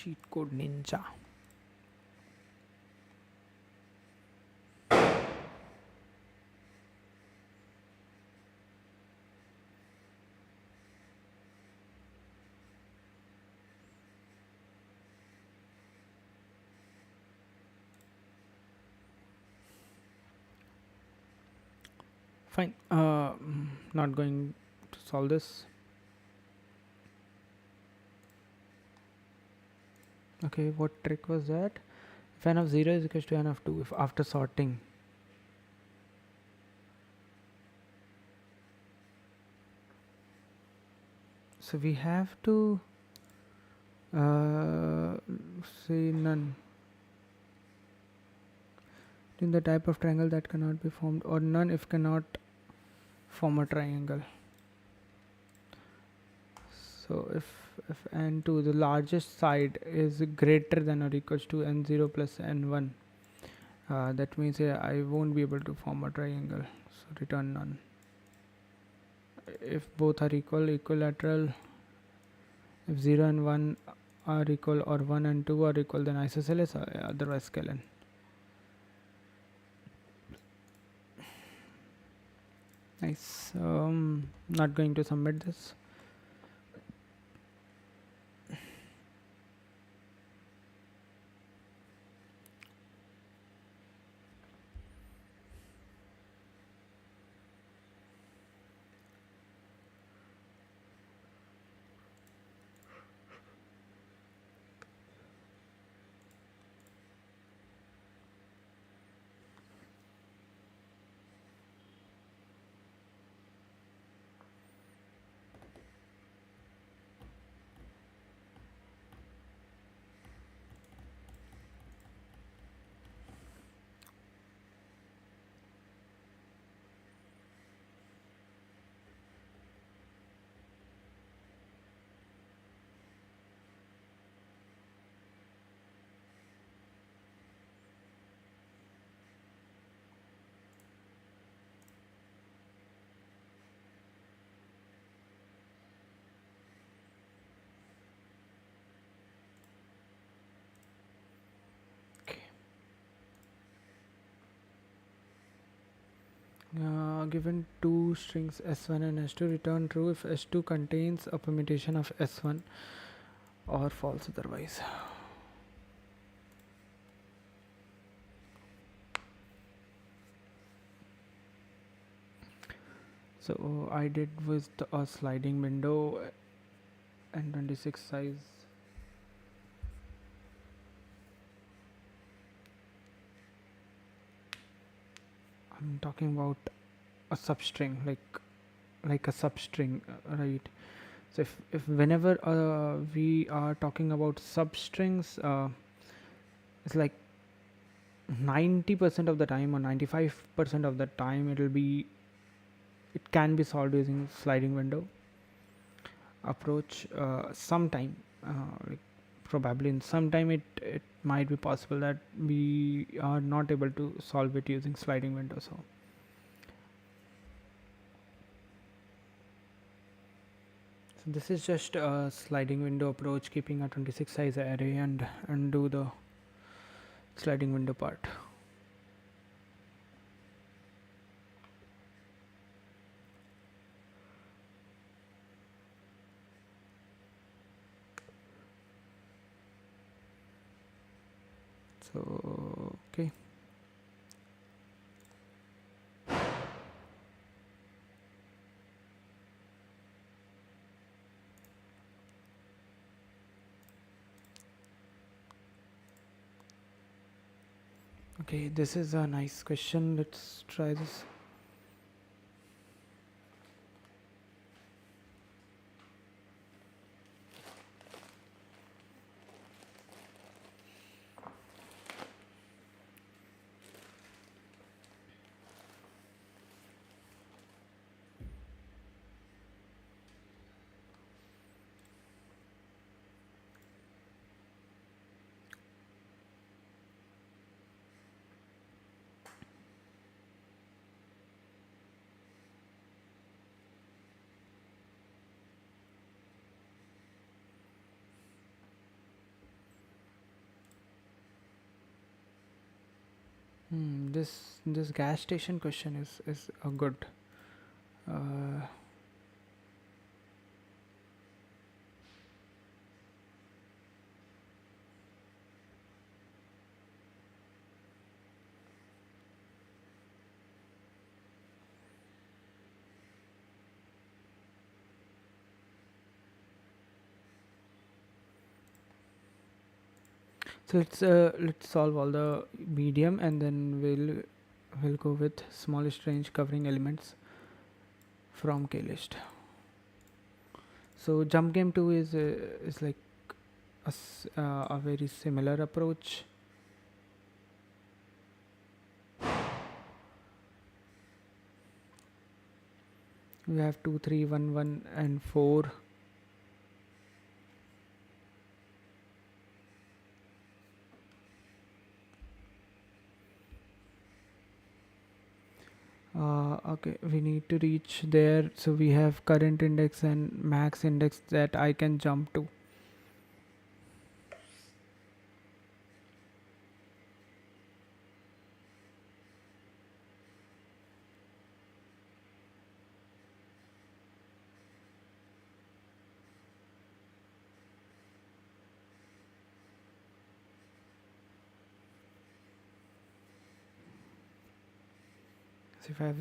cheat code ninja. Fine. Not going to solve this. Okay, what trick was that? If n of 0 is equal to n of 2, if after sorting. So we have to say none in the type of triangle that cannot be formed, or none if cannot form a triangle. So if n2, the largest side, is greater than or equals to n0 plus n1, that means I won't be able to form a triangle, so return none. If both are equal, equilateral. If 0 and 1 are equal, or 1 and 2 are equal, then isosceles, otherwise scalar. Nice. Not going to submit this. Given two strings s1 and s2, return true if s2 contains a permutation of s1, or false otherwise. So I did with a sliding window and 26 size. I'm talking about a substring, like a substring, right? So if whenever we are talking about substrings, it's like 90% of the time or 95% of the time it can be solved using sliding window approach. Sometime, like probably in some time, it might be possible that we are not able to solve it using sliding window. So this is just a sliding window approach, keeping a 26 size array and do the sliding window part. So okay. Okay, this is a nice question. Let's try this. This gas station question is a good. Uh, so let's solve all the medium, and then we'll go with smallest range covering elements from K list. So jump game 2 is like a very similar approach. We have 2 3 1 1 and 4. Okay, we need to reach there, so we have current index and max index that I can jump to. So if I have,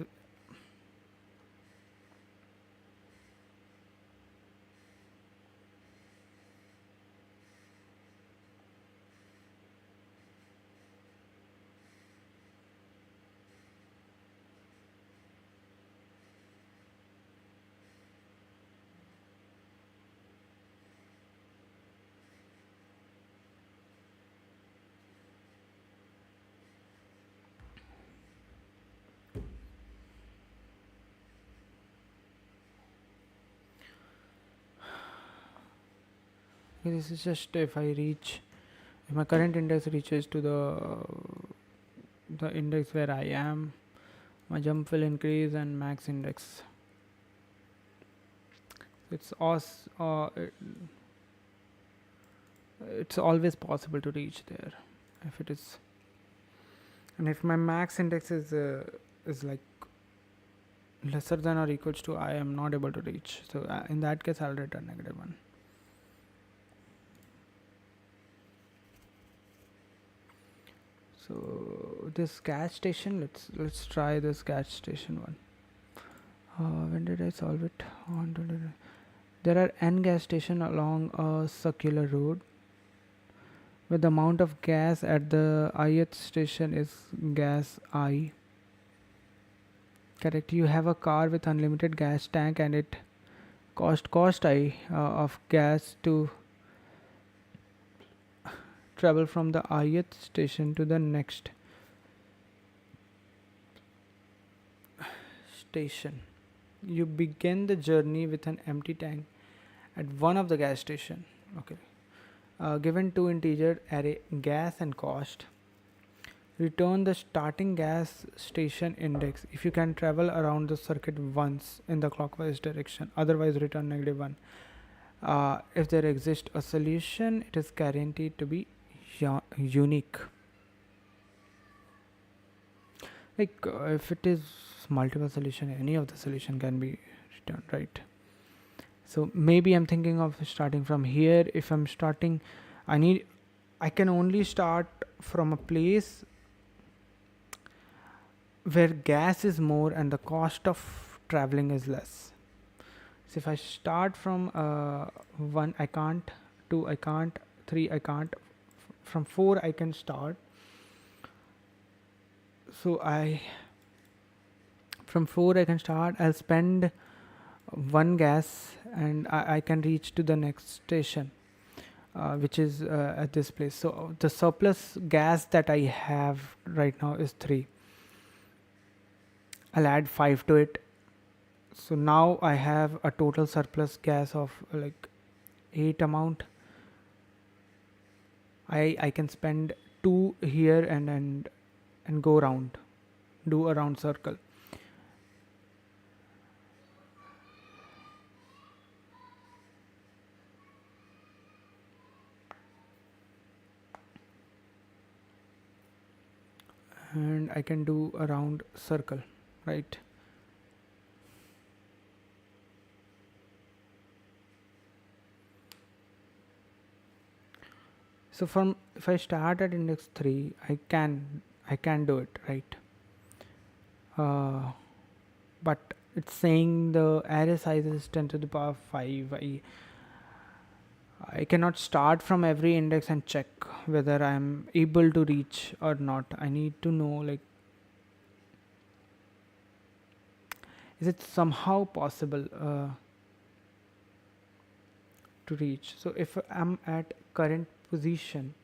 this is just if I reach, if my current index reaches to the index where I am, my jump will increase and max index. It's os it's always possible to reach there if it is, and if my max index is like lesser than or equals to, I am not able to reach. So in that case, I'll return -1. So this gas station, let's try this gas station one. When did I solve it? There are n gas station along a circular road, where the amount of gas at the ith station is gas I. Correct. You have a car with unlimited gas tank, and it cost I of gas to travel from the ith station to the next station. You begin the journey with an empty tank at one of the gas station. Okay. Given two integer array gas and cost, return the starting gas station index if you can travel around the circuit once in the clockwise direction, otherwise return -1. If there exists a solution, it is guaranteed to be unique. Like if it is multiple solution, any of the solution can be returned, right? So maybe I'm thinking of starting from here. If I'm starting, I can only start from a place where gas is more and the cost of traveling is less. So if I start from 1, I can't. 2, I can't. 3, I can't. From 4, I can start. So from 4 I can start. I'll spend 1 gas, and I can reach to the next station, which is at this place. So the surplus gas that I have right now is 3. I'll add 5 to it. So now I have a total surplus gas of like 8 amount. I can spend 2 here and go around, do a round circle. and I can do a round circle, right? So from if I start at index 3, I can do it, right? But it's saying the array size is 10 to the power 5. I cannot start from every index and check whether I'm able to reach or not. I need to know, like, is it somehow possible to reach? So if I'm at current position,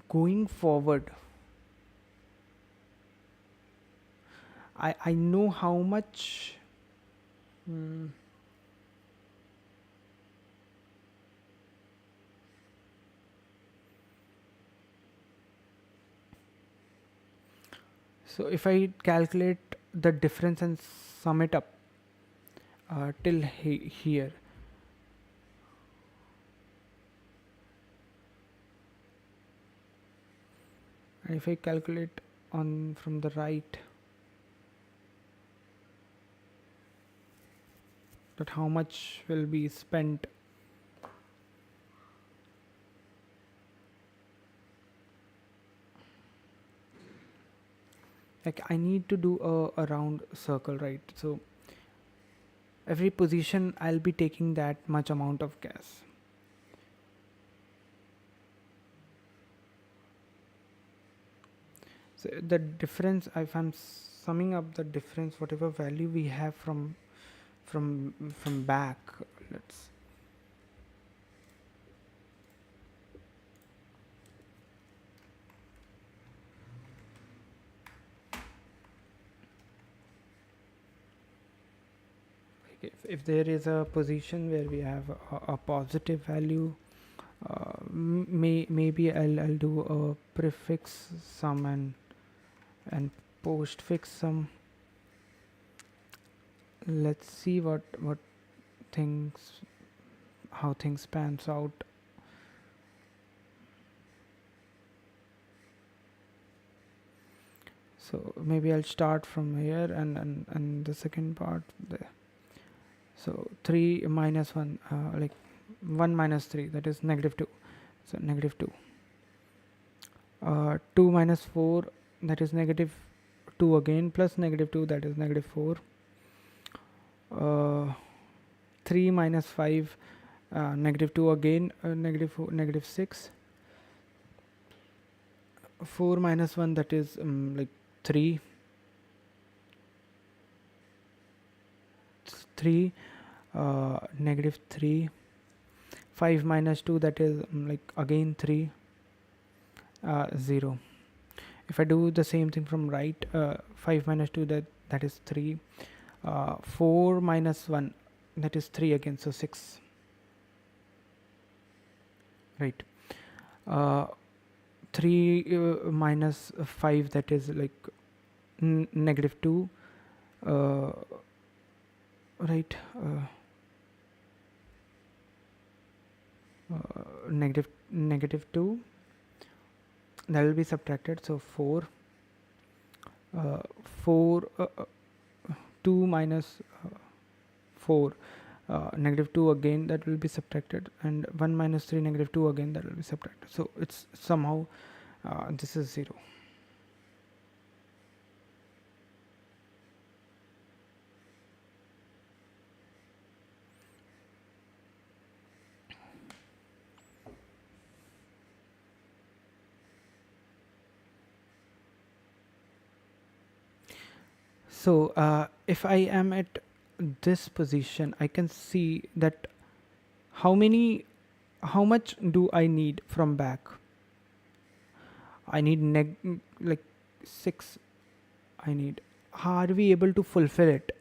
going forward, I know how much. Hmm, so if I calculate the difference and sum it up till here, and if I calculate on from the right, that how much will be spent, like I need to do a round circle, right? So every position I'll be taking that much amount of gas. So the difference, if I'm summing up the difference, whatever value we have from back, let's, if there is a position where we have a positive value, maybe I'll do a prefix sum and postfix sum. Let's see what things, how things pans out. So maybe I'll start from here and the second part there. So 3 minus 1, like 1 minus 3, that is negative 2. So negative 2. 2 minus 4, that is negative 2 again, plus negative 2, that is negative 4. 3 minus 5, negative 2 again, negative 4, negative 6. 4 minus 1, that is like 3. 3, negative 3. 5 minus 2, that is like again 3. 0. If I do the same thing from right, 5 minus 2, that is 3. 4 minus 1, that is 3 again, so 6, right? 3 minus 5, that is like negative 2, right? Negative 2, that will be subtracted, so 4. 4 2 minus 4, negative 2 again, that will be subtracted, and 1 minus 3, negative 2 again, that will be subtracted. So it's somehow this is 0. So if I am at this position, I can see that how much do I need from back. I need like 6. I need. Are we able to fulfill it?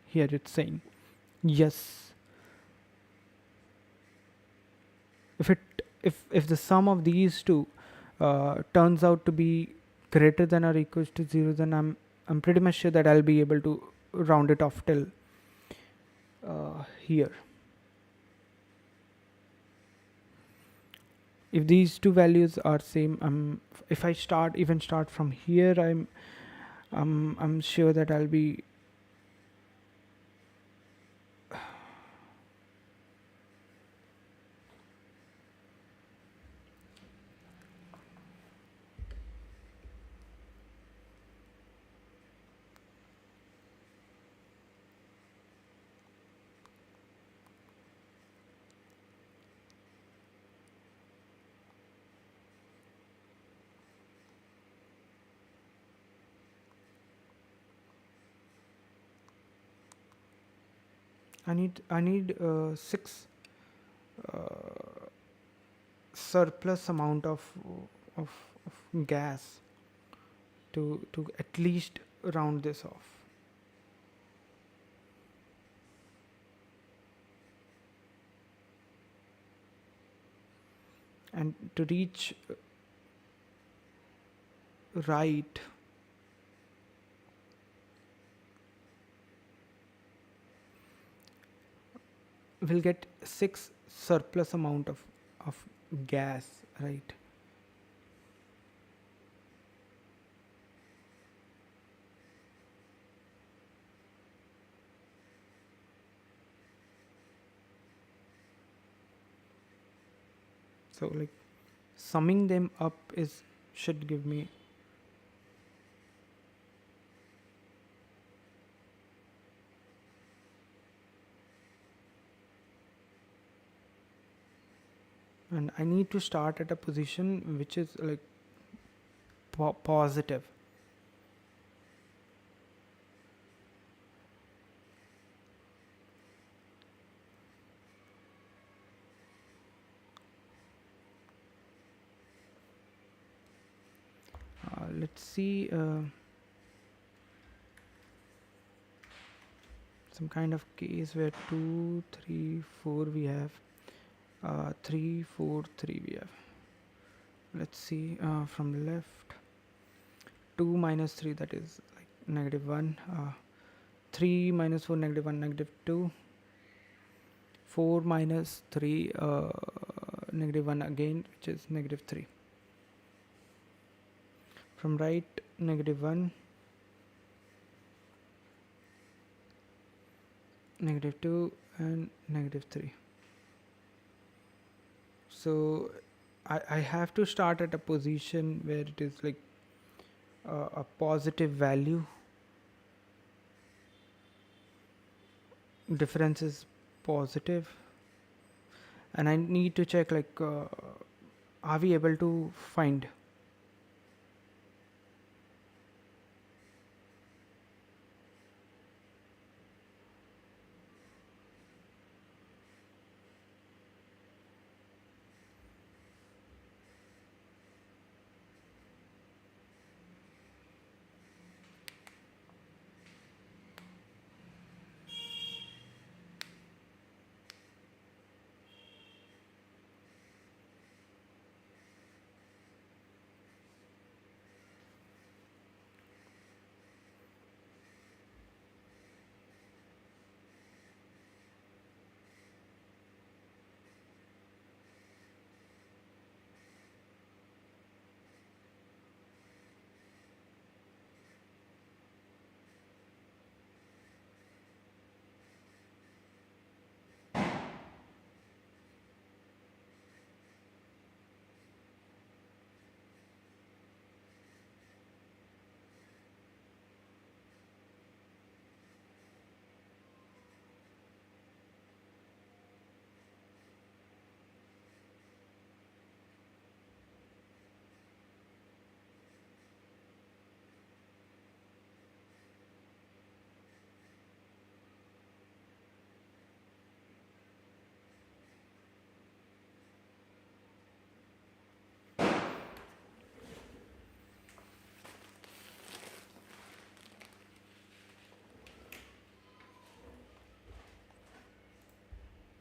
Here it's saying yes. If the sum of these two turns out to be greater than or equals to 0, then I'm pretty much sure that I'll be able to round it off till here. If these two values are same, if I start from here, I'm sure that I'll be I need 6 uh, surplus amount of, of gas to at least round this off. And to reach right, we'll get 6 surplus amount of gas, right? So like summing them up is should give me, and I need to start at a position which is like positive. Let's see some kind of case where 2 3 4 we have 3 4 3 we have. Let's see from left, 2 minus 3, that is like -1, 3 minus 4 -1, -2, 4 minus 3 -1 again, which is -3. From right, -1, -2, and -3. So I have to start at a position where it is like a positive value. Difference is positive, and I need to check like are we able to find.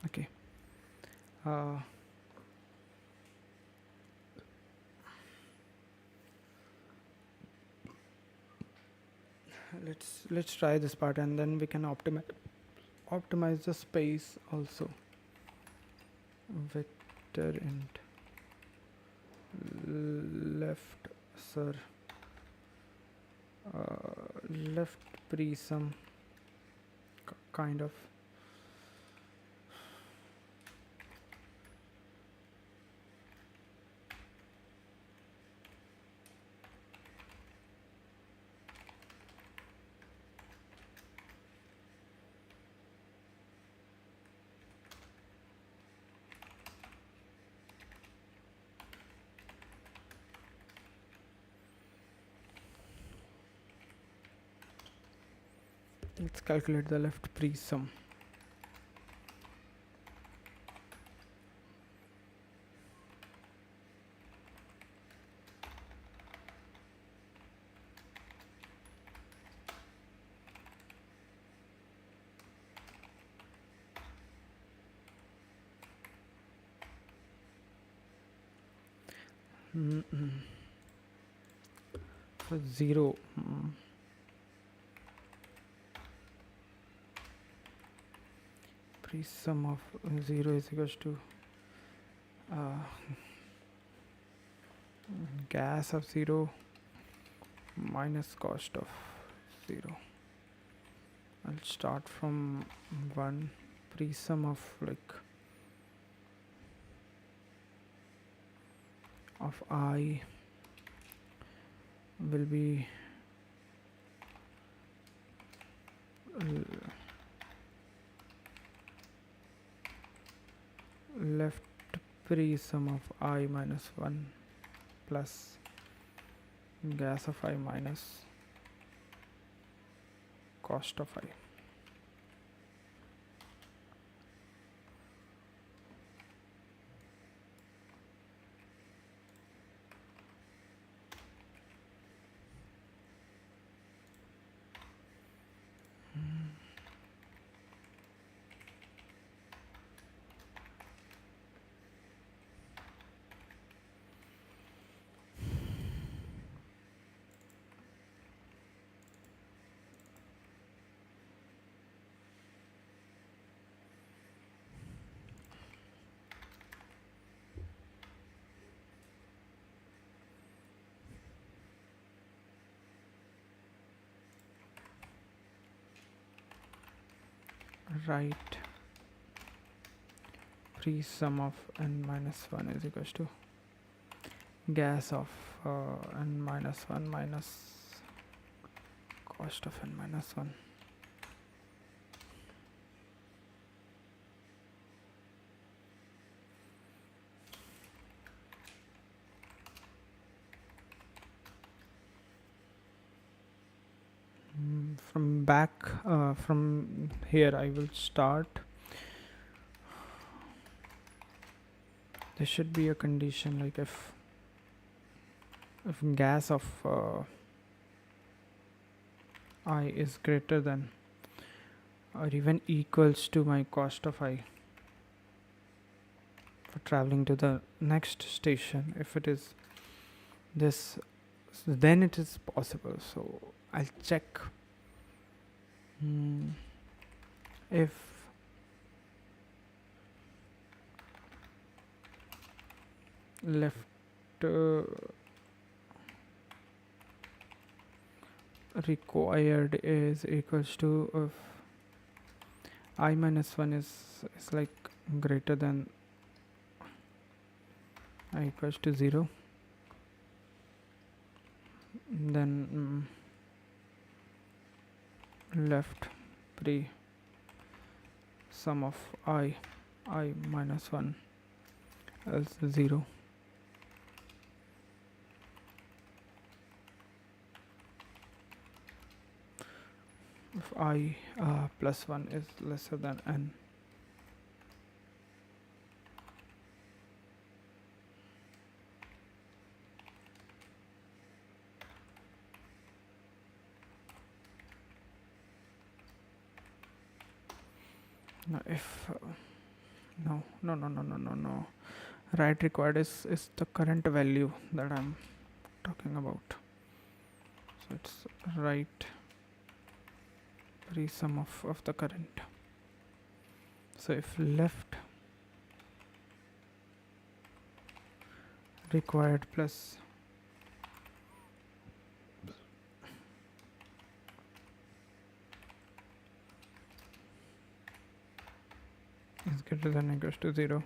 Okay. Uh, let's try this part, and then we can optimize the space also. Vector int left, sir, left pre-sum kind of. Let's calculate the left pre-sum. For 0, pre-sum of 0 is equals to gas of 0 minus cost of 0. I'll start from 1. Pre-sum of of I will be left pre-sum of I minus 1 plus gas of I minus cost of I. Right pre-sum of n minus 1 is equals to gas of n minus 1 minus cost of n minus 1. From back from here I will start. There should be a condition like if gas of I is greater than or even equals to my cost of I for traveling to the next station. If it is this, then it is possible. So I'll check if left required is equals to if I minus 1 is like greater than I equals to 0, then left pre sum of I minus 1 else 0. If I plus 1 is lesser than n. Now if no, right required is the current value that I'm talking about. So it's right pre-sum of the current. So if left required plus is greater than or equals to 0.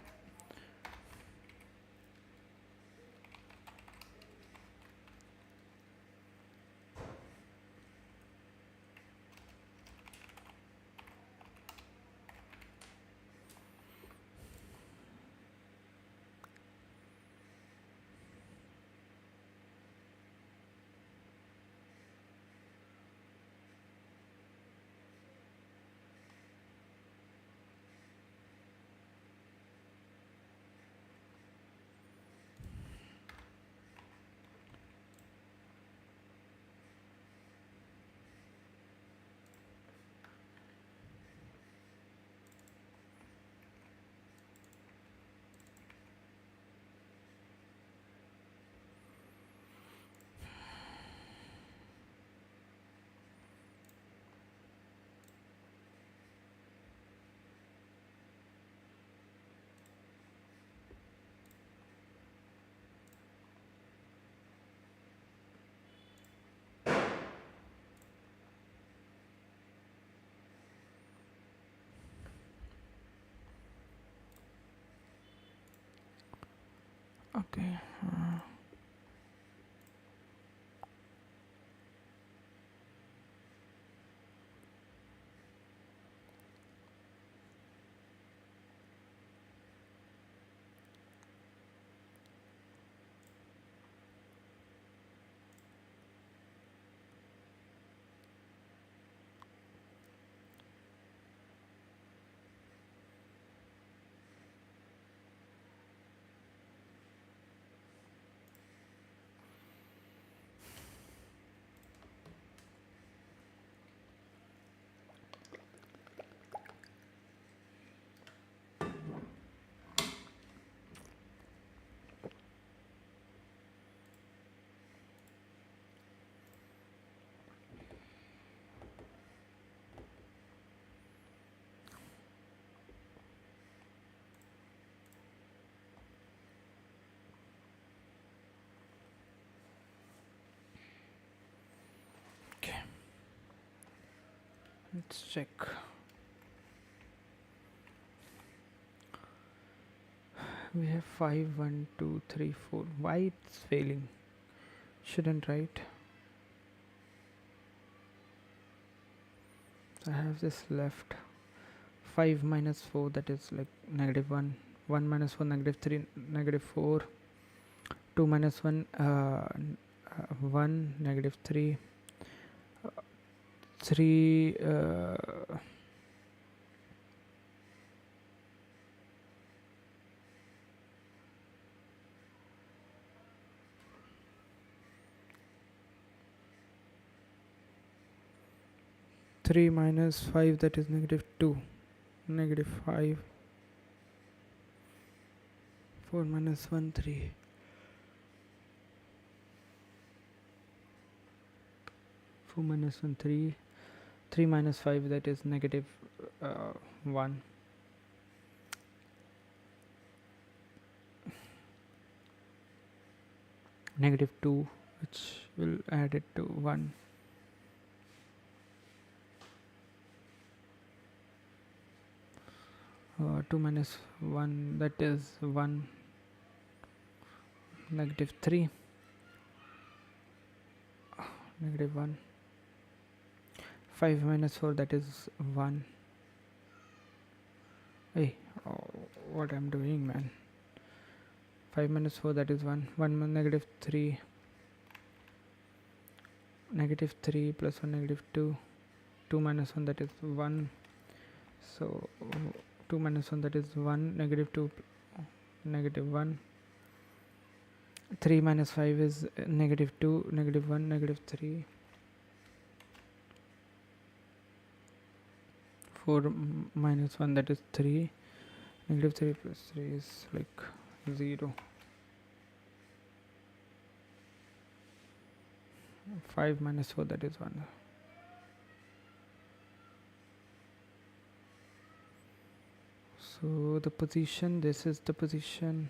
Okay. Okay. Let's check. We have 5, 1, 2, 3, 4. Why it's failing? Shouldn't, right? I have this left. 5 minus 4, that is like negative 1. 1 minus 4, negative 3, negative 4. 2 minus 1, 1, negative 3. 3, 3 minus 5, that is negative 2. Negative 5. 4 minus 1, 3. 4 minus 1, 3. 3 minus 5, that is negative 1. Negative 2, which will add it to 1. Uh, 2 minus 1, that is 1. Negative 3. Negative 1. 5 minus 4, that is 1. Hey, oh, what I'm doing, man. 5 minus 4, that is 1. 1 negative 3. Negative 3 plus 1, negative 2. 2 minus 1, that is 1. So 2 minus 1, that is 1. Negative 2, negative 1. 3 minus 5 is negative 2. Negative 1, negative 3. 4 minus 1, that is 3. Negative 3 plus 3 is like 0. 5 minus 4, that is 1. So the position, this is the position.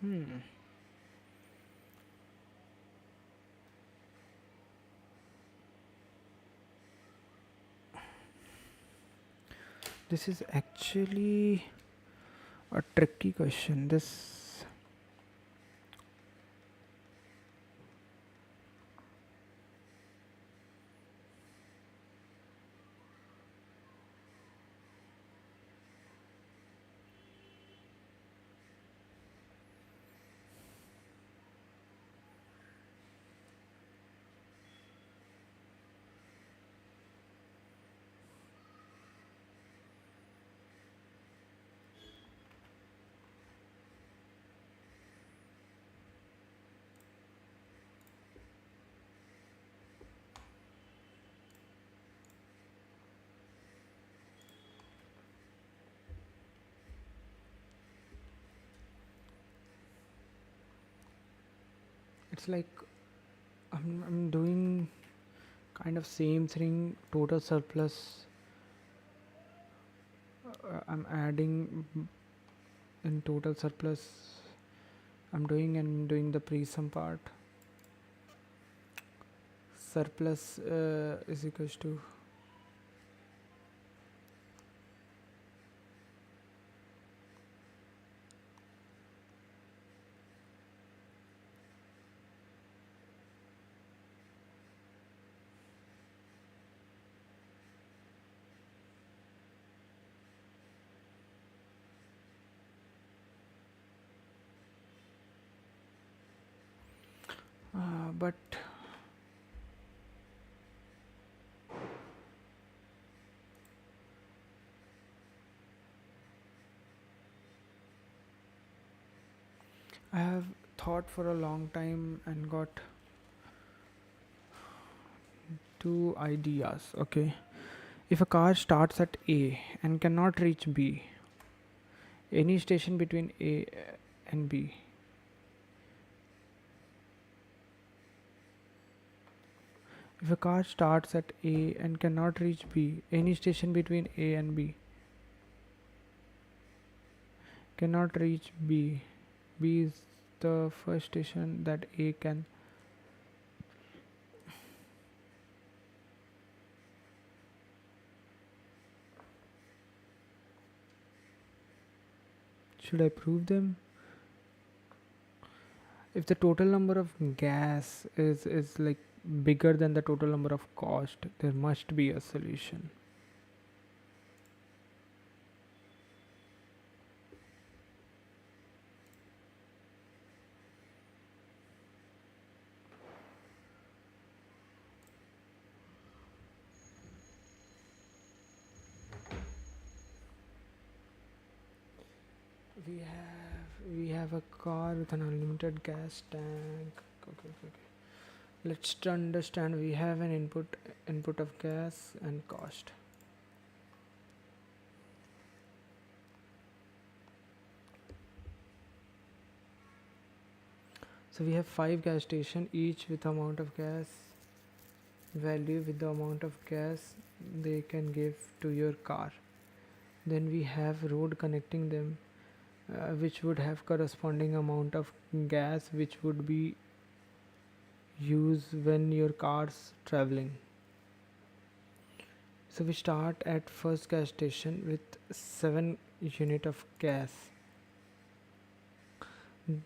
Hmm. This is actually a tricky question. This it's like I'm doing kind of same thing. Total surplus. I'm adding in total surplus. I'm doing the pre-sum part. Surplus is equals to but I have thought for a long time and got two ideas. Okay, if a car starts at A and cannot reach B, any station between A and B, if a car starts at A and cannot reach B, any station between A and B, cannot reach B, B is the first station that A can. Should I prove them? If the total number of gas is like bigger than the total number of cost, there must be a solution. We have a car with an unlimited gas tank. Okay. Let's to understand, we have an input of gas and cost. So we have 5 gas station, each with amount of gas value with the amount of gas they can give to your car. Then we have road connecting them, which would have corresponding amount of gas which would be used when your car's traveling. So we start at first gas station with 7 unit of gas.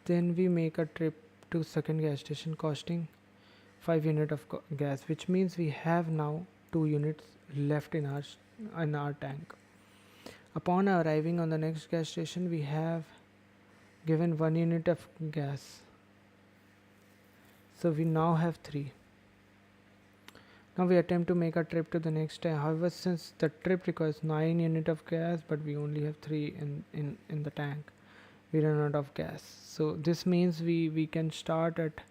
Then we make a trip to second gas station costing 5 unit of gas, which means we have now 2 units left in our tank. Upon arriving on the next gas station, we have given 1 unit of gas. So we now have 3. Now we attempt to make a trip to the next tank. However, since the trip requires 9 unit of gas, but we only have 3 in the tank, we run out of gas. So this means we can start at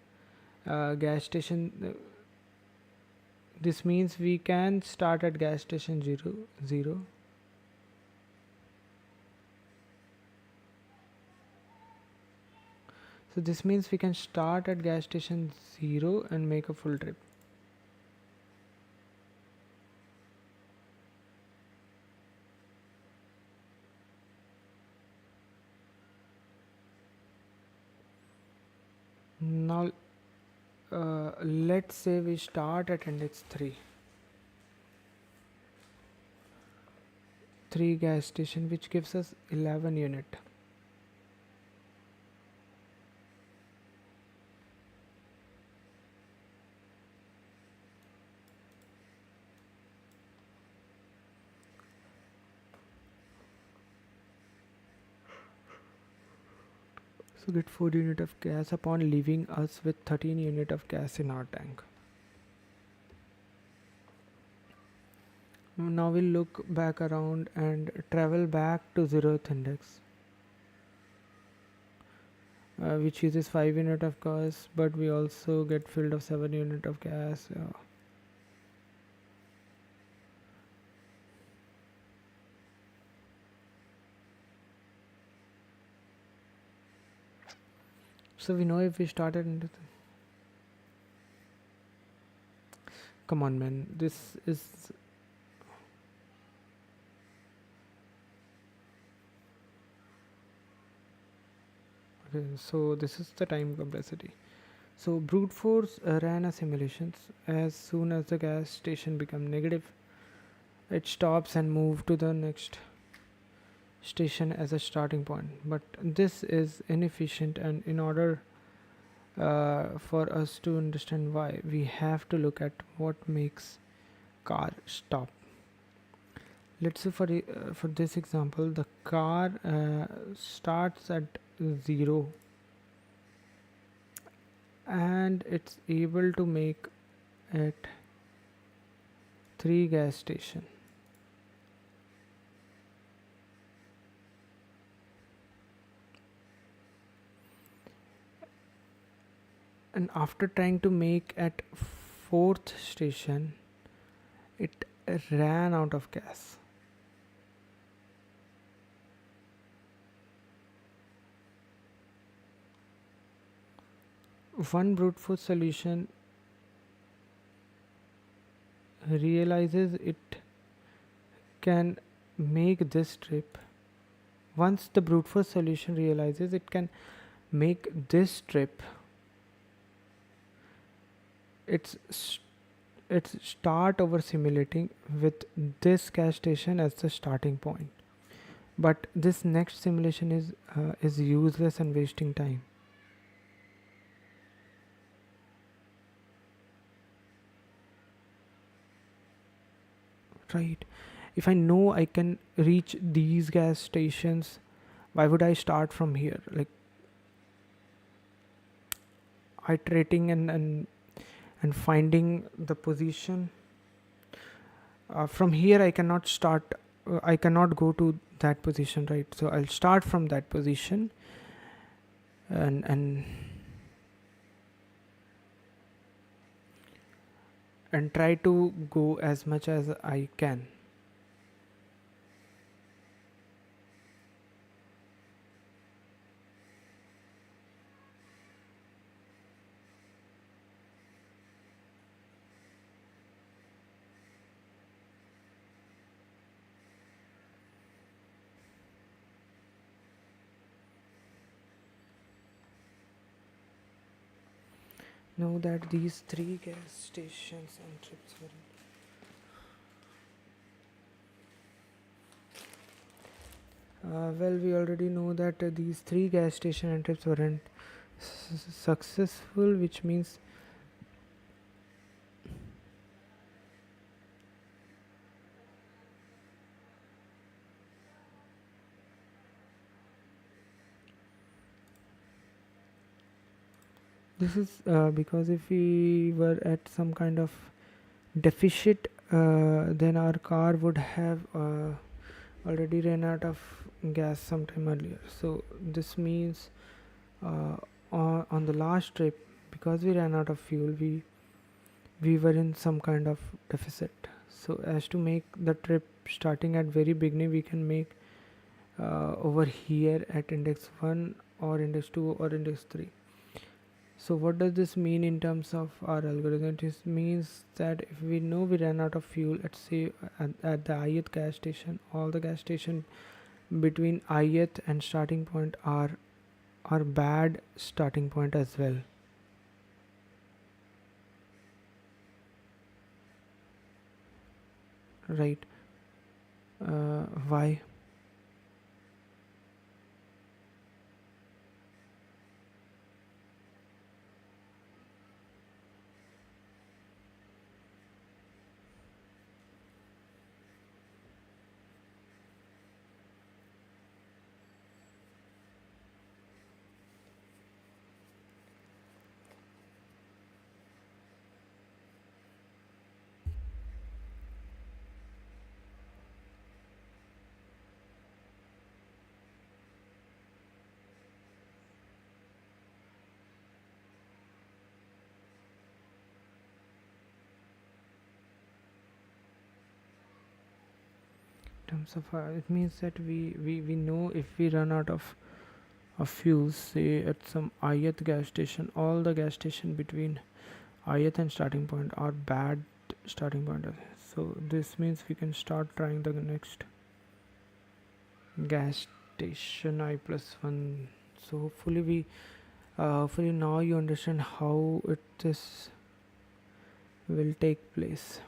gas station. This means we can start at gas station 0. So this means we can start at gas station 0 and make a full trip. Now, let's say we start at index 3 gas station, which gives us 11 unit. So get 4 unit of gas upon leaving us with 13 unit of gas in our tank. Now we'll look back around and travel back to 0th index, which uses 5 unit of gas, but we also get filled of 7 unit of gas. So we know if we started into come on man, this is okay. So this is the time complexity. So brute force ran a simulations. As soon as the gas station become negative, it stops and move to the next station as a starting point. But this is inefficient, and in order for us to understand why, we have to look at what makes car stop. Let's say for this example, the car starts at 0 and it's able to make at 3 gas station. And after trying to make at 4th station, it ran out of gas. One brute force solution realizes it can make this trip. Once the brute force solution realizes it can make this trip, it's start over simulating with this gas station as the starting point. But this next simulation is useless and wasting time. Right? If I know I can reach these gas stations, why would I start from here? Like iterating and finding the position. From here, I cannot start. I cannot go to that position, right? So I'll start from that position, and and try to go as much as I can. Know that these 3 gas stations and trips were. Well, we already know that these 3 gas station and trips weren't successful, which means this is because if we were at some kind of deficit, then our car would have already ran out of gas sometime earlier. So this means on the last trip, because we ran out of fuel, we were in some kind of deficit. So as to make the trip starting at very beginning, we can make over here at index 1 or index 2 or index 3. So what does this mean in terms of our algorithm? It means that if we know we ran out of fuel, let's say at the ith gas station, all the gas station between ith and starting point are bad starting point as well. right? Why? In terms of it means that we know if we run out of fuel, say at some ith gas station, all the gas station between ith and starting point are bad starting point. So this means we can start trying the next gas station I plus one. So hopefully now you understand how it this will take place.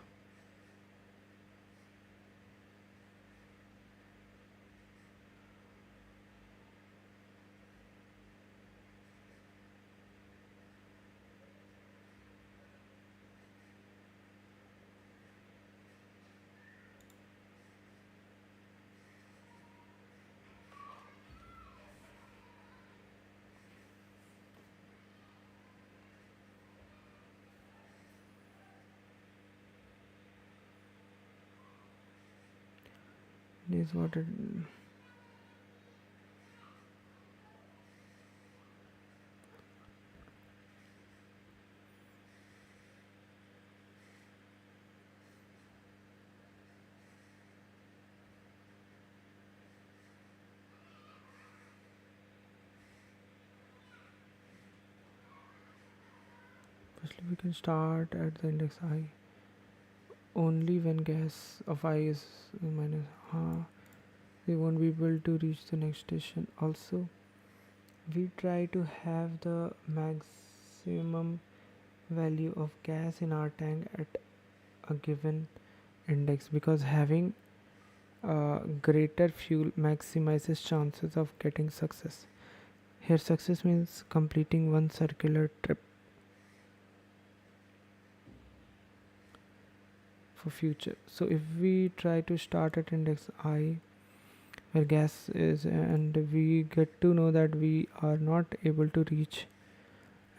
This is what it. Firstly, we can start at the index I only when gas of I is minus. We won't be able to reach the next station. Also, we try to have the maximum value of gas in our tank at a given index, because having greater fuel maximizes chances of getting success. Here success means completing one circular trip for future. So if we try to start at index I where gas is, and we get to know that we are not able to reach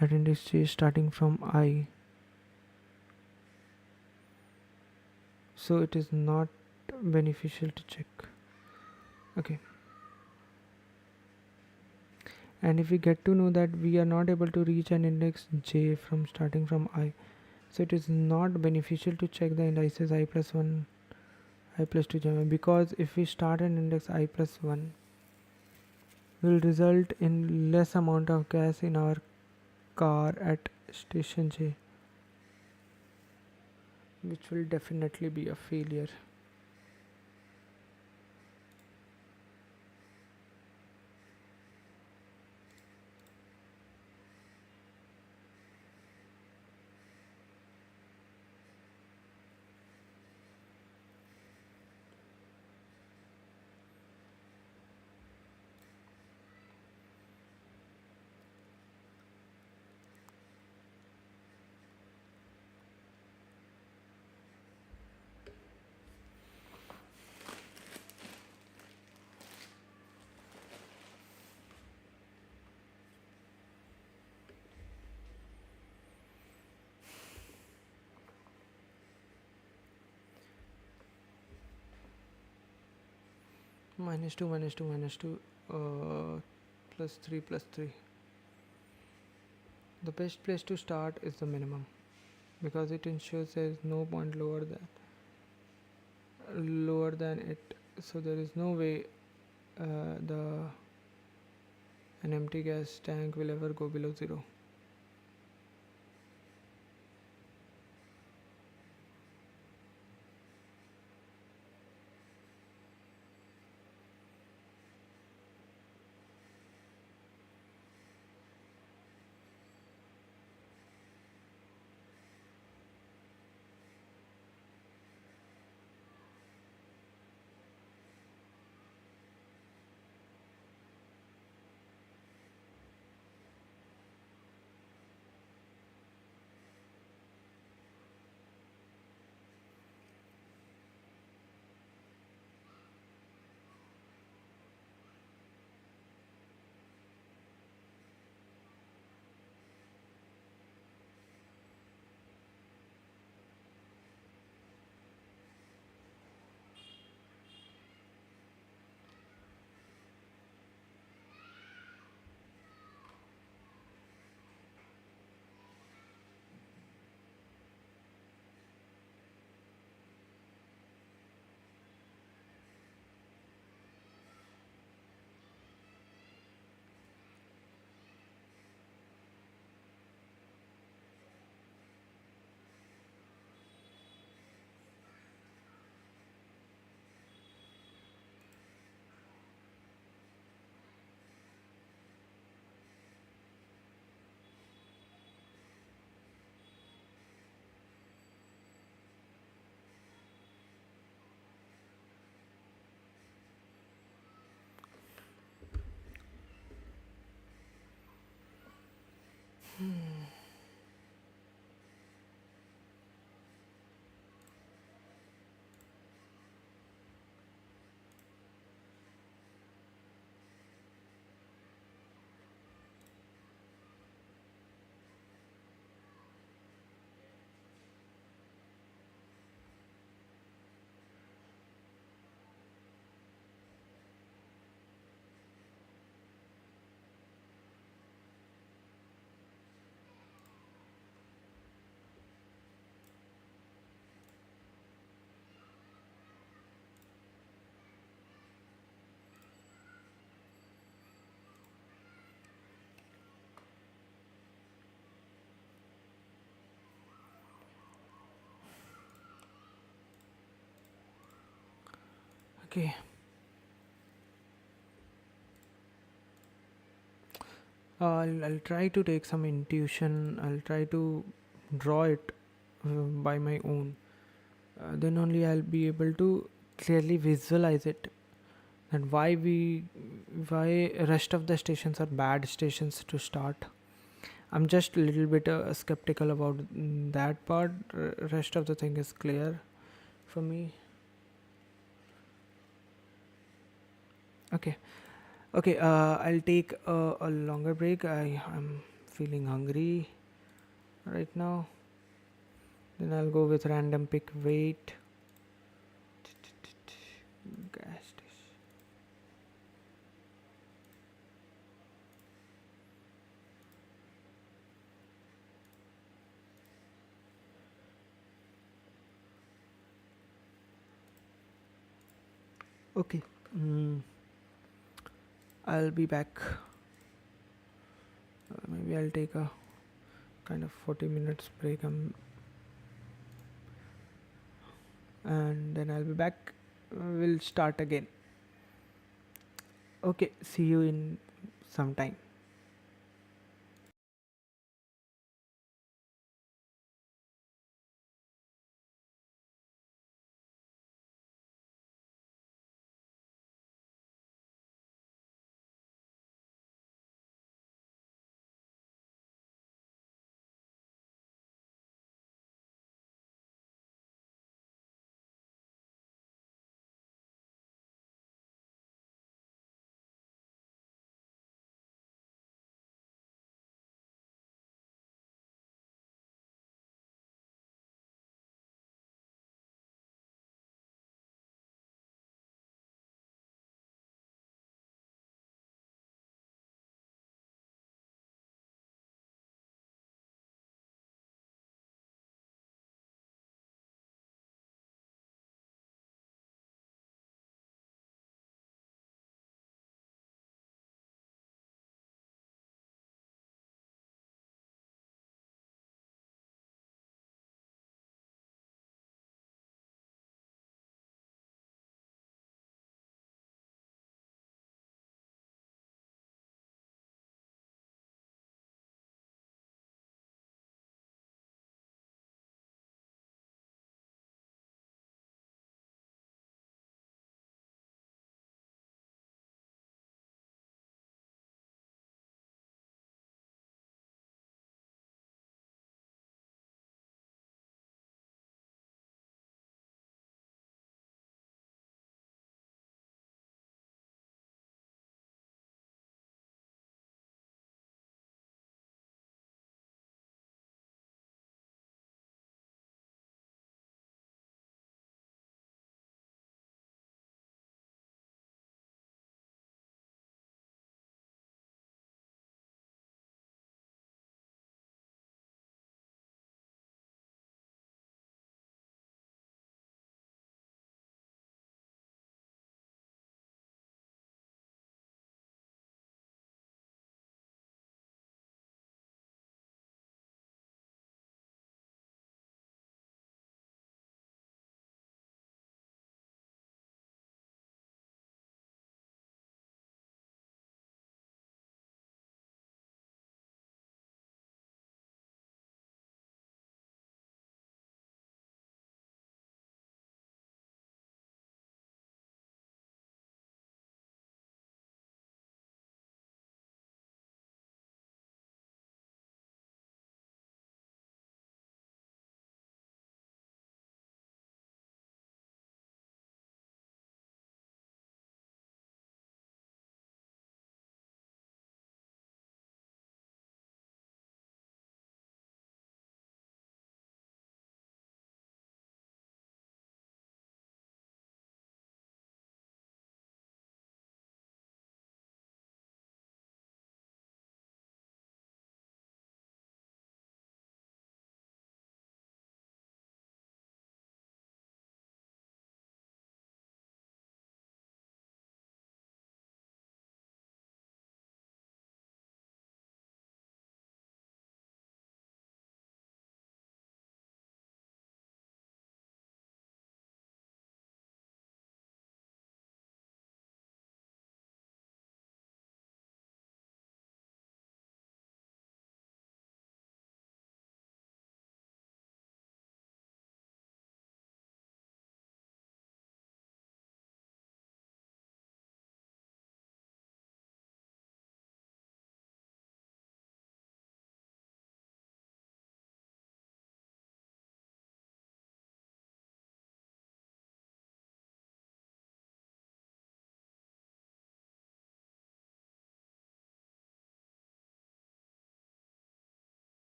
at index J starting from I, so it is not beneficial to check. Okay, and if we get to know that we are not able to reach an index J from starting from I, so it is not beneficial to check the indices I plus 1, I plus 2 J, because if we start an index I plus 1 will result in less amount of gas in our car at station J, which will definitely be a failure. Minus 2 minus 2 minus 2 plus 3 plus 3. The best place to start is the minimum, because it ensures there is no point lower than it, so there is no way the an empty gas tank will ever go below 0. Okay. I'll try to take some intuition. I'll try to draw it by my own. Then only I'll be able to clearly visualize it. And why rest of the stations are bad stations to start. I'm just a little bit skeptical about that part. Rest of the thing is clear for me. Okay. Okay, I'll take a longer break. I'm feeling hungry right now. Then I'll go with random pick weight. Gas station. Okay. Mm, I'll be back. Maybe I'll take a kind of 40 minutes break, and then I'll be back. We'll start again. Okay, see you in some time.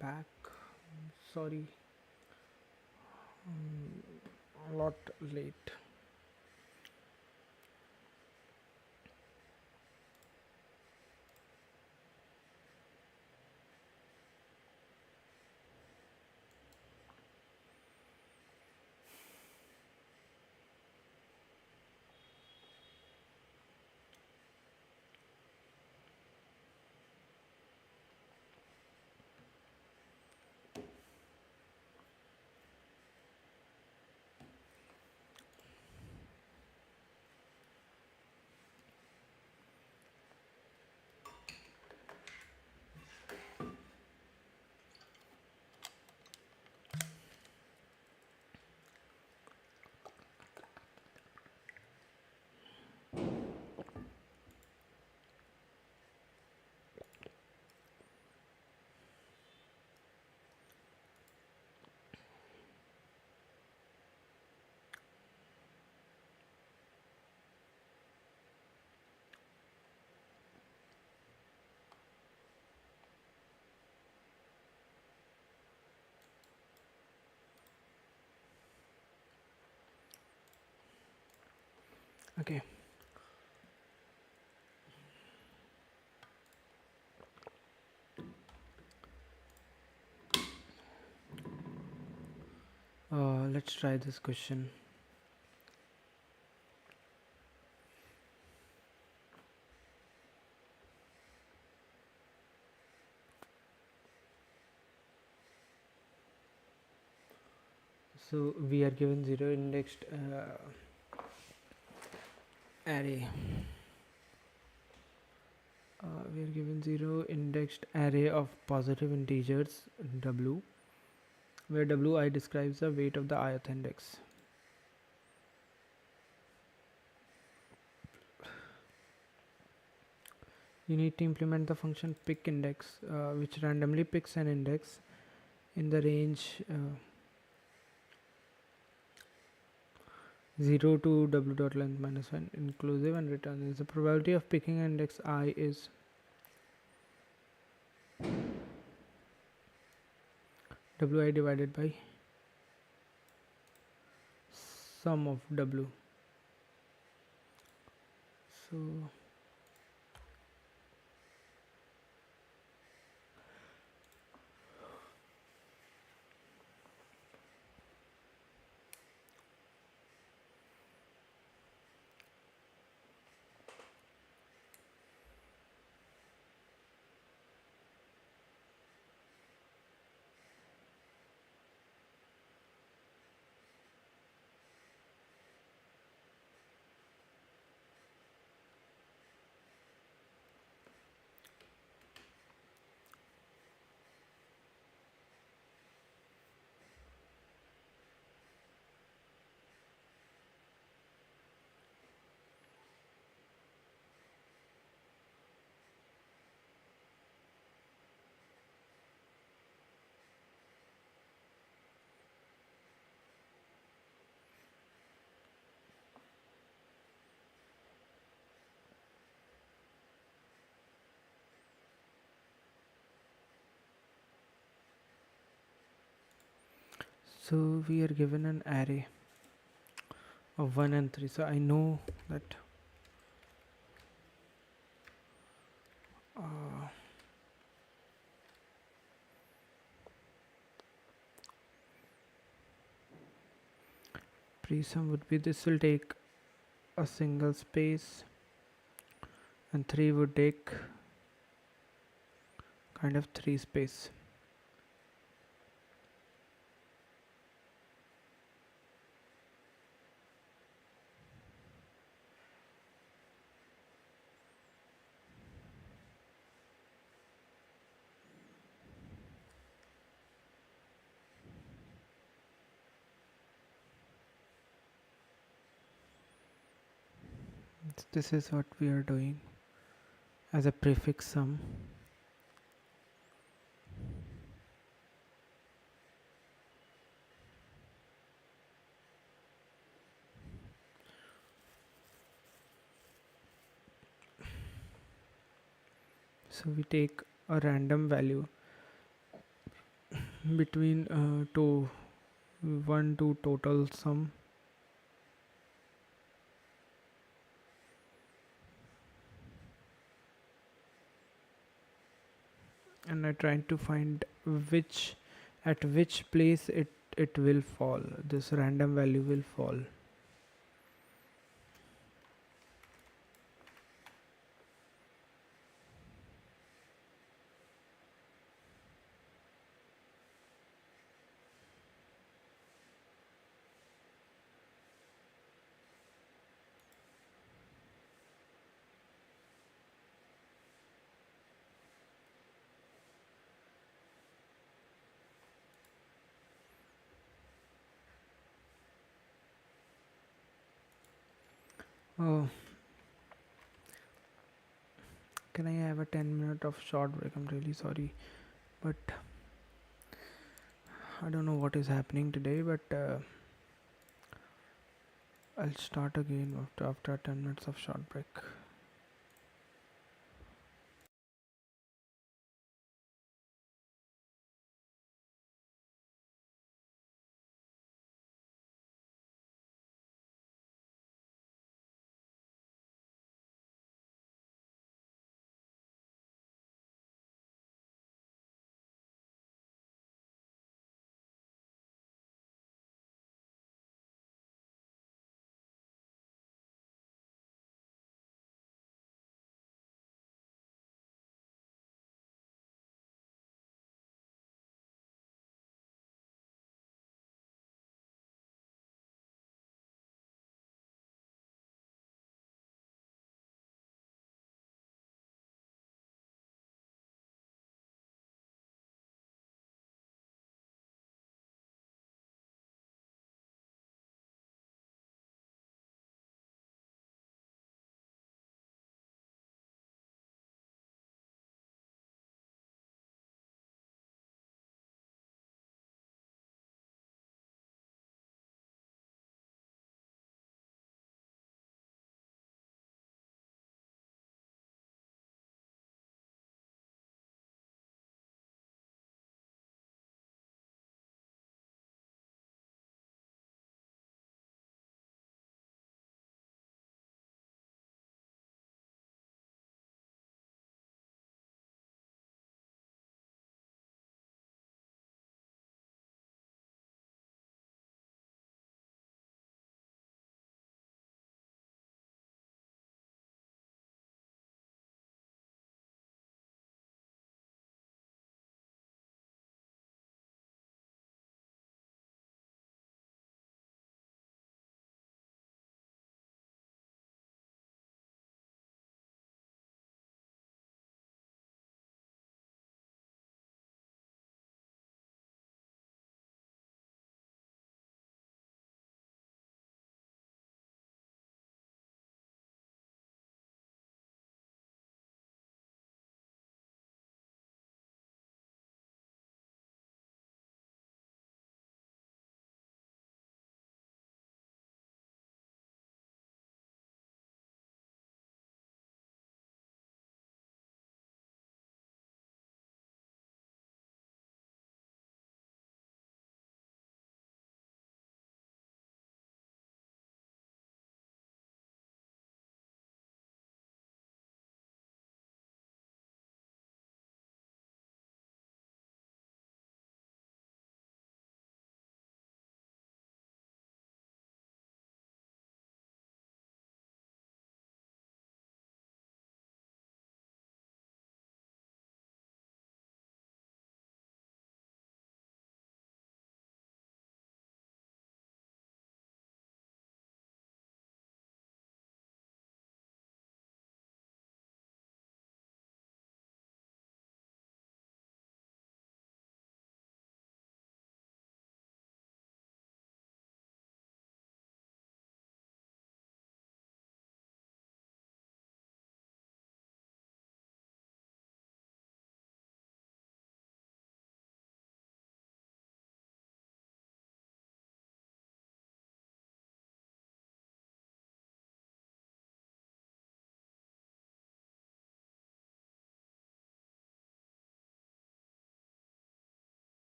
back. Sorry, a lot late. Okay. Let's try this question. So we are given zero indexed array. We are given zero indexed array of positive integers w, where wi describes the weight of the ith index. You need to implement the function pick index, which randomly picks an index in the range 0 to w dot length minus 1 inclusive, and returns the probability of picking index I is wi divided by sum of w. So so we are given an array of 1 and 3. So I know that pre-sum would be, this will take a single space, and 3 would take kind of 3 space. This is what we are doing as a prefix sum. So we take a random value between to 1 to total sum, and I tried to find which at which place it will fall, this random value will fall. Oh, can I have a 10 minute of short break? I'm really sorry, but I don't know what is happening today, but I'll start again after 10 minutes of short break.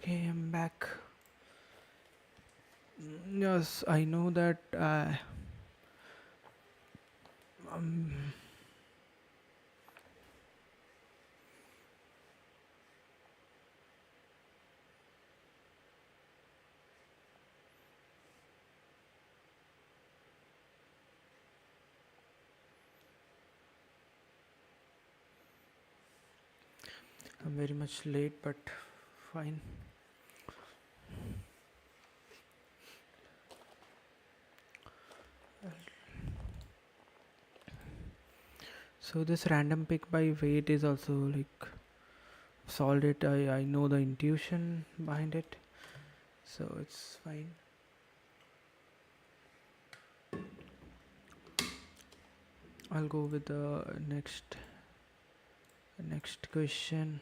Okay, I'm back. Yes, I know that um, I'm very much late, but fine. So this random pick by weight is also like solved it. I know the intuition behind it, so it's fine. I'll go with the next question.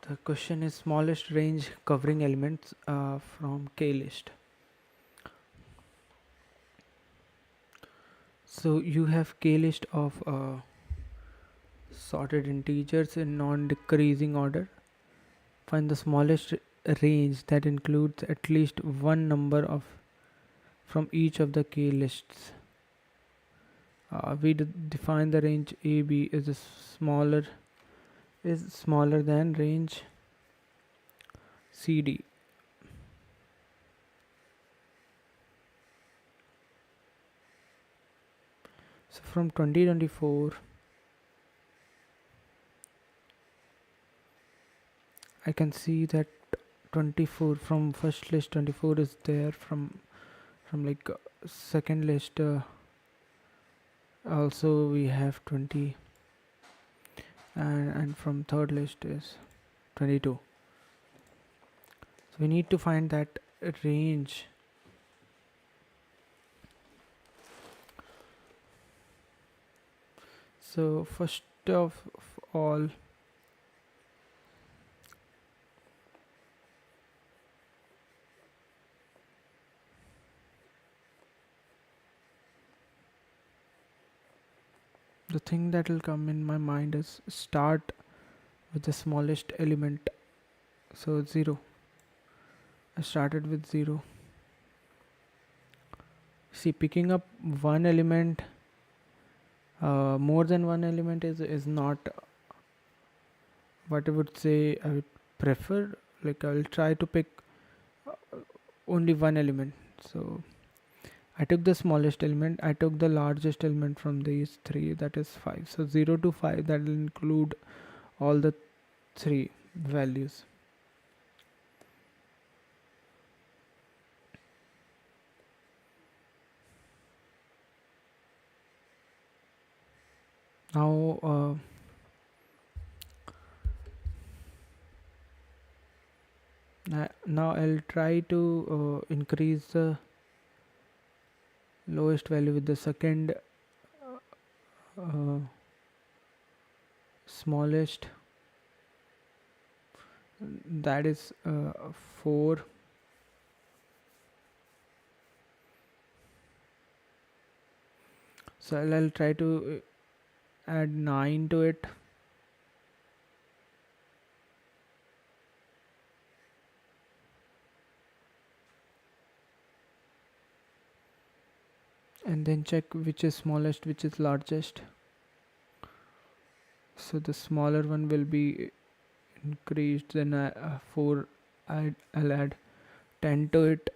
The question is smallest range covering elements from K list. So you have K list of sorted integers in non-decreasing order. Find the smallest range that includes at least one number of from each of the K lists. We define the range AB is smaller than range CD. So from 2024, I can see that 24 from first list 24 is there from like second list also we have 20, and from third list is 22. So we need to find that range. So first of all, the thing that will come in my mind is start with the smallest element. So 0. I started with 0. See, picking up one element, more than one element is not what I would say I would prefer. Like I will try to pick only one element. So I took the smallest element, I took the largest element from these three, that is 5. So 0 to 5, that will include all the three values. Now now I'll try to increase the lowest value with the second uh, smallest, that is 4. So I'll try to add 9 to it, and then check which is smallest, which is largest. So the smaller one will be increased, then 4, I'll add 10 to it.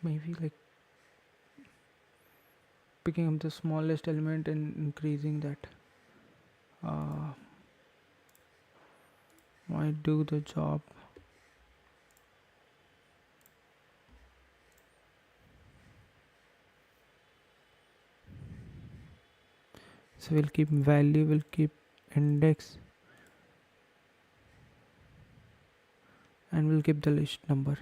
maybe like picking up the smallest element and increasing that uh, might do the job. So we'll keep value, we'll keep index, and we'll keep the list number.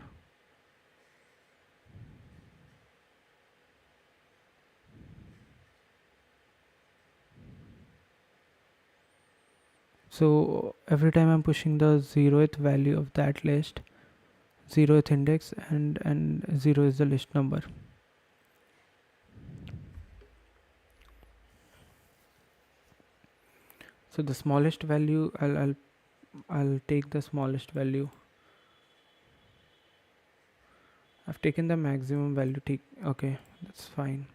So every time I'm pushing the 0th value of that list, 0th index, and 0 is the list number. So the smallest value, I'll take the smallest value. I've taken the maximum value. Okay, that's fine.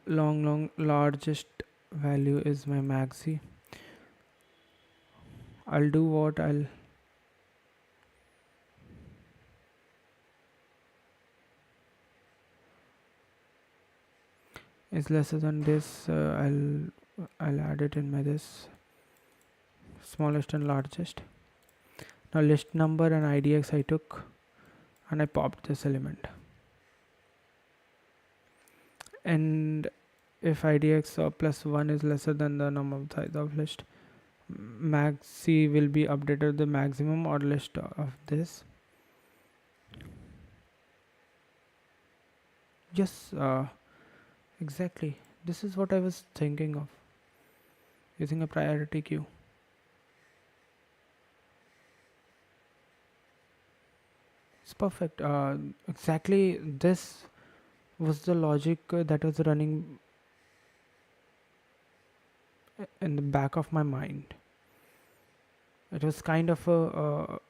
Largest value is my maxi. I'll do what I'll is lesser than this. I'll add it in my this smallest and largest. Now list number and IDX I took, and I popped this element. And if IDX plus 1 is lesser than the number of size of list, maxi will be updated the maximum or list of this. Yes, exactly. This is what I was thinking of, using a priority queue. It's perfect. Exactly, this was the logic that was running in the back of my mind. It was kind of a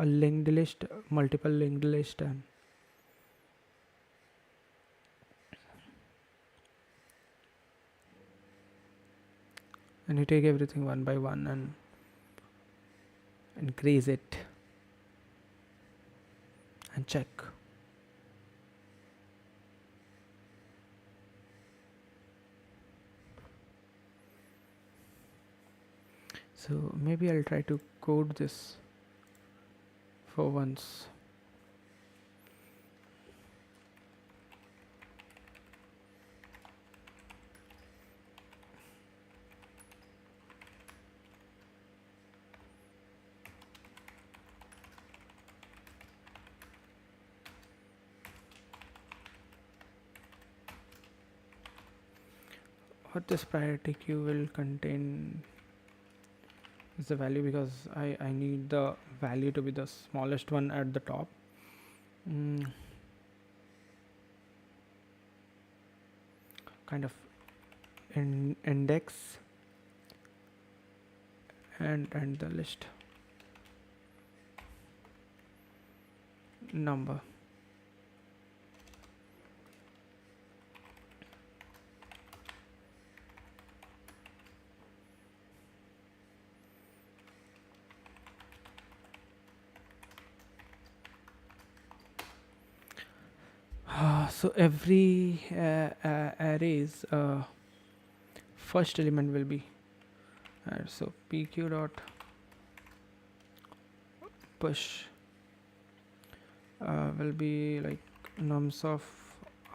linked list, multiple linked list, and you take everything one by one and increase it and check. So maybe I'll try to code this for once. What this priority queue will contain is the value, because I need the value to be the smallest one at the top. Kind of index and the list number. So every array's first element will be so pq dot push will be like nums of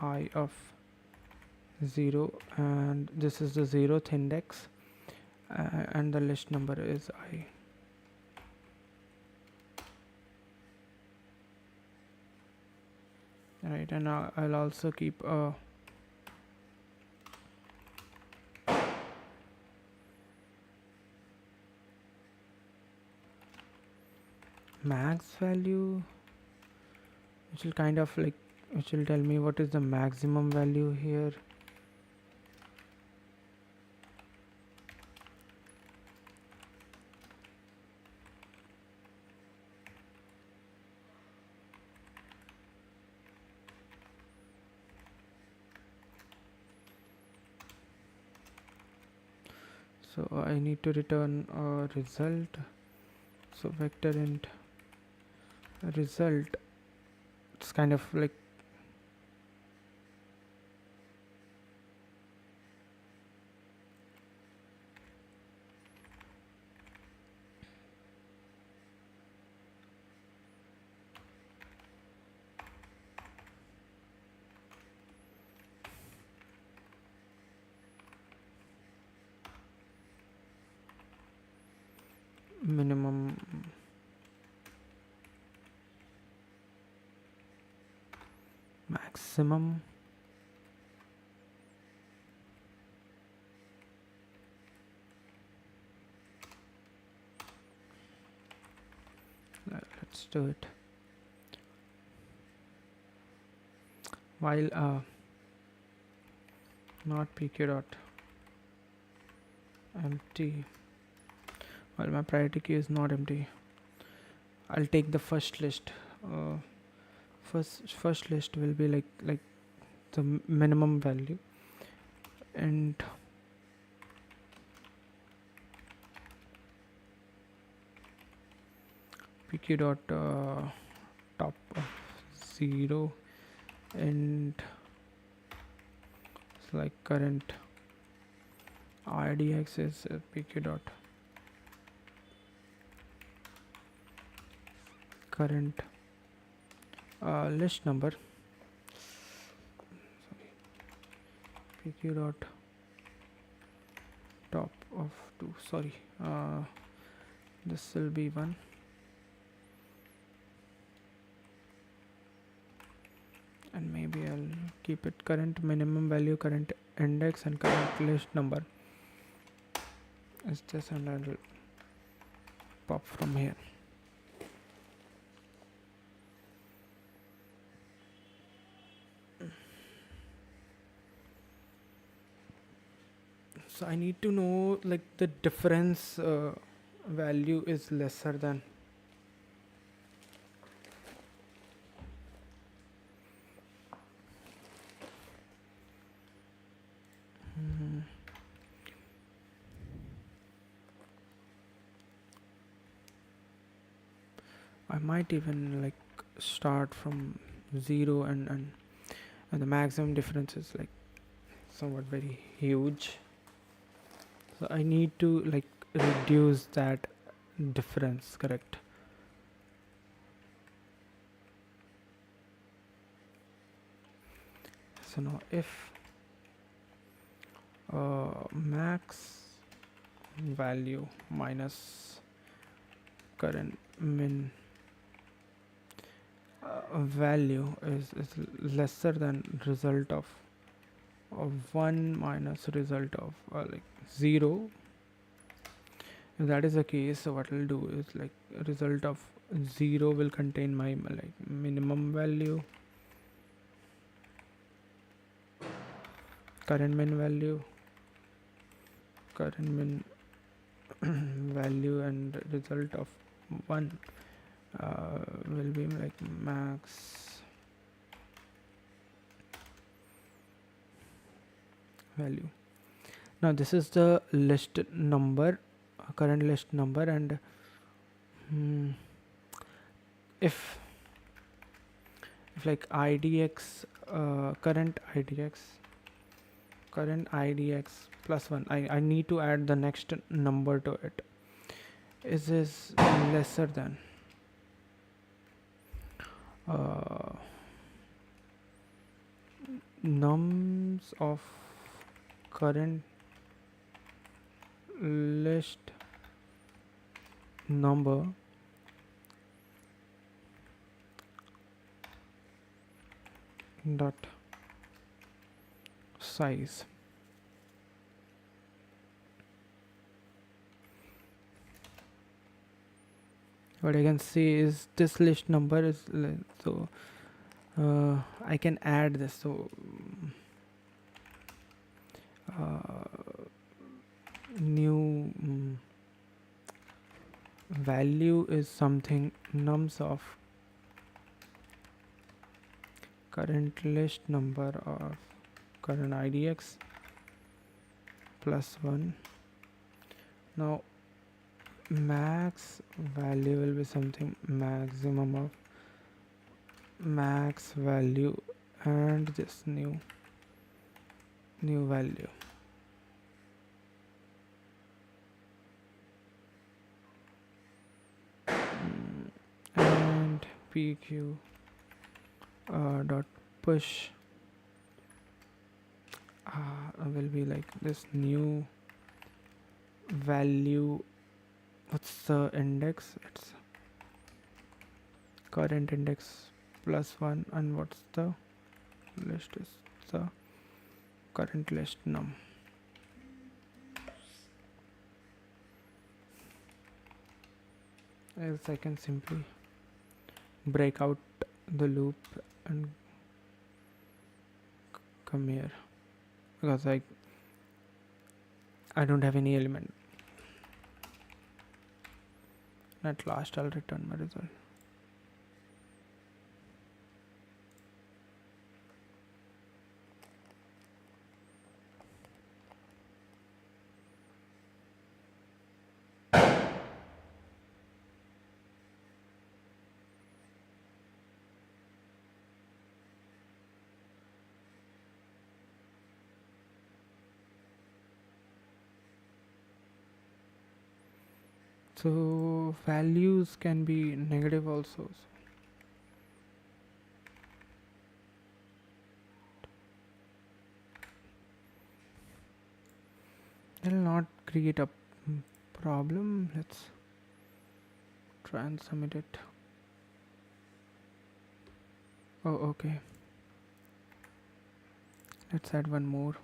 I of 0, and this is the 0th index, and the list number is I. Right, and I'll also keep a max value, which will kind of like, which will tell me what is the maximum value here. So I need to return a result. So vector int result, it's kind of like minimum maximum let's do it while not pq dot empty, while my priority key is not empty. I'll take the first list. uh, first list will be like the minimum value, and pq dot top of 0, and it's like current idx is pq dot current list number, pq dot top of 2, sorry, this will be 1, and maybe I'll keep it current minimum value, current index, and current list number is this, and I'll pop from here. So I need to know like the difference value is lesser than I might even like start from 0, and the maximum difference is like somewhat very huge, so I need to like reduce that difference, correct? So now if max value minus current min value is lesser than result of 1 minus result of like 0, if that is the case, so what I'll do is like result of 0 will contain my like minimum value, current min value, current min value, and result of 1 will be like max value. Now this is the list number, current list number, and if like idx current idx plus 1, I need to add the next number to it, is this lesser than nums of current list number dot size. What I can see is this list number is so I can add this, so new value is something nums of current list number of current idx plus 1. Now max value will be something maximum of max value and this new value. And pq dot push will be like this new value what's the index? It's current index plus 1, and what's the list is the current list num. Else I can simply break out the loop and come here, because I don't have any element. At last I'll return my result. So values can be negative also. It'll not create a problem. Let's try and submit it. Oh, okay. Let's add one more.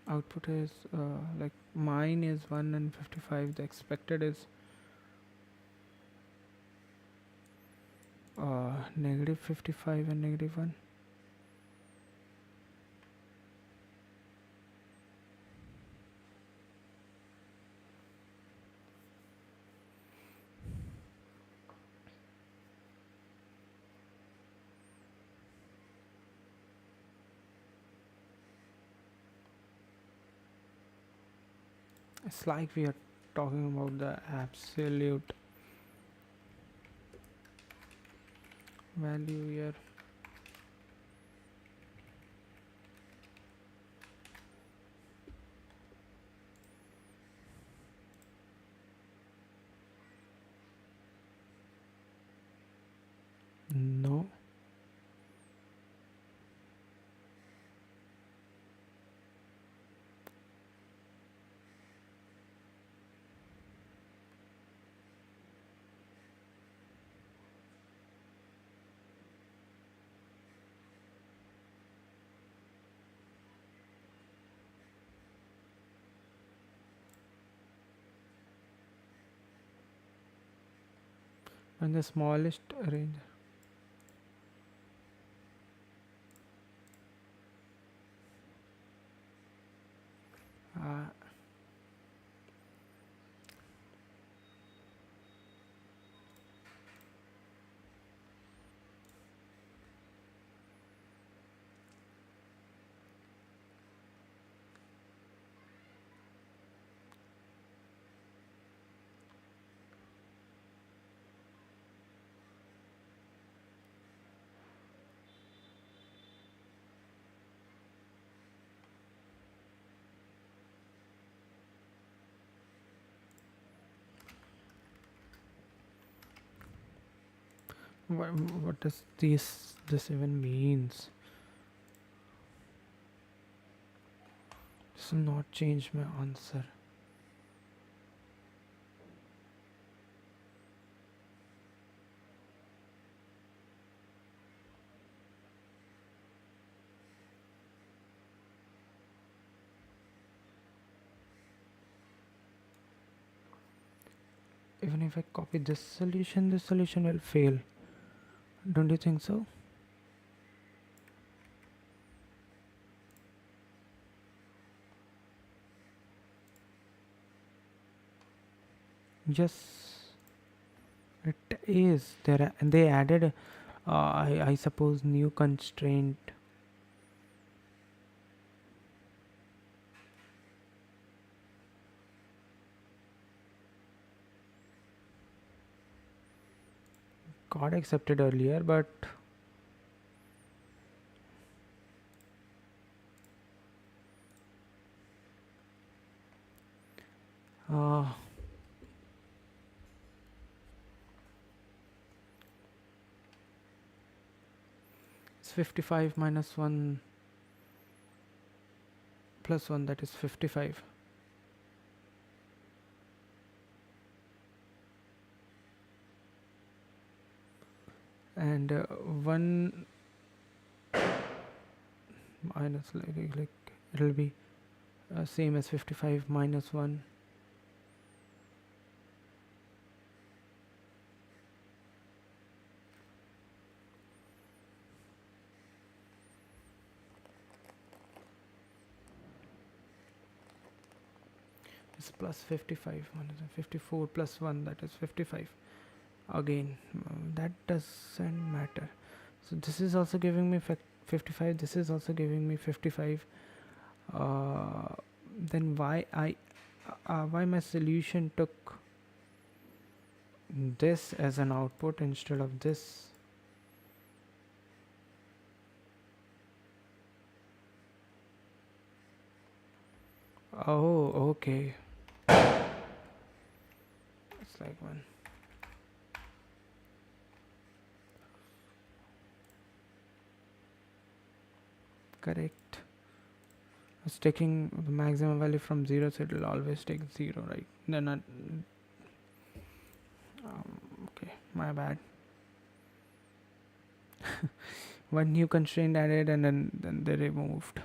Output is like mine is 1 and 55. The expected is negative 55 and negative 1. It's like we are talking about the absolute value here. No. And the smallest range. Uh, what does this even means? This will not change my answer. Even if I copy this solution will fail. Don't you think so? Yes, it is. And they added, I suppose, new constraint. Got accepted earlier, but uh, it's 55 minus 1 plus 1, that is 55. And 1 minus, like it'll be same as 55 minus 1. Is plus 55 minus 54 plus 1, that is 55 again. That doesn't matter. So this is also giving me 55, this is also giving me 55. Then why my solution took this as an output instead of this? Oh, okay. It's like one. Correct. It's taking the maximum value from 0, so it will always take 0, right? Then okay, my bad. One new constraint added, and then they removed.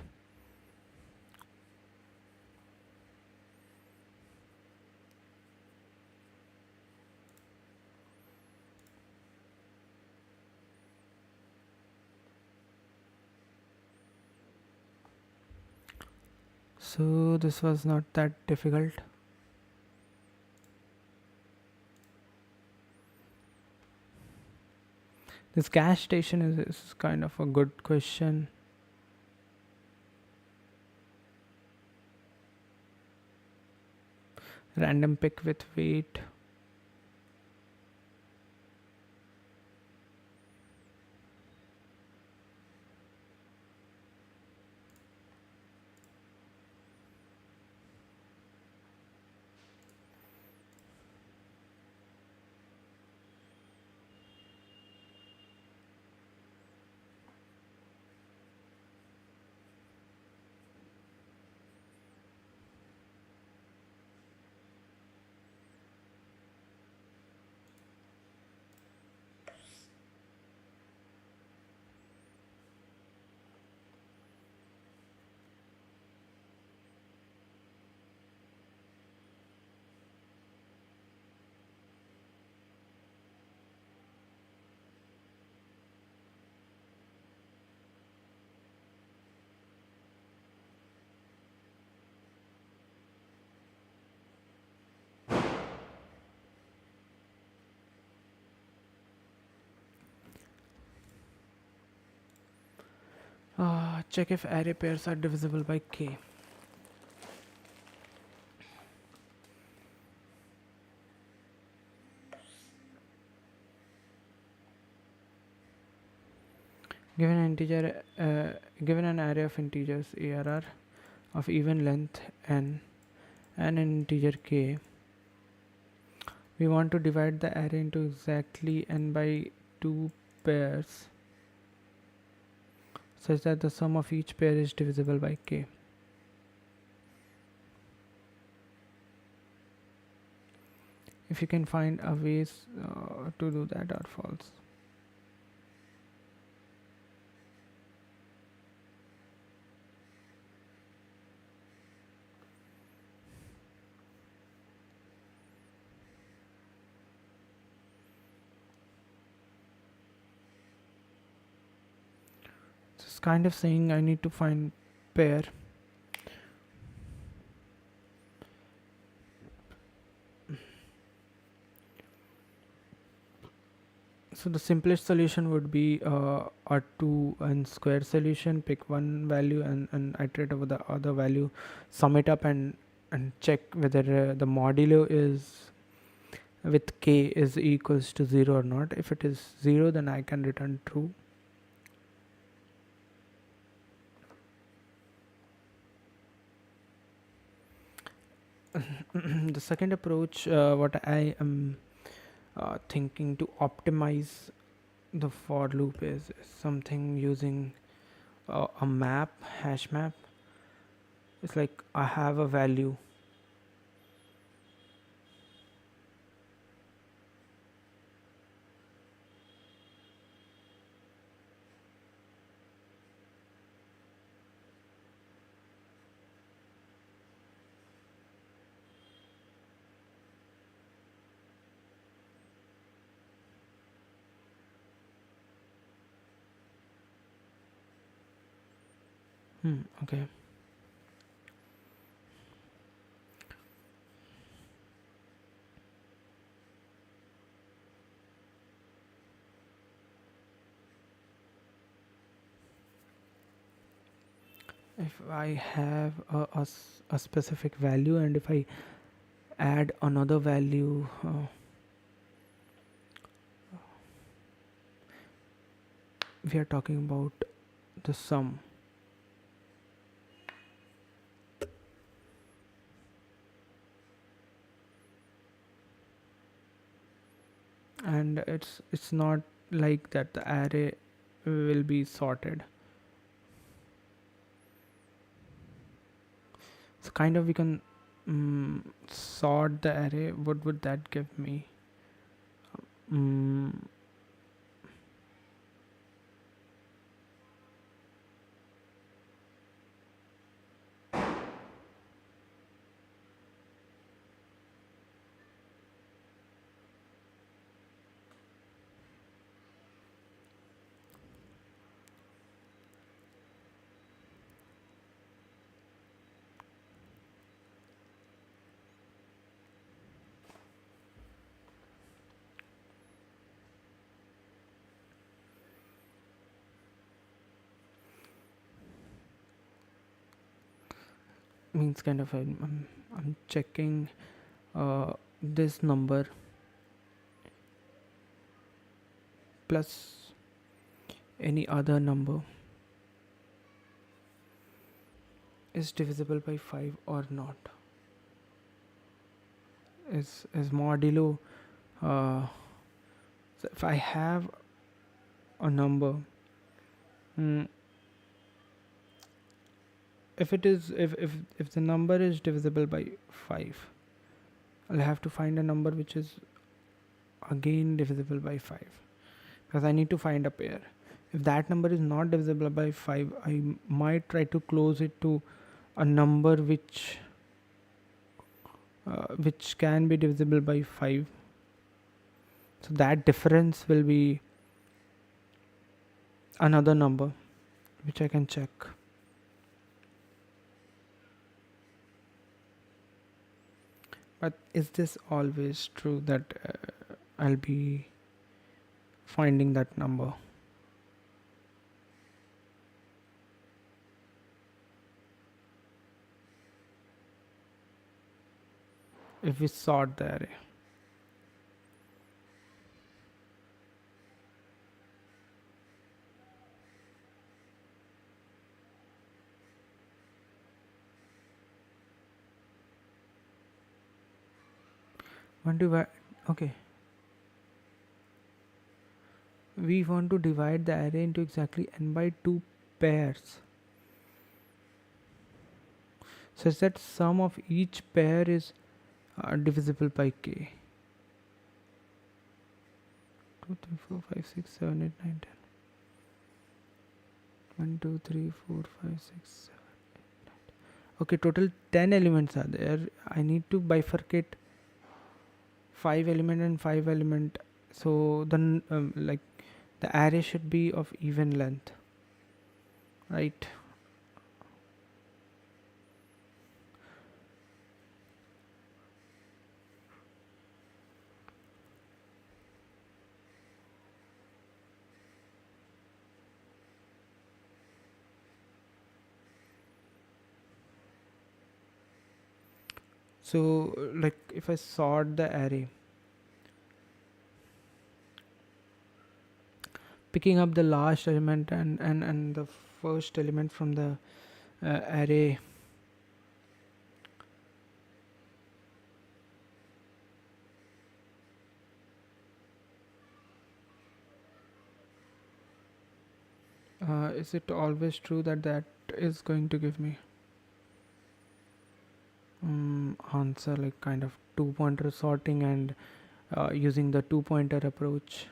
So this was not that difficult. This gas station is kind of a good question. Random pick with weight. Check if array pairs are divisible by k. Given an array of integers ARR of even length n and an integer k, we want to divide the array into exactly n by 2 pairs such that the sum of each pair is divisible by k. If you can find a ways to do that or false. It's kind of saying I need to find pair. So the simplest solution would be a 2n square solution. Pick one value and iterate over the other value, sum it up and check whether the modulo is with k is equals to 0 or not. If it is 0, then I can return true. The second approach, what I am thinking to optimize the for loop is something using a map, hash map. It's like I have a value. Okay. If I have a specific value, and if I add another value, we are talking about the sum, and it's not like that the array will be sorted. So kind of we can sort the array. What would that give me? mm, Means kind of I'm checking this number plus any other number is divisible by 5 or not. Is modulo, uh, so if I have a number, mm, if it is if the number is divisible by 5, I'll have to find a number which is again divisible by 5, because I need to find a pair. If that number is not divisible by 5, I might try to close it to a number which can be divisible by 5. So that difference will be another number which I can check. But is this always true that I'll be finding that number? If we sort the array, one divide, okay, we want to divide the array into exactly n by 2 pairs, such that sum of each pair is divisible by k. 2 3 4 5 6 7 8 9 10. 1 2 3 4 5 6 7. Okay, total 10 elements are there. I need to bifurcate 5 element and 5 element, so then like the array should be of even length, right? So like if I sort the array, picking up the last element and the first element from the array, Is it always true that that is going to give me answer, like kind of two pointer sorting and using the two pointer approach?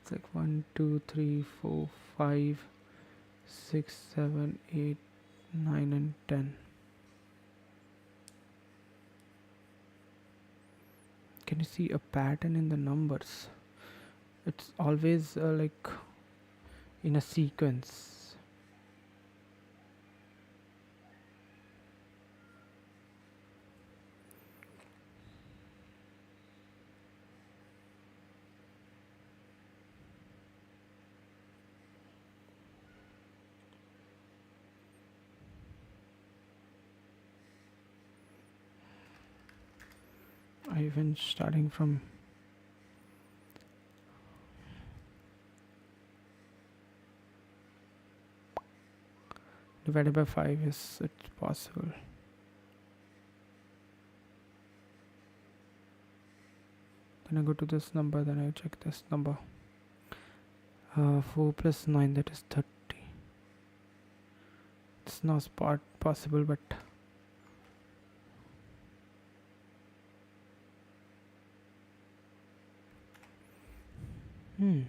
It's like 1, 2, 3, 4, 5, 6, 7, 8, 9, and 10. Can you see a pattern in the numbers? It's always like in a sequence. Even starting from divided by 5, is it possible? Then I go to this number, then I check this number. 4 plus 9, that is 30. It's not possible, but hmm.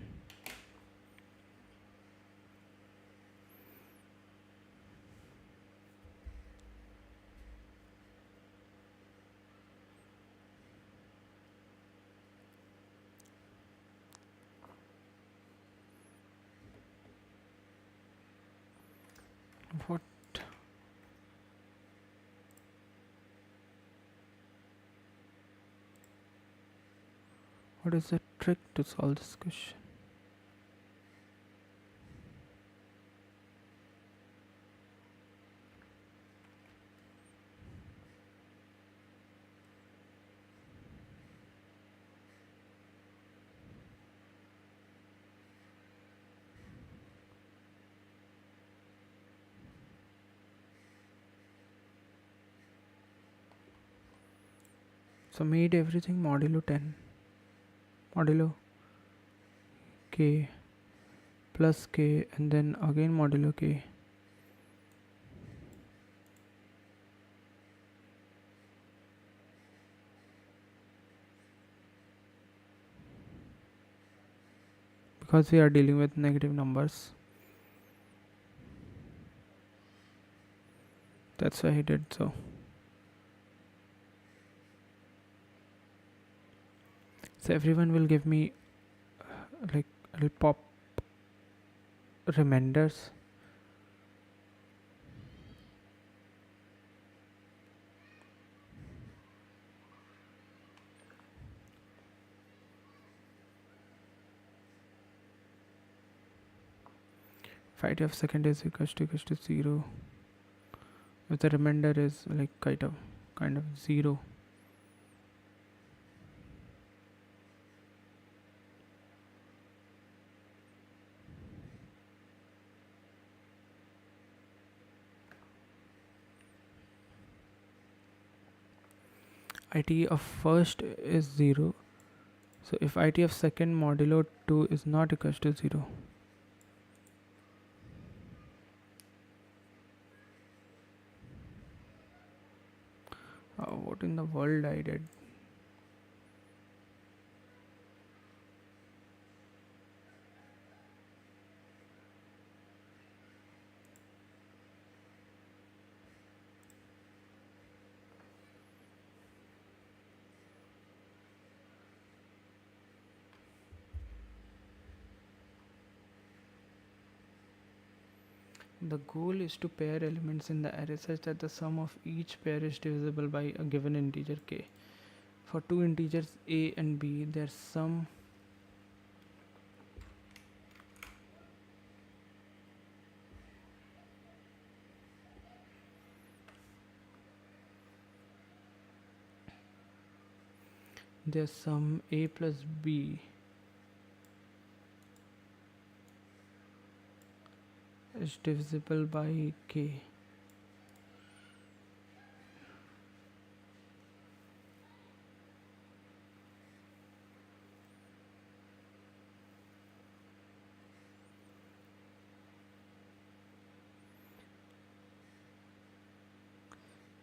What? What is the trick to solve this question? So made everything modulo 10, modulo k plus k, and then again modulo k. Because we are dealing with negative numbers, that's why he did so. So everyone will give me like it'll pop reminders. If IT of second is equals to 0, if the remainder is like kind of 0, IT of first is 0. So if IT of second modulo 2 is not equals to 0, what in the world I did? The goal is to pair elements in the array such that the sum of each pair is divisible by a given integer k. For two integers a and b, their sum their sum a plus b is divisible by k.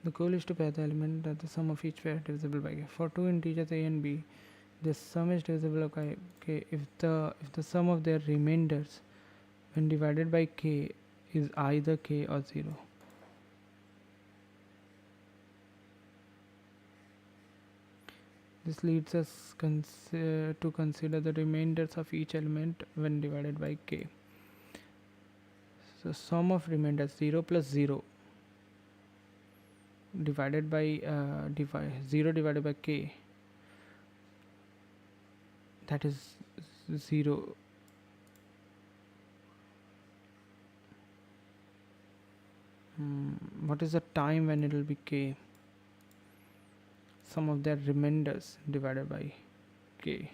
The goal is to pair the element that the sum of each pair divisible by k. For two integers a and b, the sum is divisible by k if the sum of their remainders when divided by k is either k or 0. This leads us to consider the remainders of each element when divided by k. So sum of remainders 0 plus 0 divided by 0 divided by k, that is 0. What is the time when it will be k? Sum of their remainders divided by k.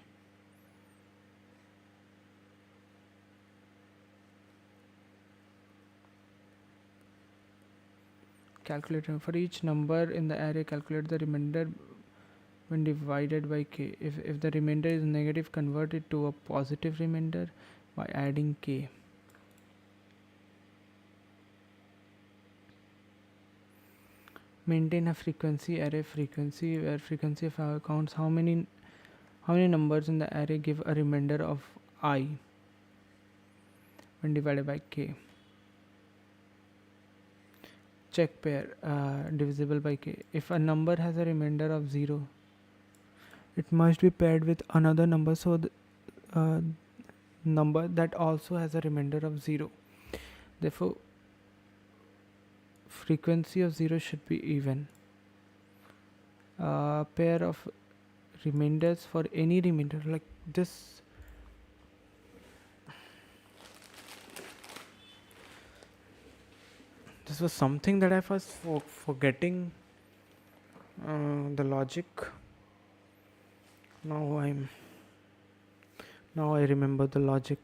Calculator. For each number in the array, calculate the remainder when divided by k. If the remainder is negative, convert it to a positive remainder by adding k. Maintain a frequency array frequency where frequency counts how many numbers in the array give a remainder of I when divided by k. Check pair divisible by k. If a number has a remainder of 0, it must be paired with another number, so the number that also has a remainder of 0. Therefore, frequency of 0 should be even. Pair of remainders for any remainder like this. This was something that I was forgetting the logic. Now I remember the logic.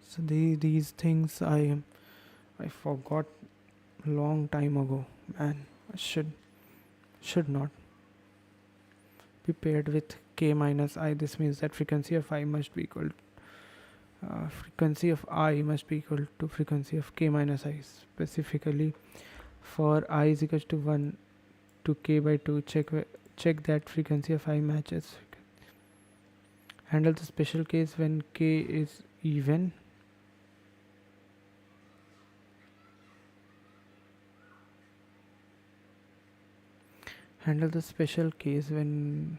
So these things I forgot long time ago, and I should not be paired with k minus I. This means that frequency of I must be equal frequency of I must be equal to frequency of k minus I. Specifically, for I is equal to 1 to k by 2, check that frequency of I matches. Handle the special case when k is even. Handle the special case when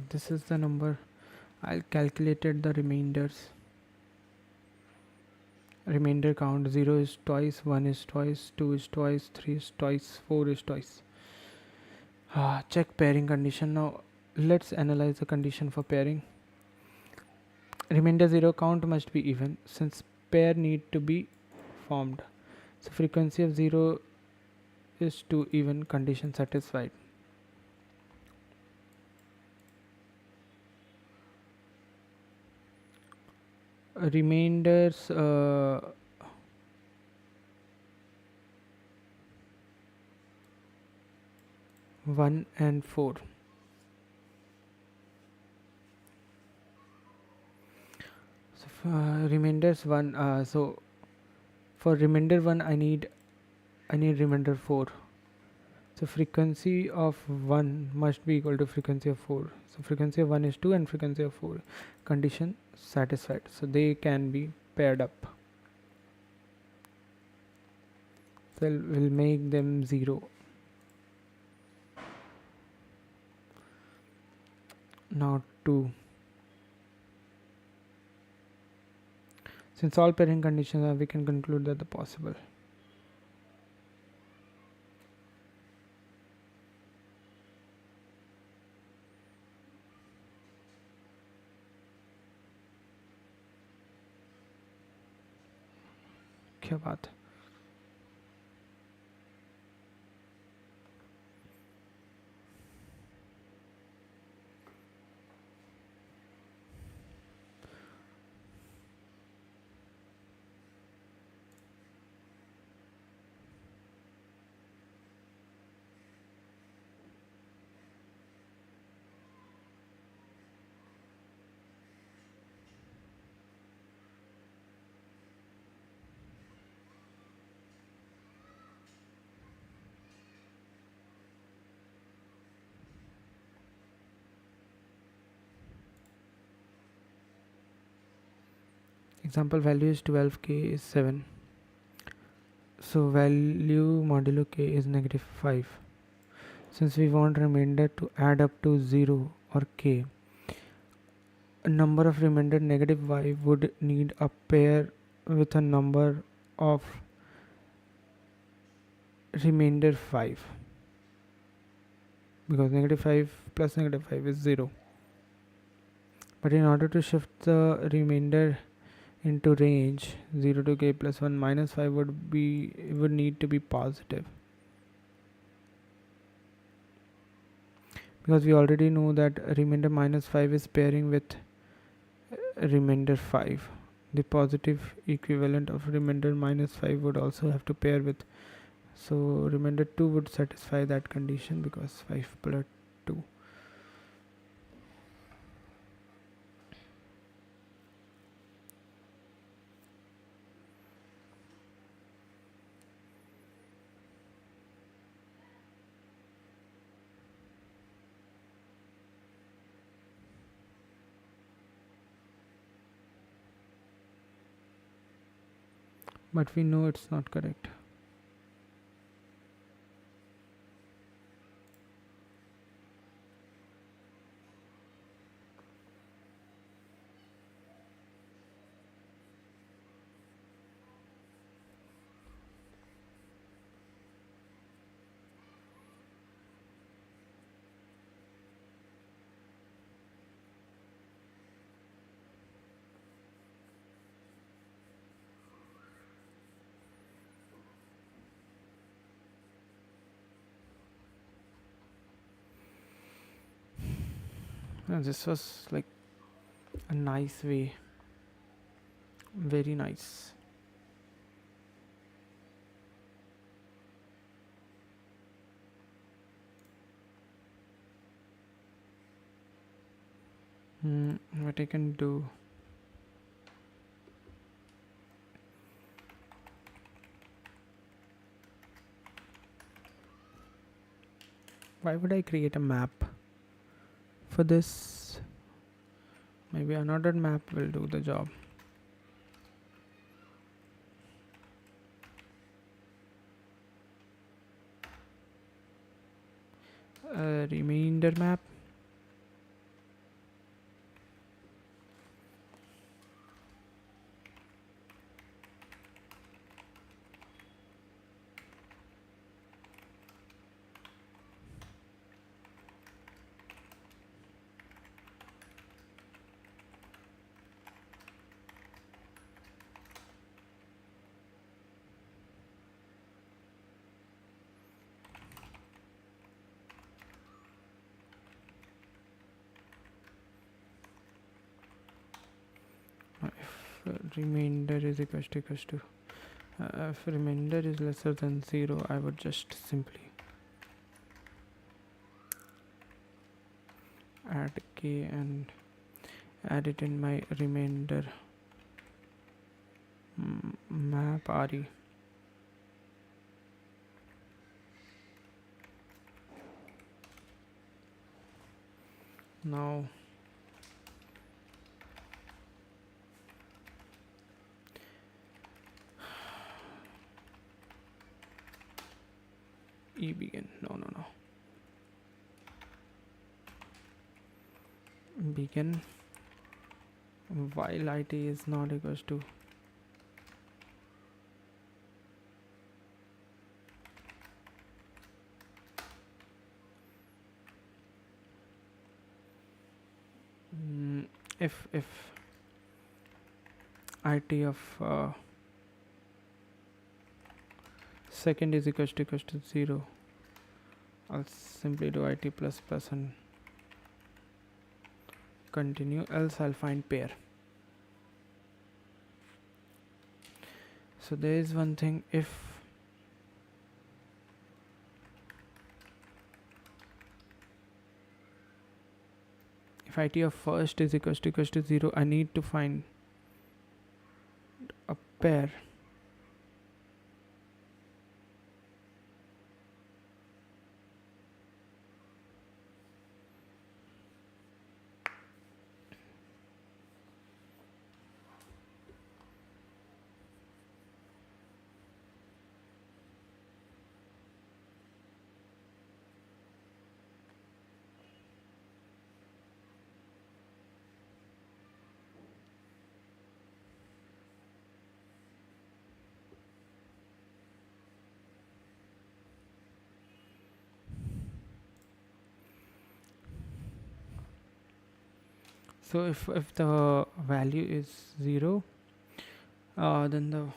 this is the number. I'll calculated the remainders. Remainder count: 0 is twice, 1 is twice, 2 is twice, 3 is twice, 4 is twice. Check pairing condition. Now let's analyze the condition for pairing. Remainder 0 count must be even since pair need to be formed. So frequency of 0 is to even, condition satisfied. Remainders 1 and 4. So remainders 1, so for remainder 1 I need remainder 4. So frequency of 1 must be equal to frequency of 4. So frequency of 1 is 2 and frequency of 4. Condition satisfied. So they can be paired up. So we'll make them 0. Now 2. Since all pairing conditions are, we can conclude that the possible. क्या बात है. Example value is 12k is 7. So value modulo k is -5. Since we want remainder to add up to 0 or k, a number of remainder -y would need a pair with a number of remainder 5, because -5 plus -5 is 0. But in order to shift the remainder into range 0 to k plus 1, -5 would need to be positive, because we already know that remainder -5 is pairing with remainder 5. The positive equivalent of remainder -5 would also have to pair with, so remainder 2 would satisfy that condition, because 5 plus 2. But we know it's not correct. This was like a nice way, very nice. What I can do, why would I create a map for this? Maybe another map will do the job. A remainder map. If remainder is equals to if remainder is lesser than 0, I would just simply add k and add it in my remainder map re. Now begin, no, begin while it is not equals to if it of second is equals to 0, I'll simply do it plus plus and continue, else I'll find pair. So there is one thing, if it of first is equals to 0, I need to find a pair. So if the value is 0, then the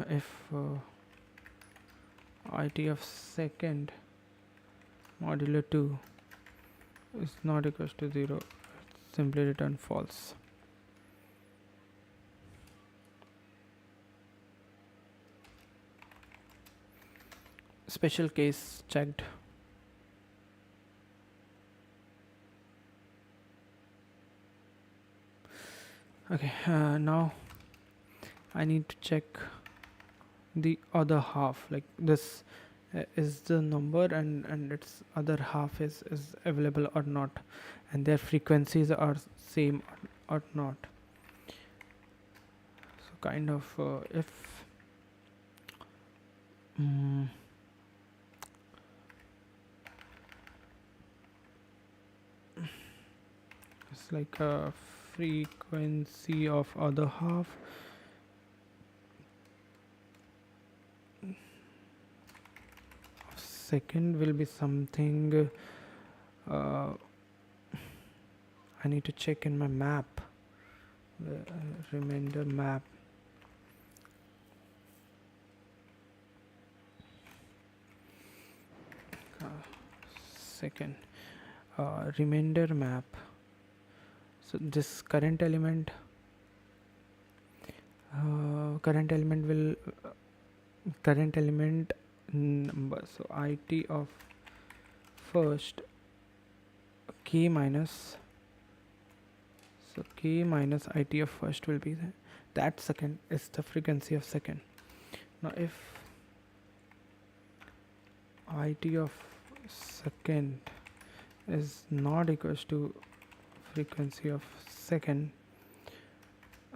if it of second modulo 2 is not equals to 0, simply return false. Special case checked. Okay, now I need to check the other half, like this is the number and its other half is available or not, and their frequencies are same or not. So kind of if it's like a frequency of other half second will be something I need to check in my map, remainder map. Second remainder map. So this current element will current element number, so it of first k minus, so k minus it of first will be that second is the frequency of second. Now if it of second is not equals to frequency of second,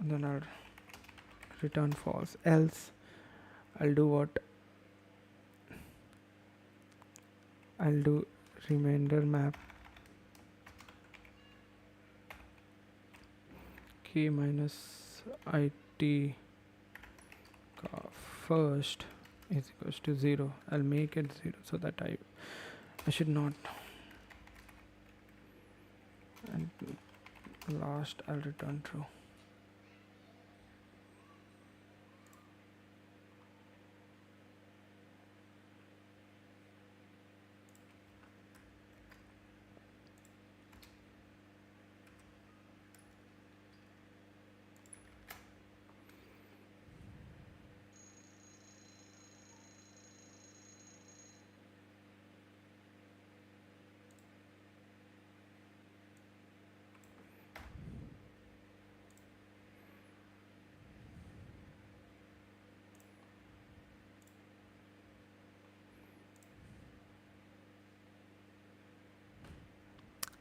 then I'll return false, else I'll do what, I'll do remainder map k minus it first is equals to 0. I'll make it 0 so that I should not, and last I'll return true.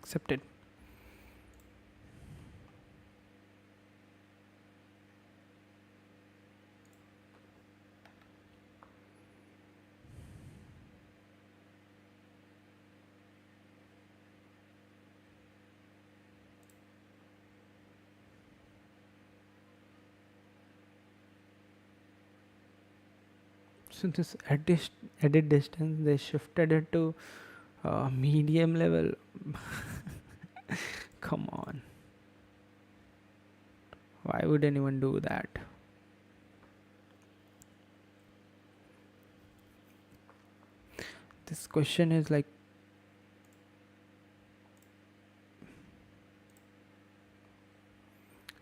Accepted. So this edit distance, they shifted it to Medium level. Come on. Why would anyone do that? This question is like,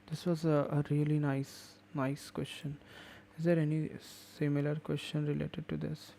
this was a really nice question. Is there any similar question related to this?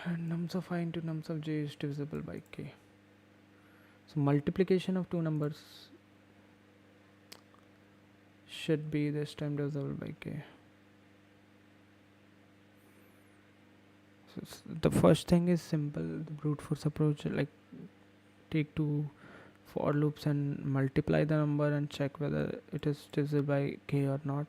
And nums of I into nums of j is divisible by k. So multiplication of two numbers should be this time divisible by k. So the first thing is simple, the brute force approach, like take two for loops and multiply the number and check whether it is divisible by k or not.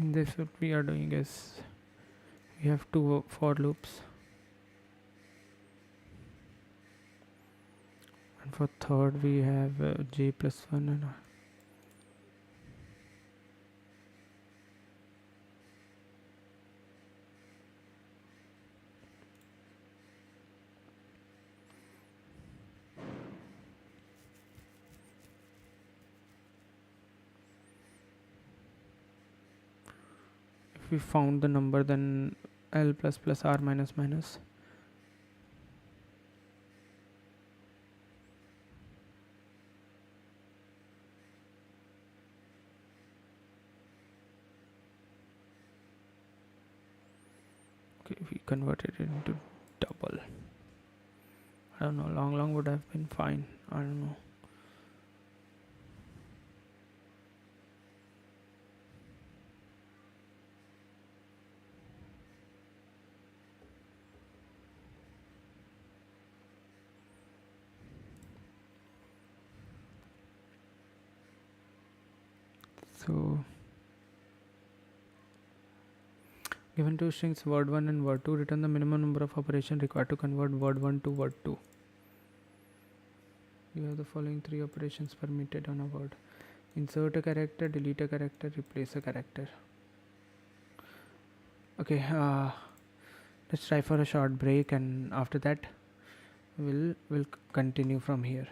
This what we are doing is we have two for loops, and for third we have j plus 1 and if we found the number, then l plus plus r minus minus. Okay, we converted it into double. I don't know, long would have been fine. I don't know. So given two strings word 1 and word 2, return the minimum number of operations required to convert word 1 to word 2. You have the following three operations permitted on a word: insert a character, delete a character, replace a character. Okay, let's try for a short break, and after that we'll continue from here.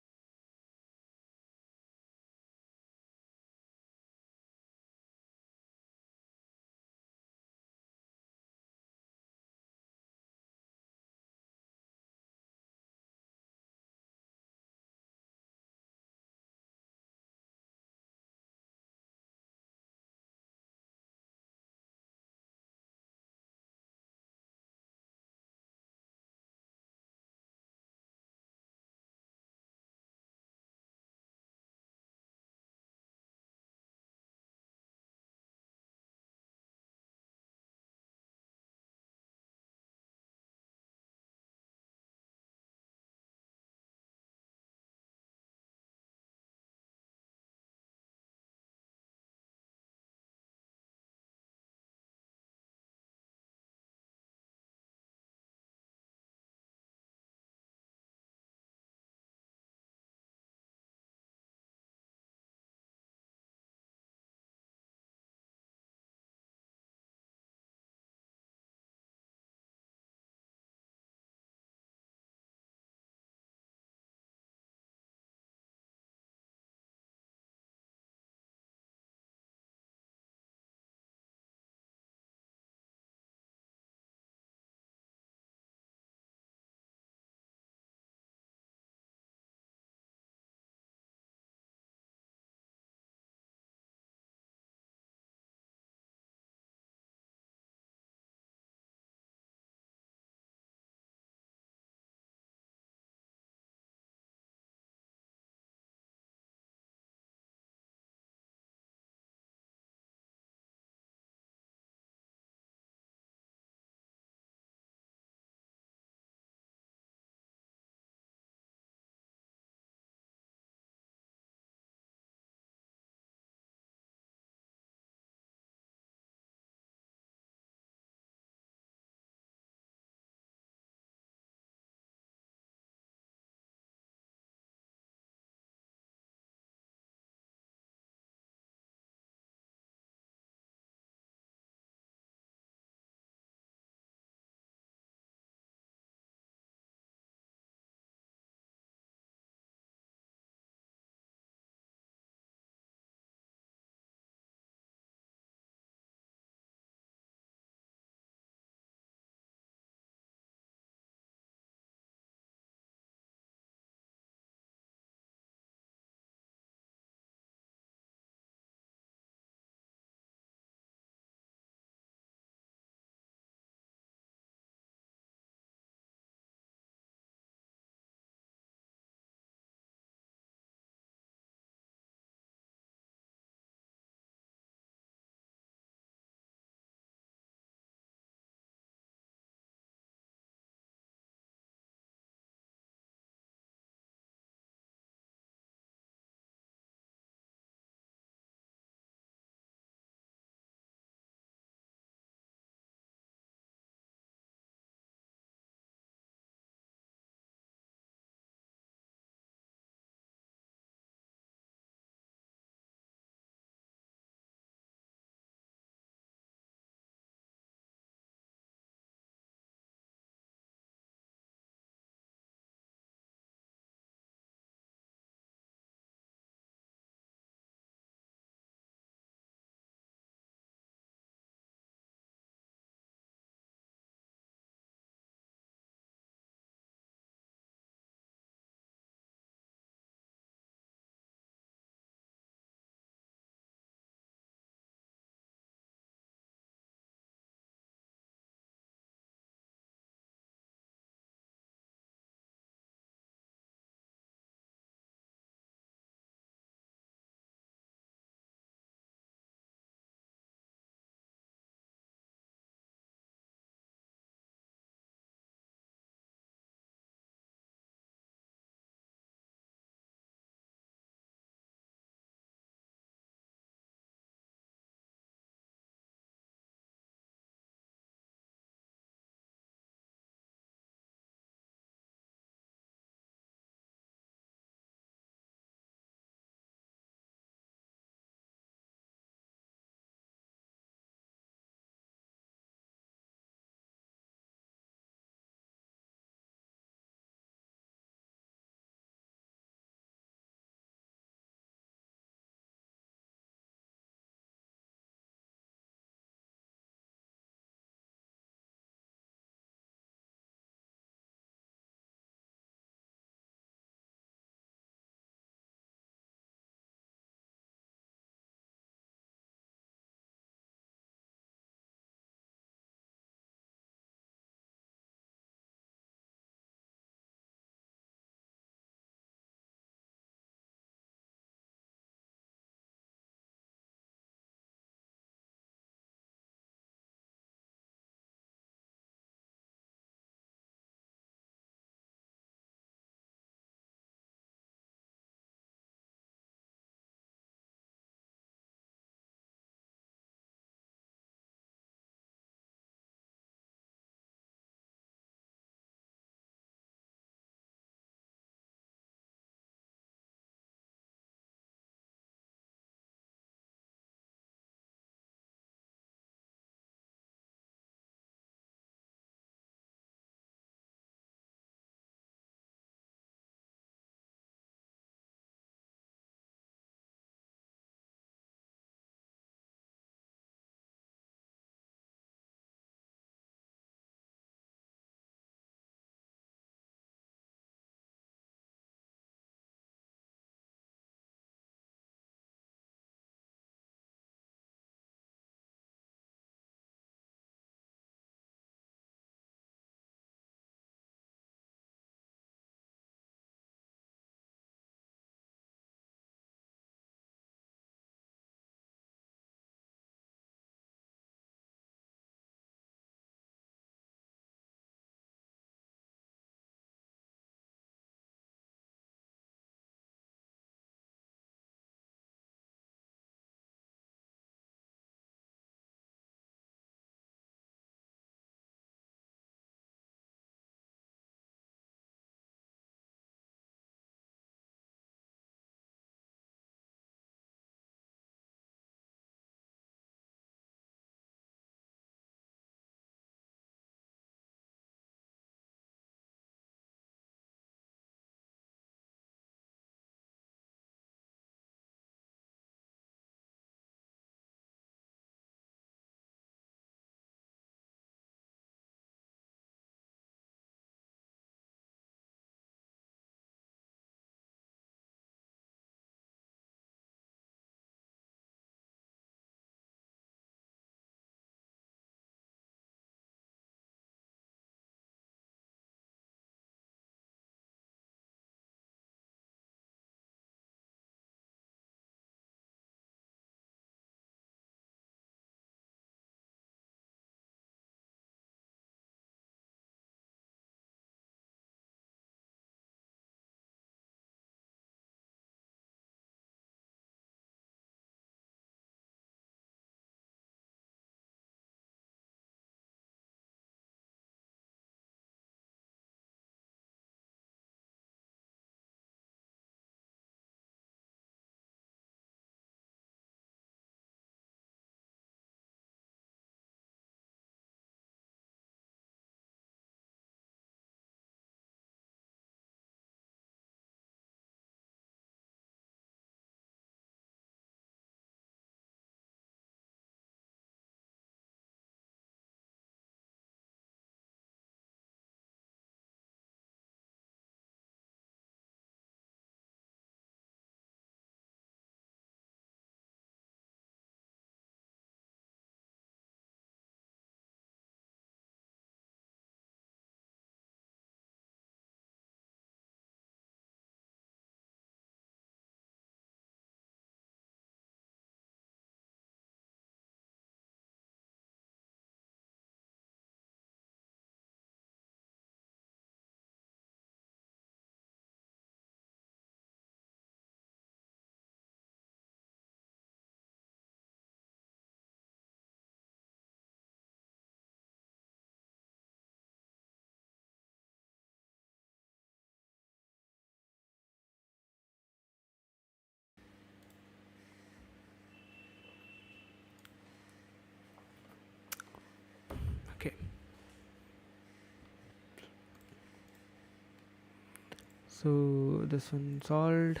So this one solved.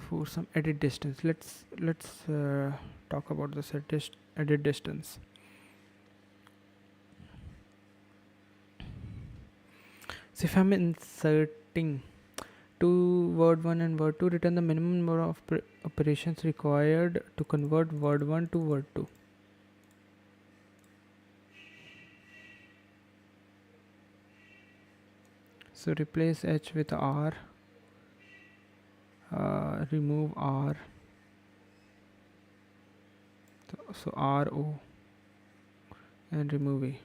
For some edit distance, let's talk about this edit distance. So if I'm inserting to word 1 and word 2, return the minimum number of operations required to convert word 1 to word 2. So replace H with R, remove R, so R O, and remove A.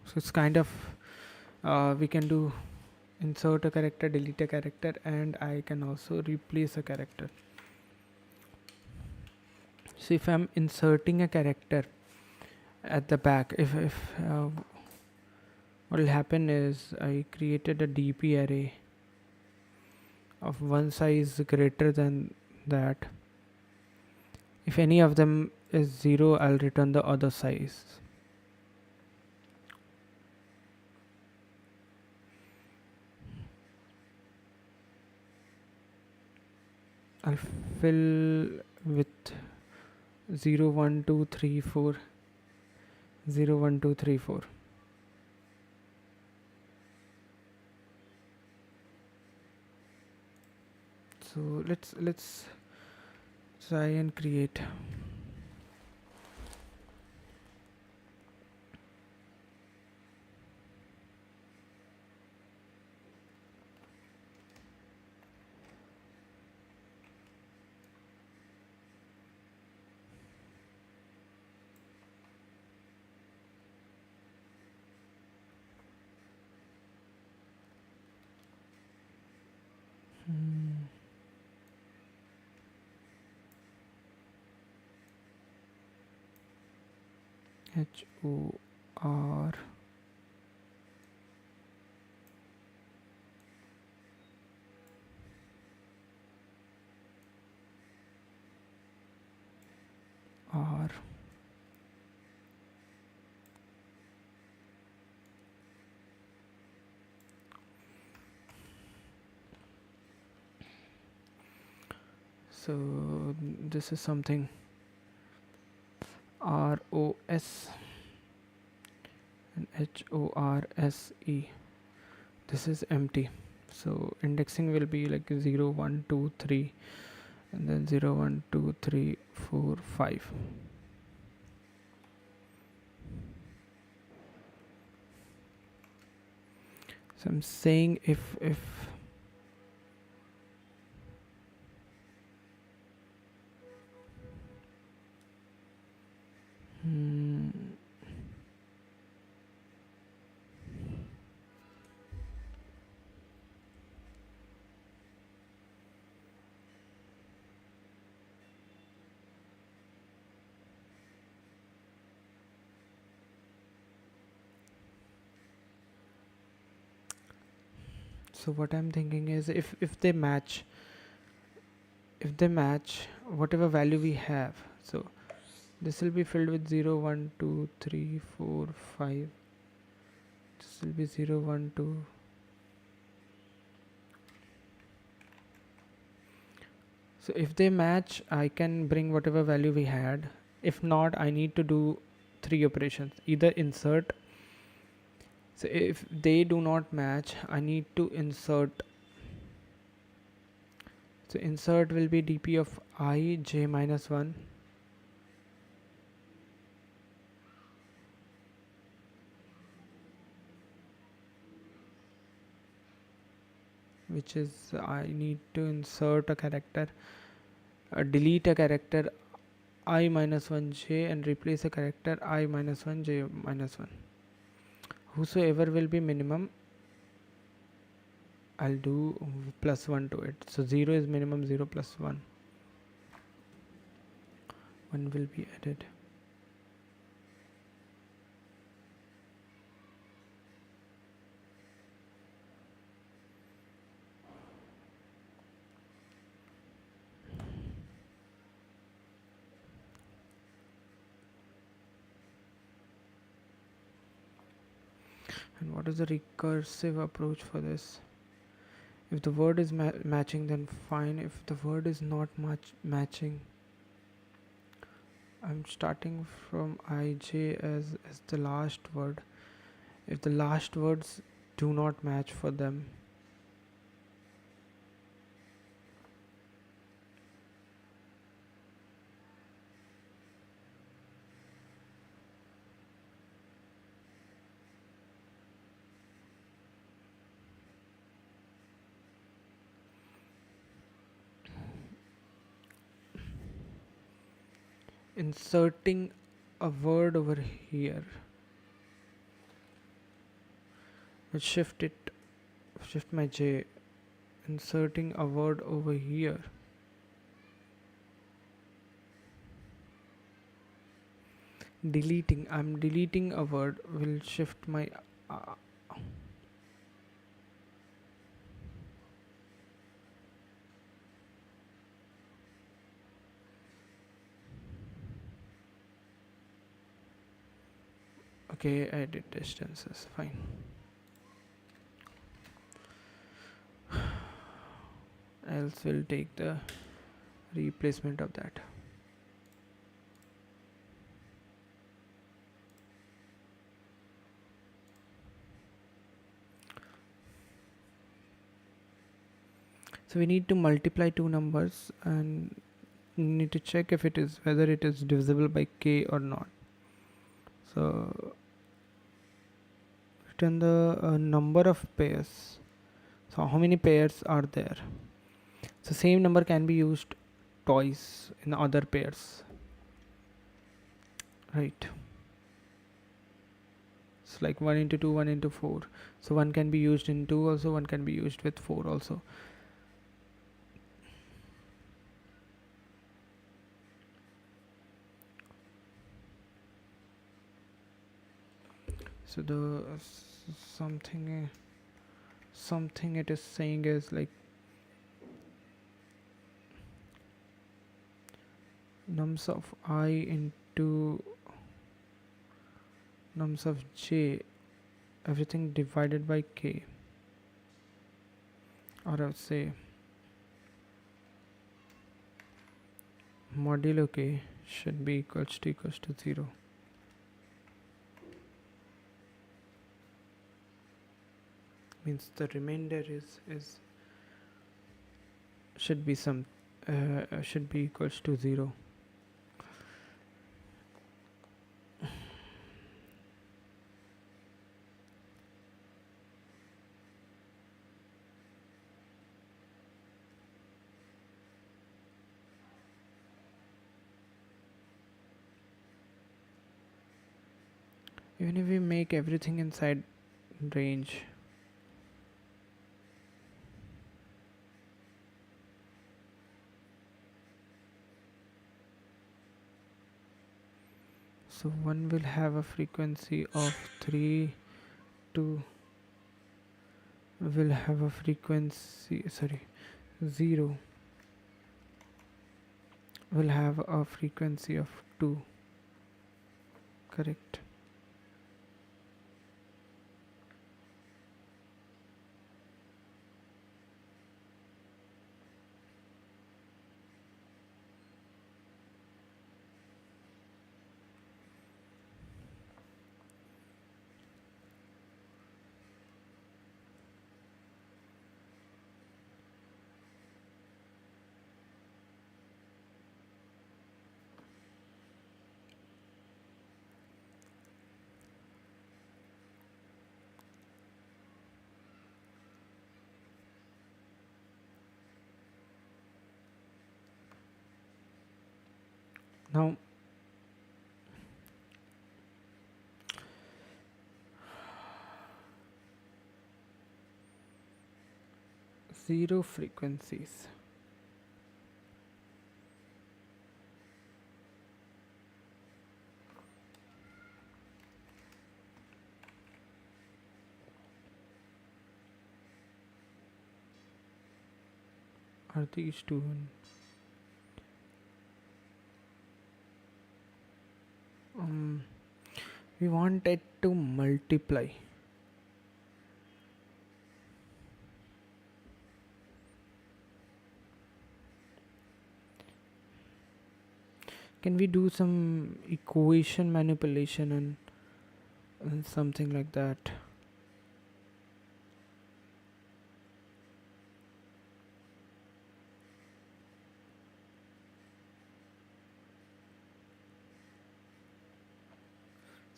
So it's kind of we can do insert a character, delete a character, and I can also replace a character. So if I'm inserting a character at the back, if what will happen is I created a DP array of one size greater than that. If any of them is 0, I'll return the other size. I'll fill with 0 1 2 3 4 0 1 2 3 4. So let's try and create. HOR R. So this is something ROS and HORSE. This is empty. So indexing will be like 0 1 2 3 and then 0 1 2 3 4 5. So I'm saying if so what I'm thinking is if they match whatever value we have, so this will be filled with 0 1 2 3 4 5. This will be 0 1 2. So if they match, I can bring whatever value we had. If not, I need to do 3 operations, either insert. So if they do not match, I need to insert. So insert will be dp of I j minus 1, which is I need to insert a character, delete a character I minus 1 j and replace a character I minus 1 j minus 1. Whosoever will be minimum, I'll do plus 1 to it. So 0 is minimum, 0 plus 1. 1 will be added. And what is the recursive approach for this? If the word is matching, then fine. If the word is not matching, I'm starting from ij as the last word. If the last words do not match for them, inserting a word over here, let's shift my j, inserting a word over here, I'm deleting a word, will shift my uh, okay, I did distances, fine. Else we'll take the replacement of that. So we need to multiply two numbers and need to check if whether it is divisible by k or not. So return the number of pairs. So how many pairs are there? So same number can be used twice in other pairs, right? It's like 1 into 2, 1 into 4. So one can be used in 2 also, one can be used with 4 also. So the something it is saying is like nums of I into nums of j, everything divided by k, or I would say modulo k should be equals to 0. Means the remainder is should be should be equals to 0. Even if we make everything inside range, so one will have a frequency of 3, 2 will have a frequency, 0 will have a frequency of 2, correct? Now zero frequencies, are these two. We want it to multiply. Can we do some equation manipulation and something like that?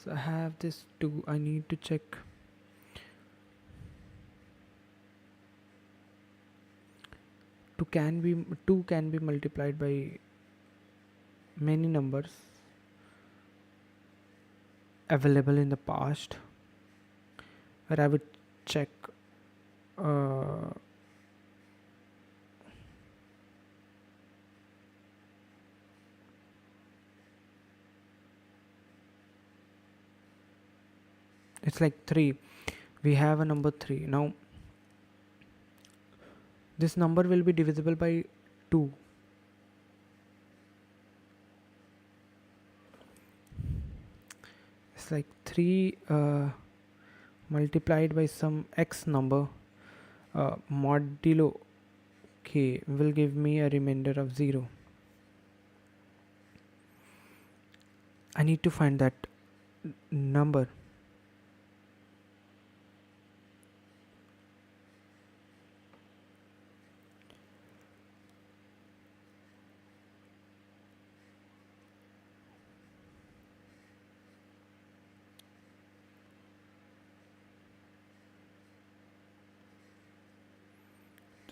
So I have this 2. I need to check. 2 can be multiplied by many numbers available in the past, where I would check uh, it's like 3. We have a number 3. Now this number will be divisible by 2. It's like 3 multiplied by some x number, modulo k will give me a remainder of 0. I need to find that number.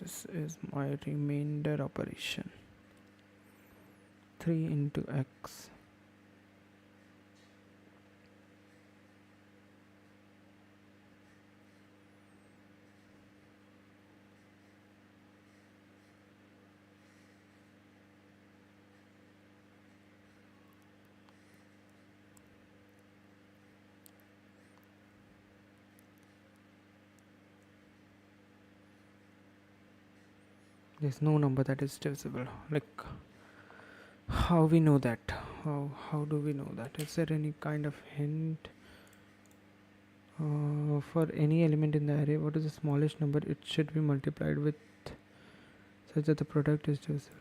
This is my remainder operation. 3 into x. There's no number that is divisible. Like, how we know that? How do we know that? Is there any kind of hint? For any element in the array, what is the smallest number it should be multiplied with such that the product is divisible?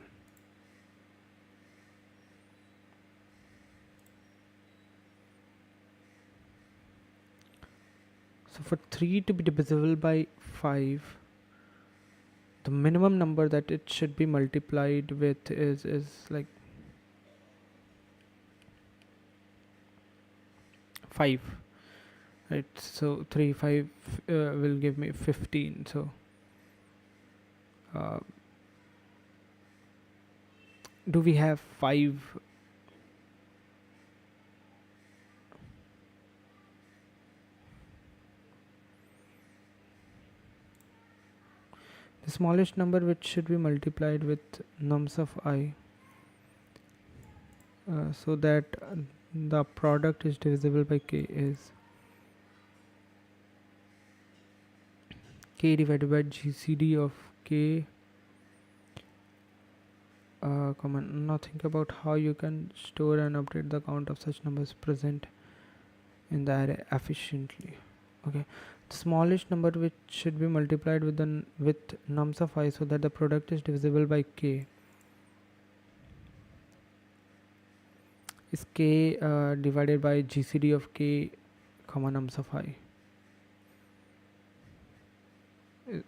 So for 3 to be divisible by 5, the minimum number that it should be multiplied with is like 5, right? So 3 5 will give me 15. So uh, do we have 5? The smallest number which should be multiplied with nums of I, so that the product is divisible by k is k divided by GCD of k, now think about how you can store and update the count of such numbers present in the array efficiently. Okay, the smallest number which should be multiplied with with nums of I so that the product is divisible by k is k divided by GCD of k comma nums of I.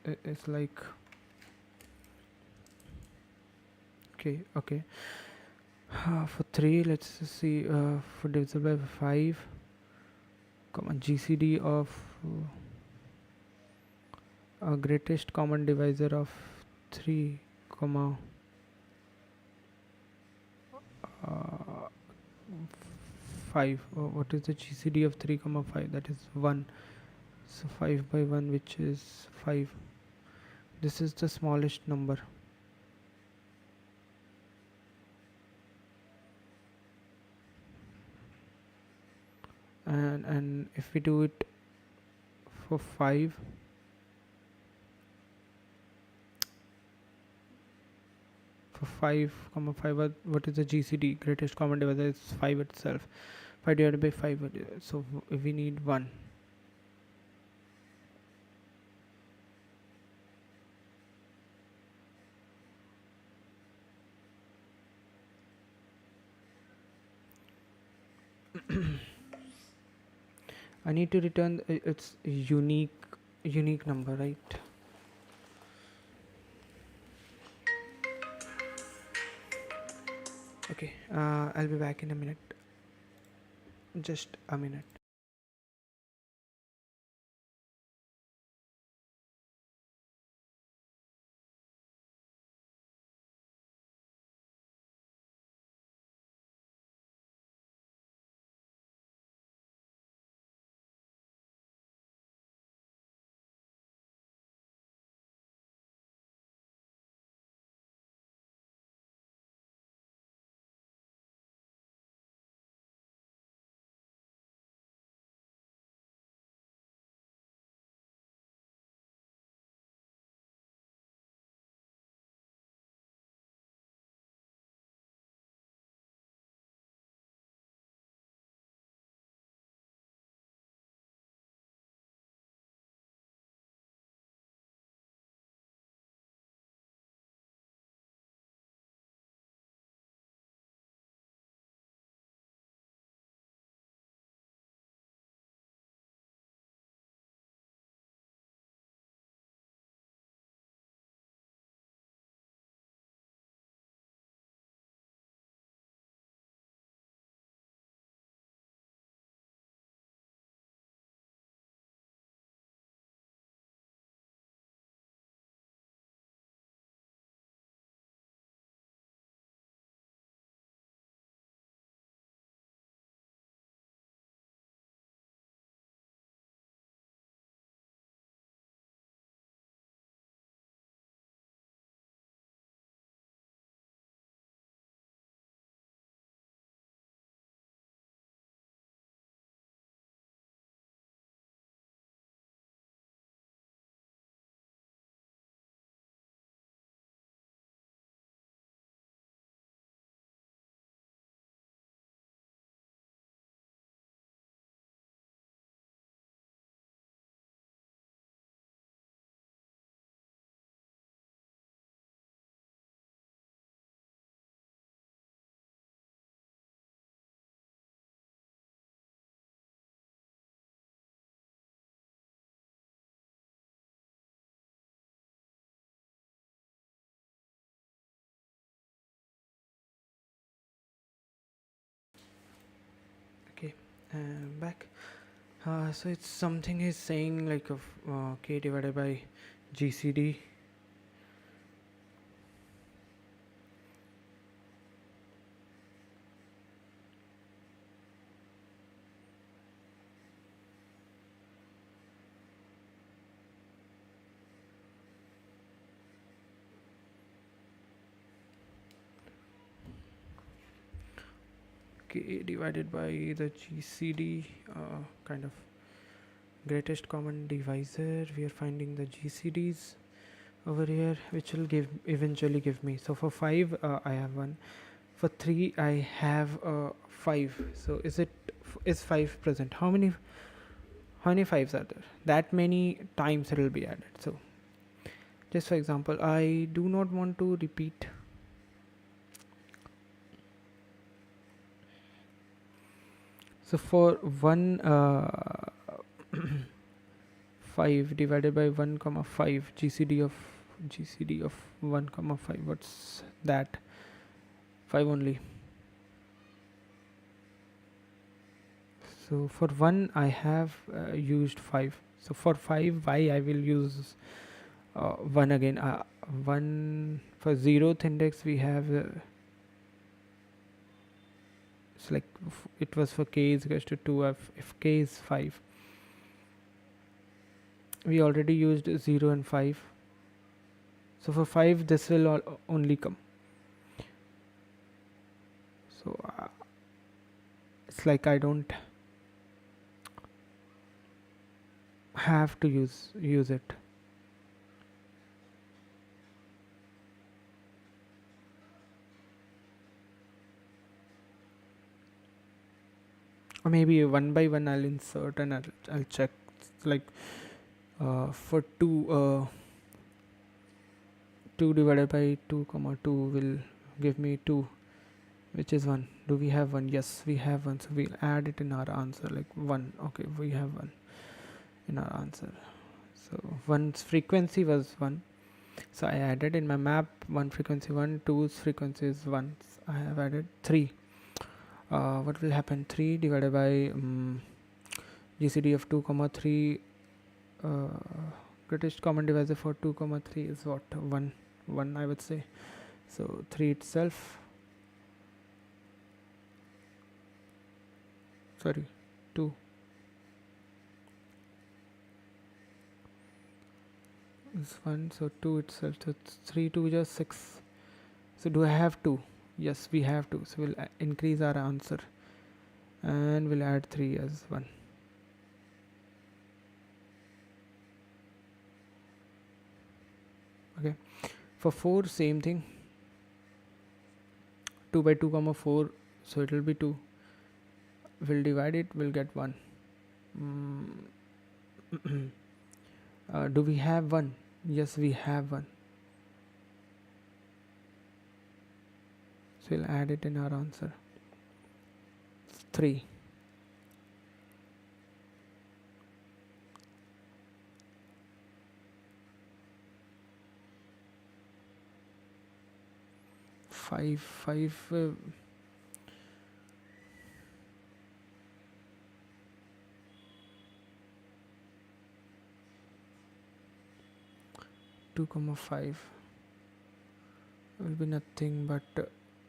It's like okay. For 3, let's see, for divisible by 5 comma GCD of greatest common divisor of 3 comma 5. What is the GCD of 3 comma 5? That is 1. So 5 by 1, which is 5. This is the smallest number. And if we do it for 5, for 5 comma 5, what is the GCD? Greatest common divisor is 5 itself. 5 divided by 5, so we need 1. I need to return its unique number, right? Okay, I'll be back in a minute. Just a minute. Okay, back. So it's something is saying like of k divided by GCD. K divided by the GCD, kind of greatest common divisor. We are finding the GCDs over here, which will give eventually give me. So for 5, I have 1. For 3, I have 5. So is 5 present? How many 5s are there? That many times it will be added. So just for example, I do not want to repeat. So for 1 5 divided by 1 comma 5, GCD of 1 comma 5, what's that? 5 only. So for 1 I have used 5. So for 5 why I will use 1 again. 1 for 0th index we have it's like it was for k is equals to 2. If k is 5, we already used 0 and 5. So for 5 this will only come. So it's like I don't have to use it. Or maybe one by one I'll insert and I'll check. It's like for 2 2 divided by 2 comma 2 will give me 2. which is 1. Do we have 1? Yes, we have 1. So we'll add it in our answer, like 1. Okay, we have 1 in our answer. So 1's frequency was 1. So I added in my map 1 frequency 1, 2's frequency is 1. I have added 3. What will happen? 3 divided by GCD of 2 comma 3, greatest common divisor for 2 comma 3 is what? 1 I would say. So 3 itself, sorry, 2 is 1, so 2 itself, so 3 2 just 6. So do I have 2? Yes, we have 2. So we'll increase our answer and we'll add 3 as 1. Okay, for 4 same thing, 2 by 2 comma 4, so it will be 2. We'll divide it, we'll get 1. Do we have 1? Yes, we have 1. So we'll add it in our answer. 3. Five 2 comma 5 will be nothing but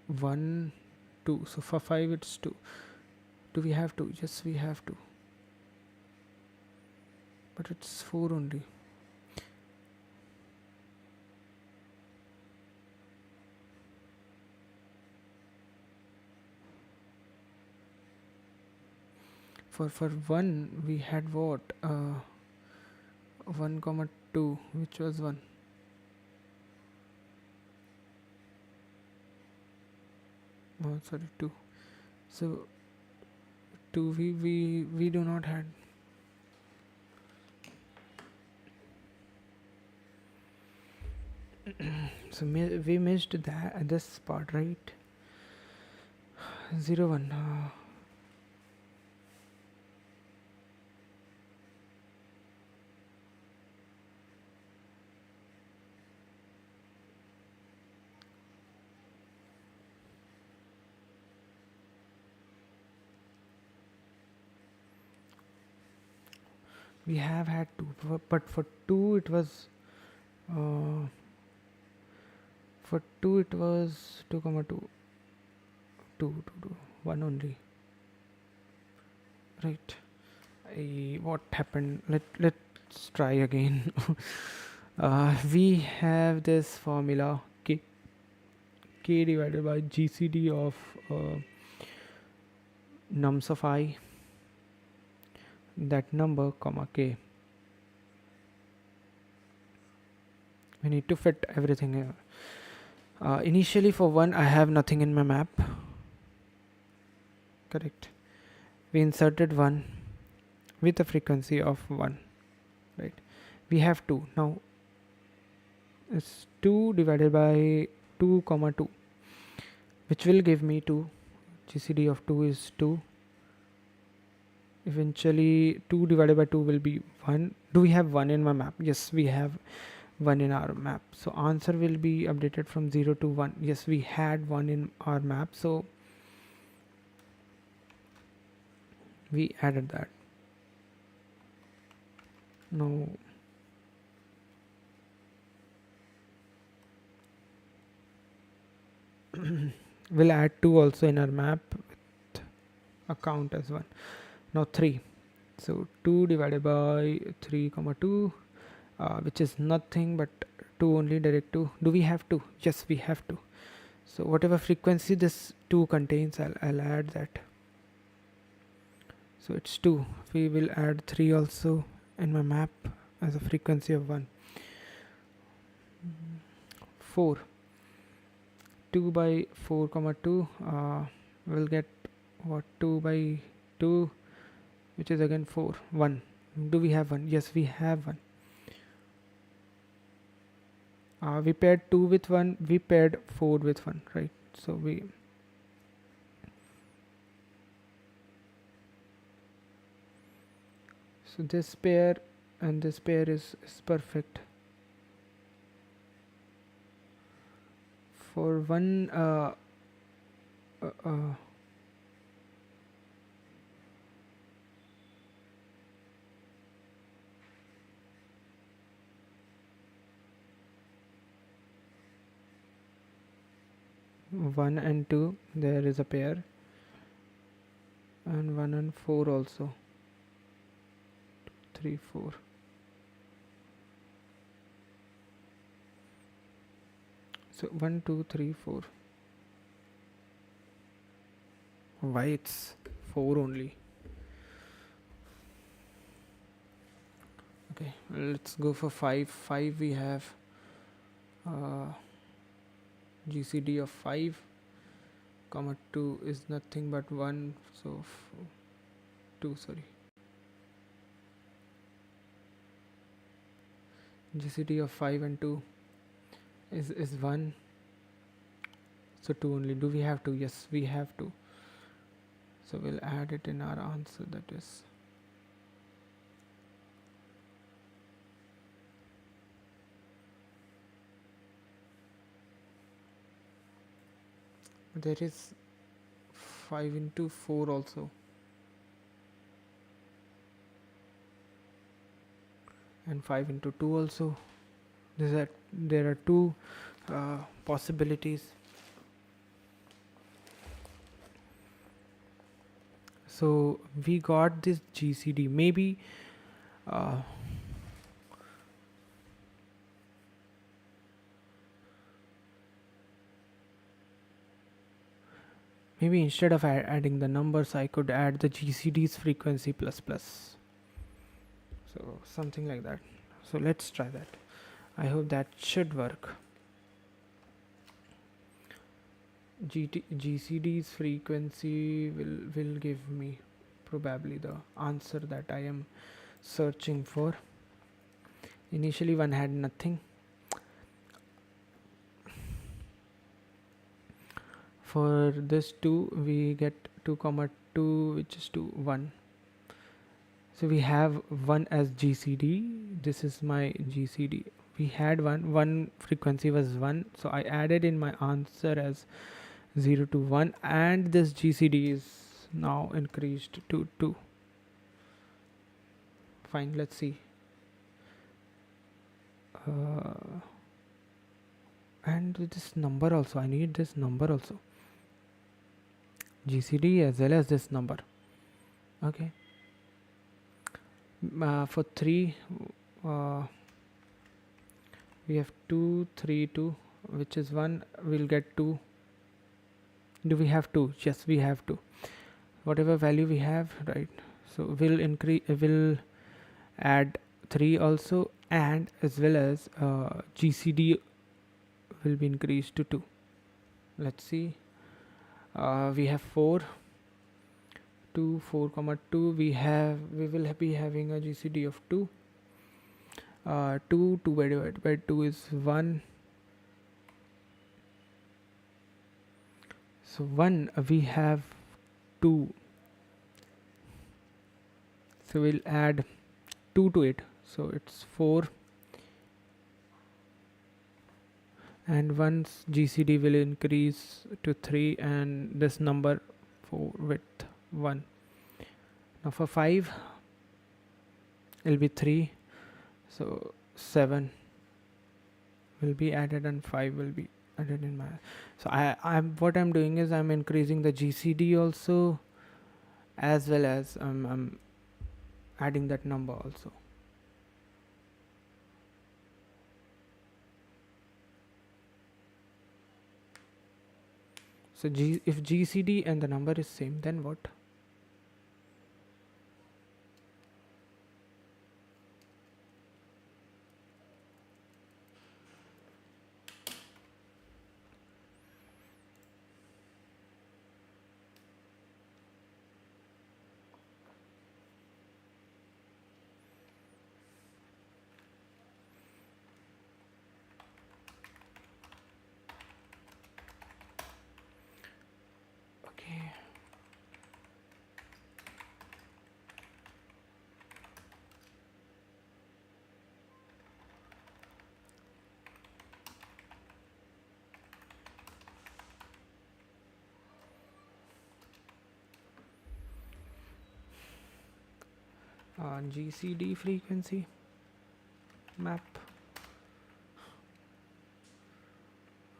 1 2. So for 5 it's 2. Do we have 2? Yes, we have 2, but it's 4 only. For 1 we had what? 1 comma 2, which was 1. Oh, sorry, 2. So 2 we do not had. So we missed that this part, right? 0 1. We have had 2, but for 2 it was for 2 it was 2 comma 2, 1 only, right? What happened? Let's try again. We have this formula k divided by GCD of nums of I, that number comma k. We need to fit everything here. Initially for 1 I have nothing in my map, correct? We inserted 1 with a frequency of 1, right? We have 2. Now it's 2 divided by 2 comma 2, which will give me 2. GCD of 2 is 2. Eventually 2 divided by 2 will be 1. Do we have 1 in my map? Yes, we have 1 in our map. So answer will be updated from 0 to 1. Yes, we had 1 in our map, so we added that. Now we'll add 2 also in our map with a count as 1. Now 3. So 2 divided by 3 comma 2, which is nothing but 2 only, direct 2. Do we have 2? Yes, we have 2. So whatever frequency this 2 contains, I'll add that. So it's 2. We will add 3 also in my map as a frequency of 1. 4. 2 by 4 comma 2, we'll get what? 2 by 2, which is again 4. 1. Do we have 1? Yes, we have 1. We paired 2 with 1, we paired 4 with 1, right? So we So this pair and this pair is perfect. For one uh, uh, 1 and 2 there is a pair, and 1 and 4 also. 3 4. So 1 2 3 4. Why it's 4 only? Okay, let's go for 5. 5 we have GCD of 5 comma 2 is nothing but 1, so 2, sorry. GCD of 5 and 2 is 1, so 2 only. Do we have to? Yes, we have to. So we'll add it in our answer, that is there is 5 into 4 also, and 5 into 2 also. There are two possibilities. So we got this GCD. Maybe maybe instead of adding the numbers, I could add the GCD's frequency plus plus. So something like that. So let's try that. I hope that should work. GCD's frequency will give me probably the answer that I am searching for. Initially one had nothing. For this 2 we get 2 comma 2, which is 2 1. So we have 1 as GCD. This is my GCD. We had one frequency was 1, so I added in my answer as 0 to 1, and this GCD is now increased to 2. Fine, let's see. And this number also, I need this number also, GCD as well as this number. Okay. For 3 we have 2 3 2, which is 1. We'll get 2. Do we have 2? Yes, we have 2. Whatever value we have, right? So we'll increase, we'll add 3 also, and as well as GCD will be increased to 2. Let's see. We have 4 2 4 comma 2. We will be having a GCD of 2. 2 divided by 2 is 1. So 1 we have 2. So we'll add 2 to it. So it's 4. And once GCD will increase to 3, and this number 4 with 1. Now for 5 it'll be 3. So 7 will be added and 5 will be added in my. So I'm what I'm doing is I'm increasing the GCD also, as well as I'm adding that number also. So if GCD and the number is same, then what? Okay. GCD frequency map.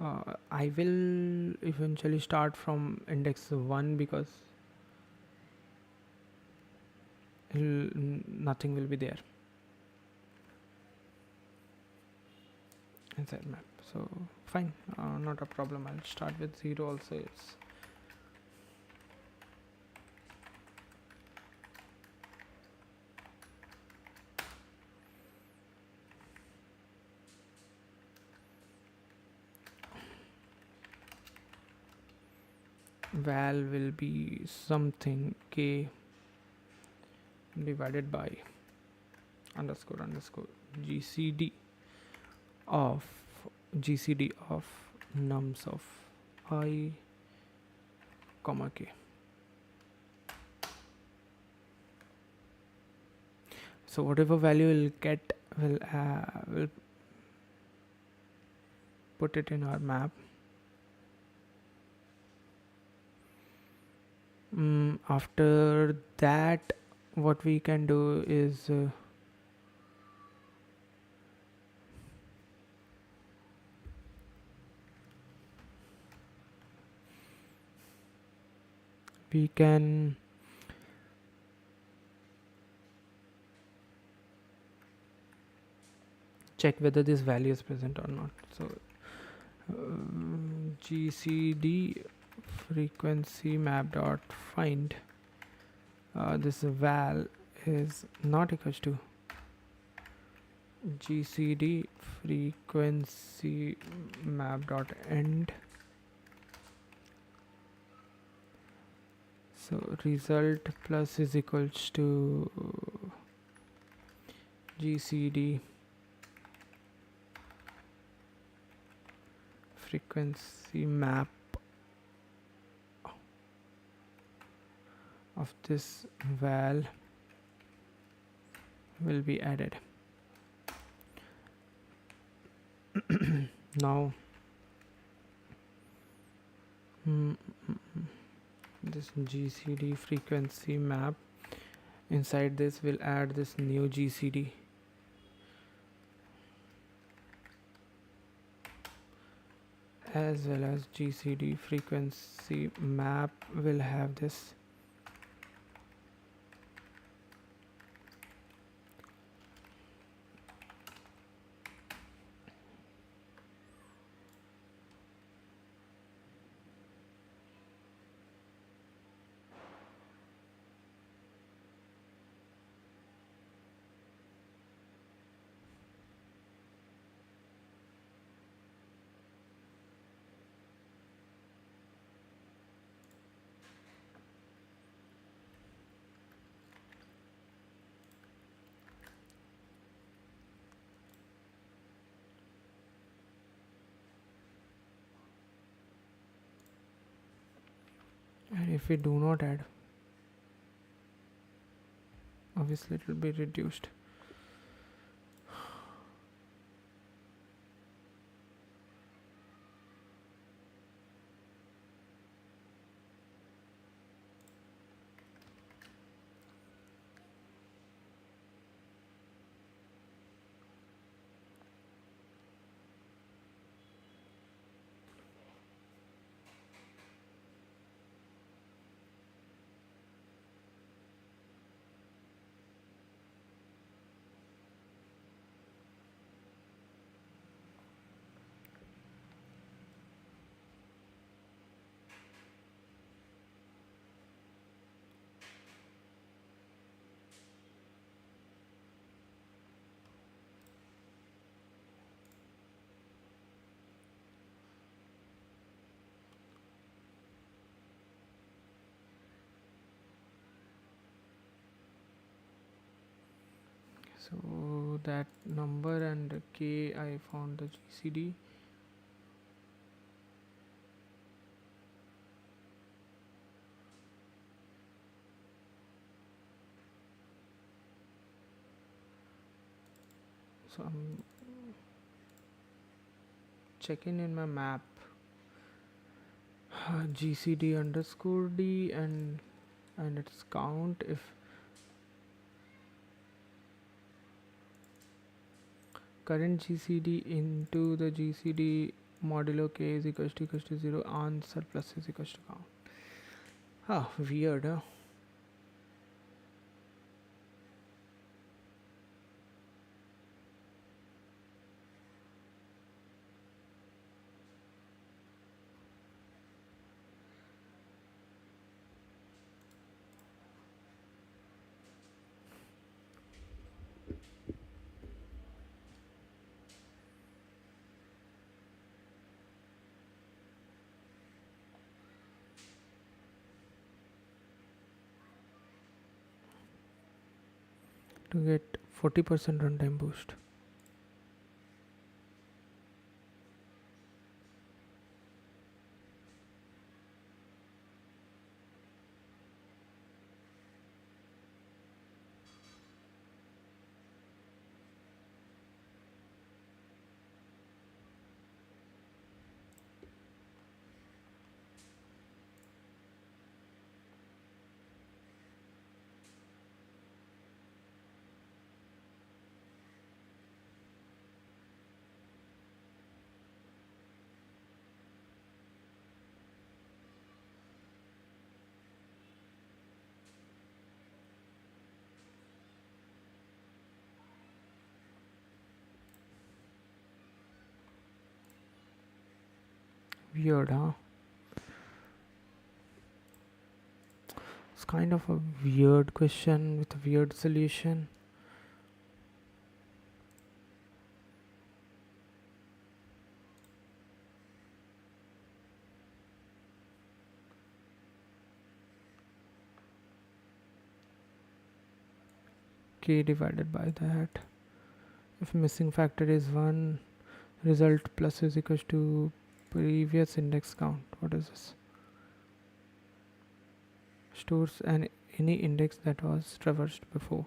I will eventually start from index 1 because nothing will be there inside map. So fine, not a problem. I'll start with 0 also. It's val will be something k divided by underscore underscore gcd of nums of I comma k. So whatever value we'll get, will put it in our map. After that, what we can do is we can check whether this value is present or not. So gcd frequency map dot find this val is not equals to gcd frequency map dot end. So result plus is equals to gcd frequency map of this val will be added. Now this gcd frequency map, inside this we'll add this new gcd as well as gcd frequency map will have this and if we do not add, obviously it will be reduced. So that number and k, I found the gcd. So I'm checking in my map gcd underscore d and its count. If current GCD into the GCD modulo k is equals to 0, answer plus is equals to count. Weird, huh? To get 40% runtime boost. Weird, huh? It's kind of a weird question with a weird solution. K divided by that. If missing factor is 1, result plus is equals to previous index count. What is this? Stores any index that was traversed before.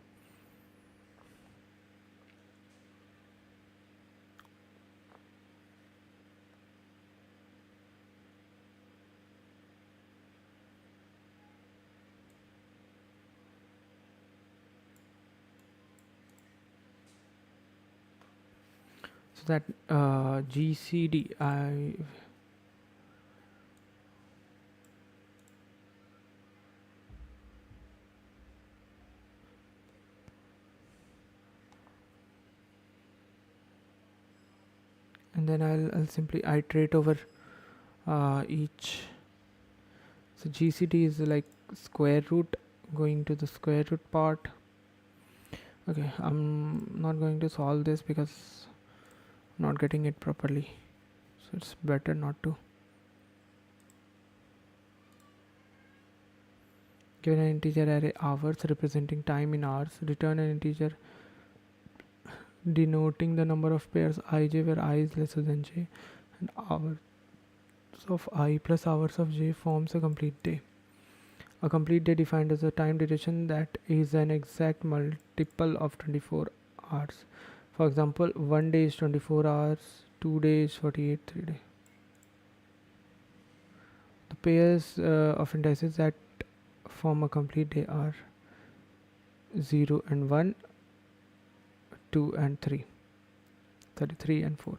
So that GCD and then I'll simply iterate over each. So GCD is like square root, going to the square root part. Okay, I'm not going to solve this because I'm not getting it properly, so it's better not to. Given an integer array hours representing time in hours, return an integer denoting the number of pairs ij where I is lesser than j, and hours of I plus hours of j forms a complete day. A complete day defined as a time duration that is an exact multiple of 24 hours. For example, 1 day is 24 hours, 2 days 48, 3 days. The pairs of indices that form a complete day are 0 and 1, 2 and 3, 33 and 4.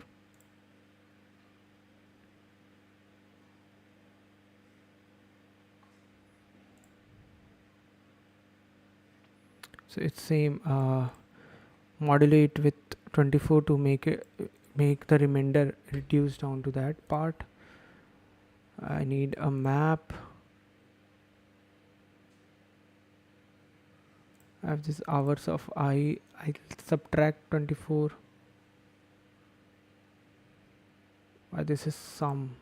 So it's same, modulate with 24 to make the remainder reduce down to that part. I need a map. I have this hours of I subtract 24. Why this is sum?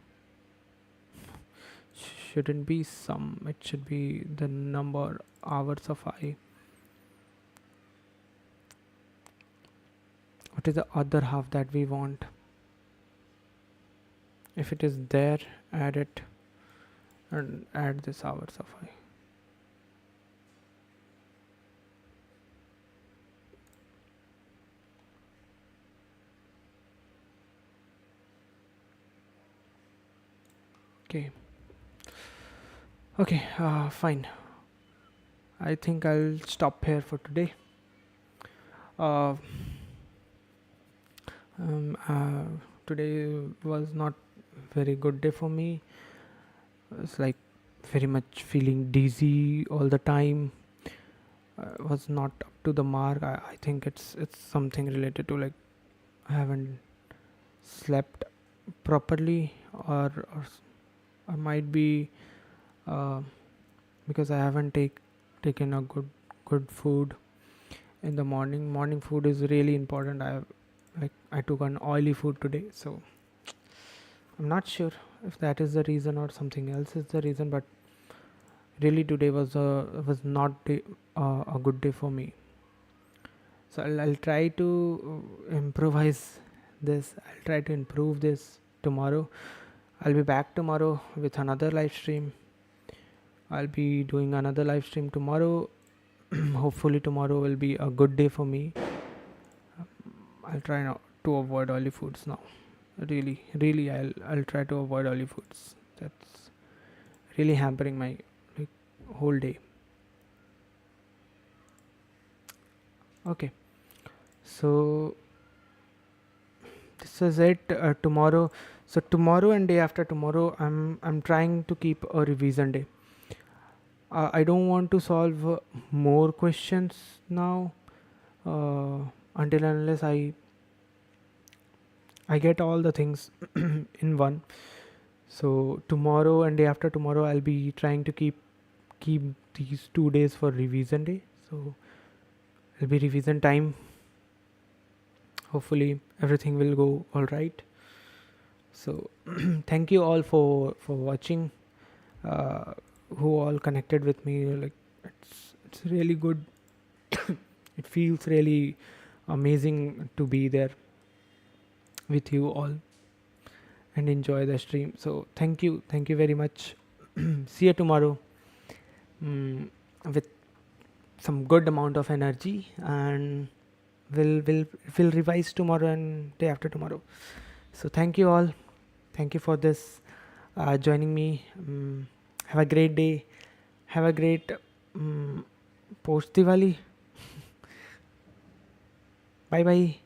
Shouldn't be sum, it should be the number hours of I. What is the other half that we want? If it is there, add it and add this hours of I. Okay, fine. I think I'll stop here for today. uh, Um, uh, Today was not very good day for me. It's like very much feeling dizzy all the time. Was not up to the mark. I think it's something related to like I haven't slept properly, or might be uh, because I haven't taken a good food in the morning. Morning food is really important. I took an oily food today, so I'm not sure if that is the reason or something else is the reason. But really, today was not a good day for me. So I'll try to improvise this. I'll try to improve this tomorrow. I'll be back tomorrow with another live stream. I'll be doing another live stream tomorrow. Hopefully tomorrow will be a good day for me. I'll try not to avoid oily foods now. Really, I'll try to avoid oily foods. That's really hampering my like whole day. Okay, so this is it. Tomorrow, so tomorrow and day after tomorrow, I'm trying to keep a revision day. I don't want to solve more questions now until unless I get all the things in one. So tomorrow and day after tomorrow, I'll be trying to keep these 2 days for revision day. So it'll be revision time. Hopefully everything will go all right. So thank you all for watching. Uh, who all connected with me? Like it's really good. It feels really amazing to be there with you all and enjoy the stream. So thank you very much. See you tomorrow with some good amount of energy, and we'll revise tomorrow and day after tomorrow. So thank you all. Thank you for this joining me. Have a great day. Have a great post Diwali. Bye bye.